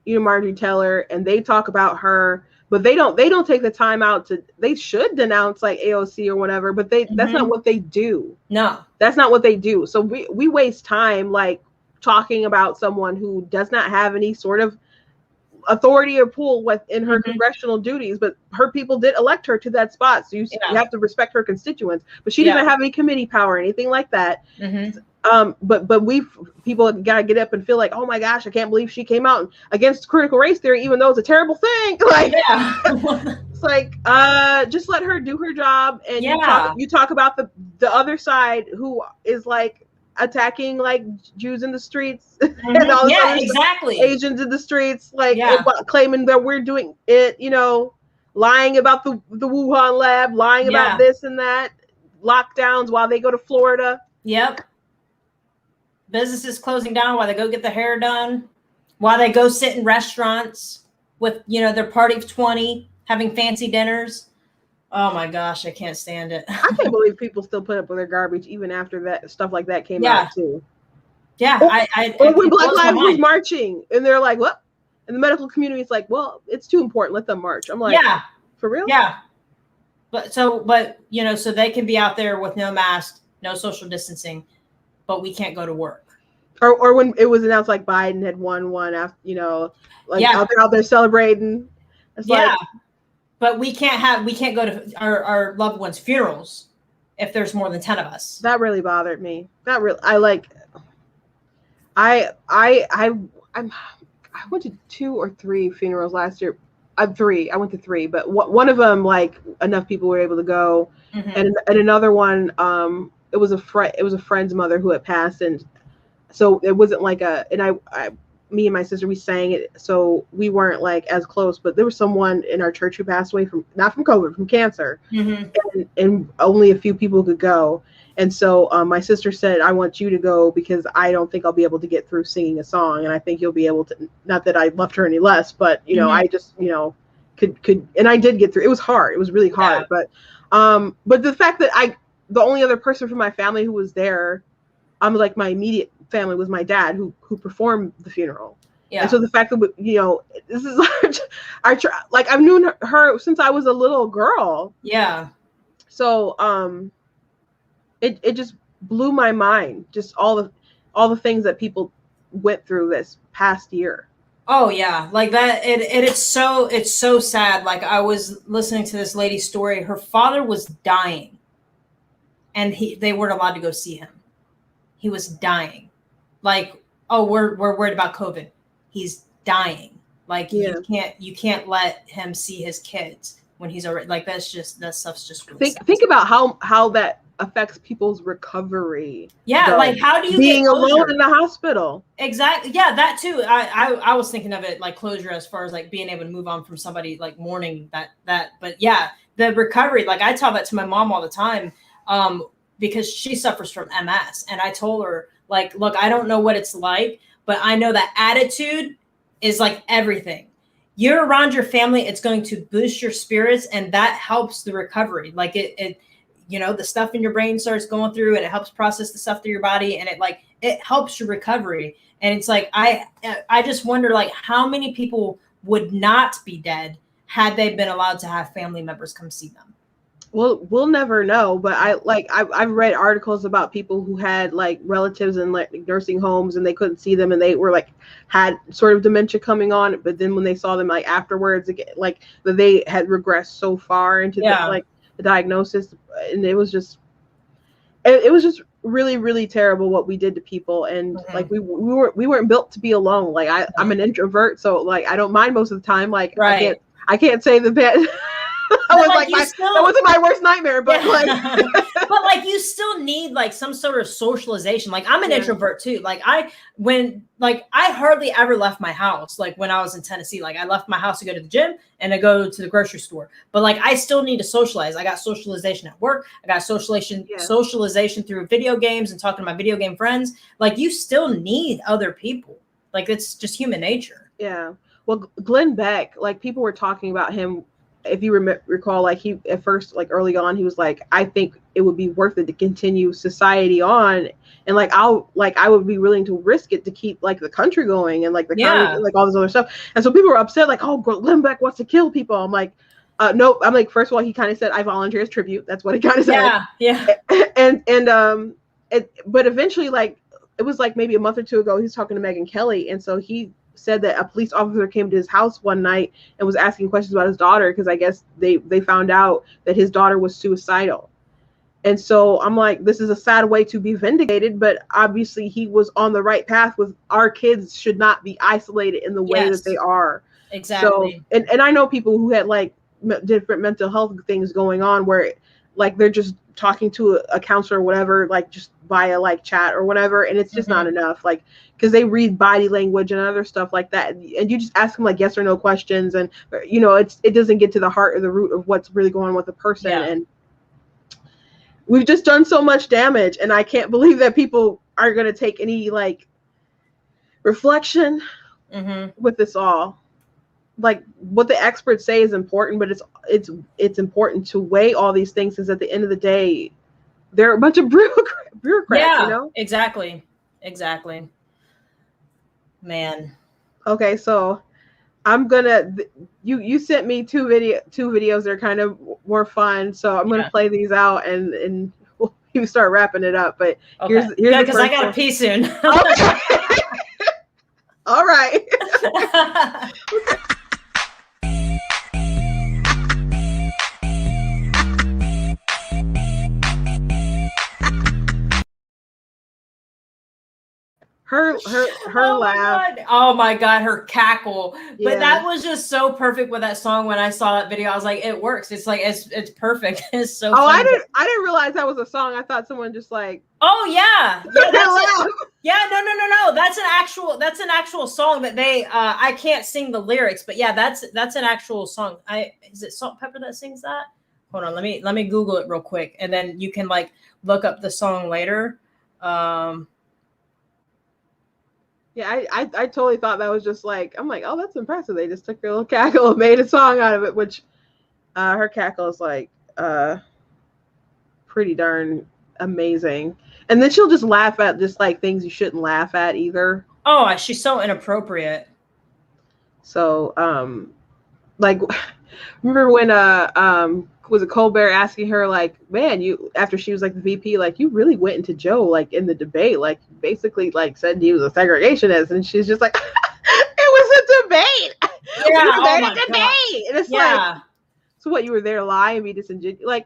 Marjorie Taylor, and they talk about her, but they don't take the time out to. They should denounce like AOC or whatever, but that's not what they do. No, that's not what they do. So we waste time like talking about someone who does not have any sort of authority or pull within her congressional duties, but her people did elect her to that spot. So you have to respect her constituents, but she doesn't have any committee power or anything like that. But people gotta get up and feel like, oh my gosh, I can't believe she came out against critical race theory, even though it's a terrible thing. Like, it's like, just let her do her job, and you talk about the other side who is like attacking like Jews in the streets and all exactly Asians in the streets, like claiming that we're doing it, lying about the Wuhan lab, lying about this and that, lockdowns while they go to Florida. Yep. Businesses closing down while they go get their hair done, while they go sit in restaurants with, their party of 20, having fancy dinners. Oh my gosh, I can't stand it. I can't believe people still put up with their garbage even after that stuff like that came out too. Yeah. Or when Black Lives was marching, and they're like, what? And the medical community is like, well, it's too important. Let them march. I'm like, for real? Yeah. But so they can be out there with no mask, no social distancing, but we can't go to work. Or when it was announced like Biden had won one after, out there celebrating. It's but we can't go to our loved ones' funerals if there's more than 10 of us. That really bothered me. I went to 2 or 3 funerals last year. I went to 3, but one of them, like, enough people were able to go, and another one, it was a friend's mother who had passed, and so it wasn't like me and my sister, we sang it, so we weren't like as close, but there was someone in our church who passed away not from COVID, from cancer, and only a few people could go. And so my sister said, I want you to go because I don't think I'll be able to get through singing a song. And I think you'll be able to, not that I loved her any less, but, I just, could, and I did get through. It was hard. It was really hard. Yeah. But the fact that the only other person from my family who was there, like my immediate family, was my dad who performed the funeral. Yeah. And so the fact that, this is, I've known her since I was a little girl. Yeah. So, it just blew my mind, just all the things that people went through this past year. Oh yeah, like that. It's so sad. Like, I was listening to this lady's story. Her father was dying, and they weren't allowed to go see him. He was dying. Like, oh, we're worried about COVID. He's dying. Like, you can't let him see his kids when he's already, like, that stuff's just really sad. Think about how that affects people's recovery. Yeah, like, how do you being alone in the hospital? Exactly. Yeah, that too. I was thinking of it like closure, as far as like being able to move on from somebody, like mourning that. But yeah, the recovery. Like, I tell that to my mom all the time, because she suffers from MS, and I told her, like, look, I don't know what it's like, but I know that attitude is like everything. You're around your family, it's going to boost your spirits, and that helps the recovery. Like, it the stuff in your brain starts going through, and it helps process the stuff through your body, and it helps your recovery. And it's like, I just wonder, like, how many people would not be dead had they been allowed to have family members come see them. Well, we'll never know, but I've read articles about people who had like relatives in like nursing homes, and they couldn't see them, and they were like had sort of dementia coming on, but then when they saw them like afterwards, like they had regressed so far into the diagnosis, and it was just really, really terrible what we did to people. And like we weren't built to be alone. Like I'm an introvert, so like I don't mind most of the time. Like I can't say the bad. That wasn't my worst nightmare, but but like you still need like some sort of socialization. Like, I'm an introvert too. Like, I hardly ever left my house. Like, when I was in Tennessee, like I left my house to go to the gym and to go to the grocery store. But like, I still need to socialize. I got socialization at work. I got socialization through video games and talking to my video game friends. Like, you still need other people. Like, it's just human nature. Yeah. Well, Glenn Beck, like, people were talking about him. If you recall, like, he at first, like early on, he was like, I think it would be worth it to continue society on, and like I would be willing to risk it to keep like the country going, and like the economy, like all this other stuff. And so people were upset, like, oh, Glenn Beck wants to kill people. I'm like, no. I'm like, first of all, he kind of said, I volunteer as tribute. That's what he kind of said. Yeah. But eventually, like, it was like maybe a month or two ago, he was talking to Megyn Kelly, and so he said that a police officer came to his house one night and was asking questions about his daughter, because I guess they found out that his daughter was suicidal. And so I'm like, this is a sad way to be vindicated, but obviously he was on the right path. With our kids should not be isolated in the way that they are. Exactly. So, and I know people who had like different mental health things going on, where like they're just talking to a counselor or whatever, like just via like chat or whatever, and it's just not enough, like, because they read body language and other stuff like that, and you just ask them like yes or no questions, and it doesn't get to the heart or the root of what's really going on with the person. And we've just done so much damage, and I can't believe that people are going to take any like reflection with this all. Like, what the experts say is important, but it's important to weigh all these things, because at the end of the day, they're a bunch of bureaucrats. Yeah, exactly. Man. Okay, so I'm gonna you sent me two videos that are kind of more fun, so I'm gonna play these out and you start wrapping it up. But here's yeah, because I gotta pee soon. Okay. All right. Her laugh. God. Oh my God, her cackle. Yeah. But that was just so perfect with that song. When I saw that video, I was like, it works. It's like it's perfect. It's so funny. I didn't realize that was a song. I thought someone just like no. That's an actual song that they I can't sing the lyrics, but yeah, that's an actual song. Is it Salt Pepper that sings that? Hold on, let me Google it real quick, and then you can like look up the song later. Yeah, I totally thought that was just like, I'm like, oh, that's impressive. They just took their little cackle and made a song out of it, which her cackle is like pretty darn amazing. And then she'll just laugh at just like things you shouldn't laugh at either. Oh, she's so inappropriate. So like remember when was it Colbert asking her like, man, you after she was like the VP, like you really went into Joe like in the debate, like basically like said he was a segregationist, and she's just like, it was a debate. Yeah, we were there to debate. And it's like, so what? You were there to lie and be disingenuous? I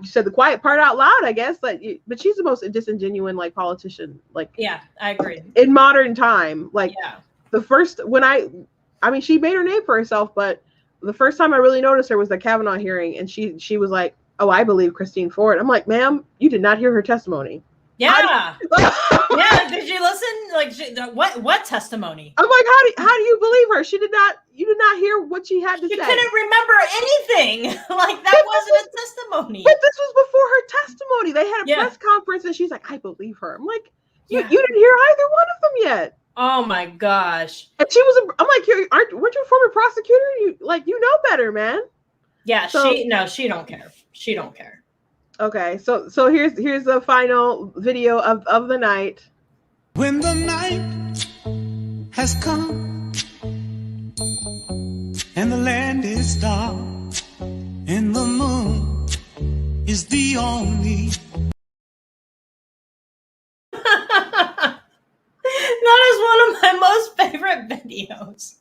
said the quiet part out loud, I guess. But she's the most disingenuous like politician. Like, yeah, I agree. In modern time, like the first I mean, she made her name for herself, but the first time I really noticed her was the Kavanaugh hearing, and she was like, "Oh, I believe Christine Ford." I'm like, "Ma'am, you did not hear her testimony." Yeah, yeah. Did you listen? Like, what testimony? I'm like, how do you believe her? You did not hear what she had to say. She couldn't remember anything. Like that wasn't a testimony. But this was before her testimony. They had a press conference, and she's like, "I believe her." I'm like, you didn't hear either one of them yet. Oh my gosh! And she was. I'm like, weren't you a former prosecutor? You know better, man. Yeah, she don't care. She don't care. Okay, so here's the final video of the night. When the night has come and the land is dark and the moon is the only. That is one of my most favorite videos.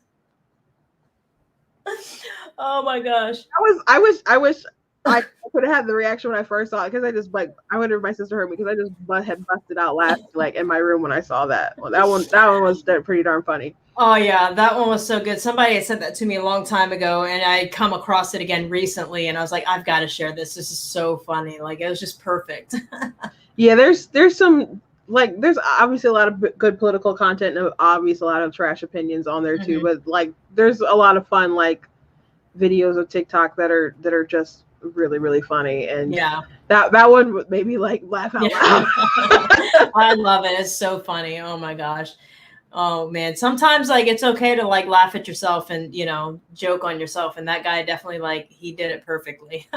Oh my gosh. I wish I could have had the reaction when I first saw it, because I just like, I wonder if my sister heard me, because I just had busted out laughing like in my room when I saw that. Well, that one was pretty darn funny. Oh yeah, that one was so good. Somebody had sent that to me a long time ago, and I come across it again recently, and I was like, I've got to share this. This is so funny. Like it was just perfect. Yeah, there's some like, there's obviously a lot of good political content and obviously a lot of trash opinions on there too, but like there's a lot of fun like videos of TikTok that are just really, really funny. And that one made me like laugh out loud. I love it. It's so funny. Oh my gosh. Oh man. Sometimes like it's okay to like laugh at yourself and, you know, joke on yourself. And that guy definitely like he did it perfectly.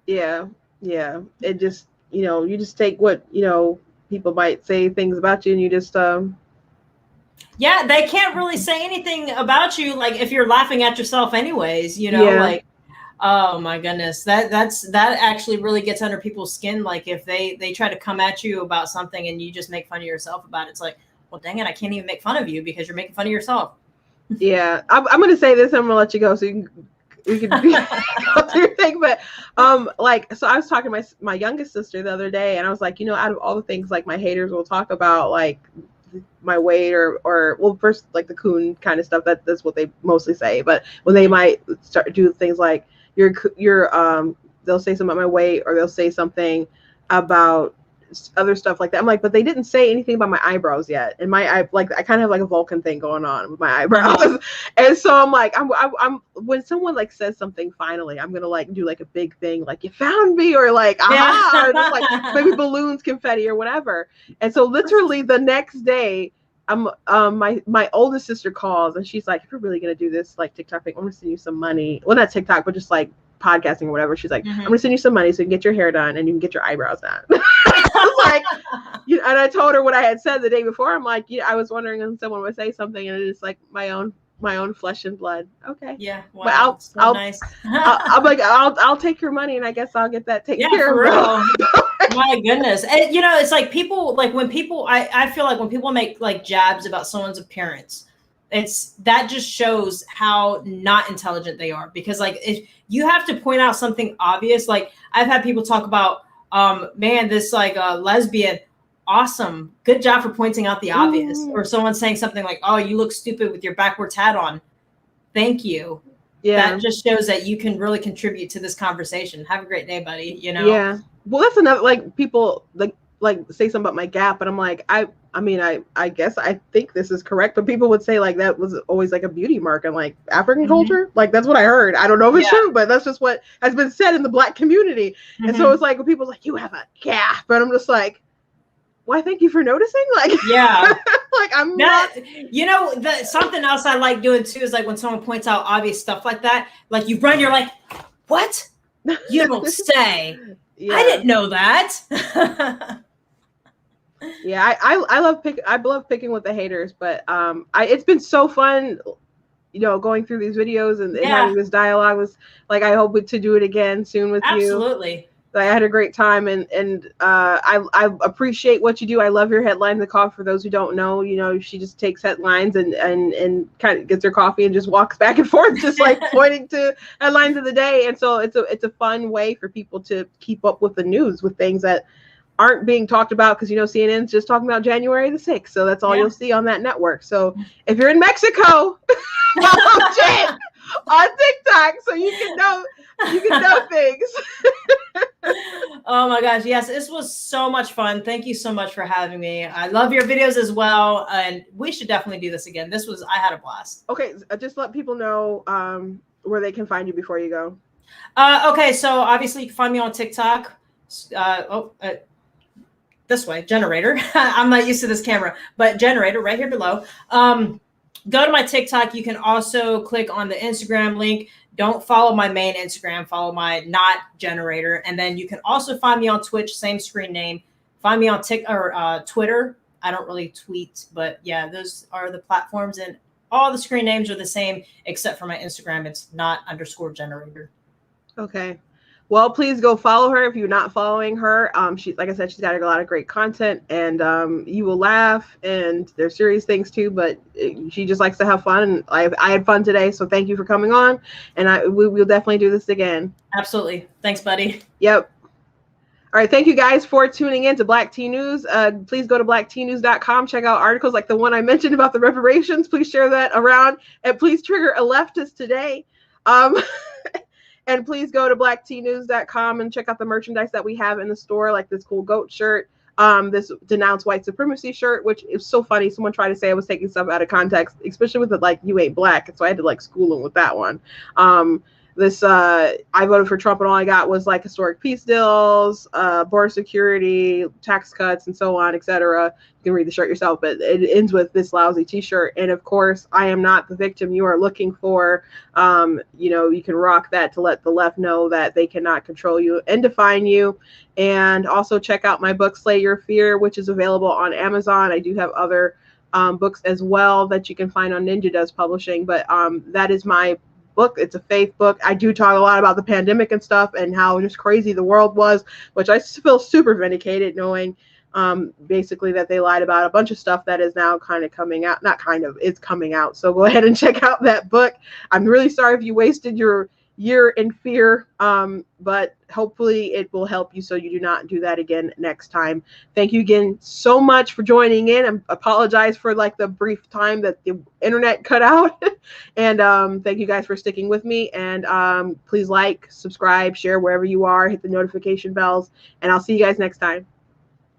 Yeah. It just, you know, you just take what, you know, people might say things about you, and you just yeah, they can't really say anything about you like if you're laughing at yourself anyways, you know, like oh my goodness, that actually really gets under people's skin. Like if they try to come at you about something and you just make fun of yourself about it, it's like, well dang it, I can't even make fun of you because you're making fun of yourself. Yeah, I'm gonna say this and I'm gonna let you go so you can go through your thing. But like, so I was talking to my youngest sister the other day, and I was like, you know, out of all the things like my haters will talk about, like my weight or well, first like the coon kind of stuff, that's what they mostly say. But when they might start do things like you're they'll say something about my weight, or they'll say something about other stuff like that. I'm like, but they didn't say anything about my eyebrows yet. And I kind of have like a Vulcan thing going on with my eyebrows. And so I'm like, I'm when someone like says something, finally, I'm gonna like do like a big thing, like you found me, or like aha, or just like maybe balloons, confetti, or whatever. And so literally the next day, my oldest sister calls, and she's like, if you're really gonna do this like TikTok thing, I'm gonna send you some money. Well, not TikTok, but just like podcasting or whatever. She's like, I'm gonna send you some money so you can get your hair done and you can get your eyebrows done. was like, and I told her what I had said the day before. I'm like, I was wondering if someone would say something, and it's like my own flesh and blood. Okay. Yeah. Wow. But I'll nice. I'm like, I'll take your money, and I guess I'll get that taken care for of. real. My goodness. And, it's like people, like when people, I feel like when people make like jabs about someone's appearance, that just shows how not intelligent they are. Because like if you have to point out something obvious, like I've had people talk about, man, this like lesbian, awesome, good job for pointing out the obvious. Or someone saying something like, oh, you look stupid with your backwards hat on. Thank you. Yeah. That just shows that you can really contribute to this conversation. Have a great day, buddy. Yeah. Well, that's another, like, people like say something about my gap, and I'm like, I mean, I guess I think this is correct, but people would say like that was always like a beauty mark in like African culture. Like that's what I heard. I don't know if it's true, but that's just what has been said in the Black community. And so it's like when people's like, you have a gap, and I'm just like, why, thank you for noticing. Like, yeah. Like I'm not, something else I like doing too is like when someone points out obvious stuff like that, like you run, you're like, what? You don't say. I didn't know that. Yeah, I love picking with the haters, but it's been so fun, going through these videos and having this dialogue. Was like, I hope to do it again soon with you. Absolutely. I had a great time, and I appreciate what you do. I love your headline, The Coffee. For those who don't know, she just takes headlines and kind of gets her coffee and just walks back and forth, just like pointing to headlines of the day. And so it's a fun way for people to keep up with the news, with things that aren't being talked about, because CNN's just talking about January the 6th, so that's all you'll see on that network. So if you're in Mexico, follow Jen on TikTok so you can know things. Oh my gosh, yes, this was so much fun. Thank you so much for having me. I love your videos as well, and we should definitely do this again. I had a blast. Okay, just let people know where they can find you before you go. Okay, so obviously you can find me on TikTok. This way, Generator. I'm not used to this camera, but Generator right here below. Go to my TikTok. You can also click on the Instagram link. Don't follow my main Instagram. Follow my not Generator. And then you can also find me on Twitch, same screen name. Find me on Twitter. I don't really tweet, but yeah, those are the platforms, and all the screen names are the same except for my Instagram. It's not _Generator. Okay. Well, please go follow her if you're not following her. She, like I said, she's got a lot of great content, and you will laugh, and there's serious things too, but she just likes to have fun, and I had fun today, so thank you for coming on, and we'll definitely do this again. Absolutely. Thanks, buddy. Yep. All right, thank you guys for tuning in to Black Tea News. Please go to blacktnews.com, check out articles like the one I mentioned about the reparations. Please share that around, and please trigger a leftist today. And please go to blacktnews.com and check out the merchandise that we have in the store, like this cool goat shirt, this Denounce White Supremacy shirt, which is so funny. Someone tried to say I was taking stuff out of context, especially with the, like, you ain't black. So I had to, like, school them with that one. This I voted for Trump, and all I got was like historic peace deals, border security, tax cuts, and so on, etc. You can read the shirt yourself, but it ends with this lousy t-shirt. And of course, I am not the victim you are looking for. You can rock that to let the left know that they cannot control you and define you. And also check out my book, Slay Your Fear, which is available on Amazon. I do have other books as well that you can find on Ninja Does Publishing, but that is my book. It's a faith book. I do talk a lot about the pandemic and stuff and how just crazy the world was, which I feel super vindicated knowing basically that they lied about a bunch of stuff that is now kind of coming out. Not kind of, it's coming out. So go ahead and check out that book. I'm really sorry if you wasted your year in fear, but hopefully it will help you so you do not do that again next time. Thank you again so much for joining in. I apologize for like the brief time that the internet cut out. And thank you guys for sticking with me. And please like, subscribe, share wherever you are, hit the notification bells, and I'll see you guys next time.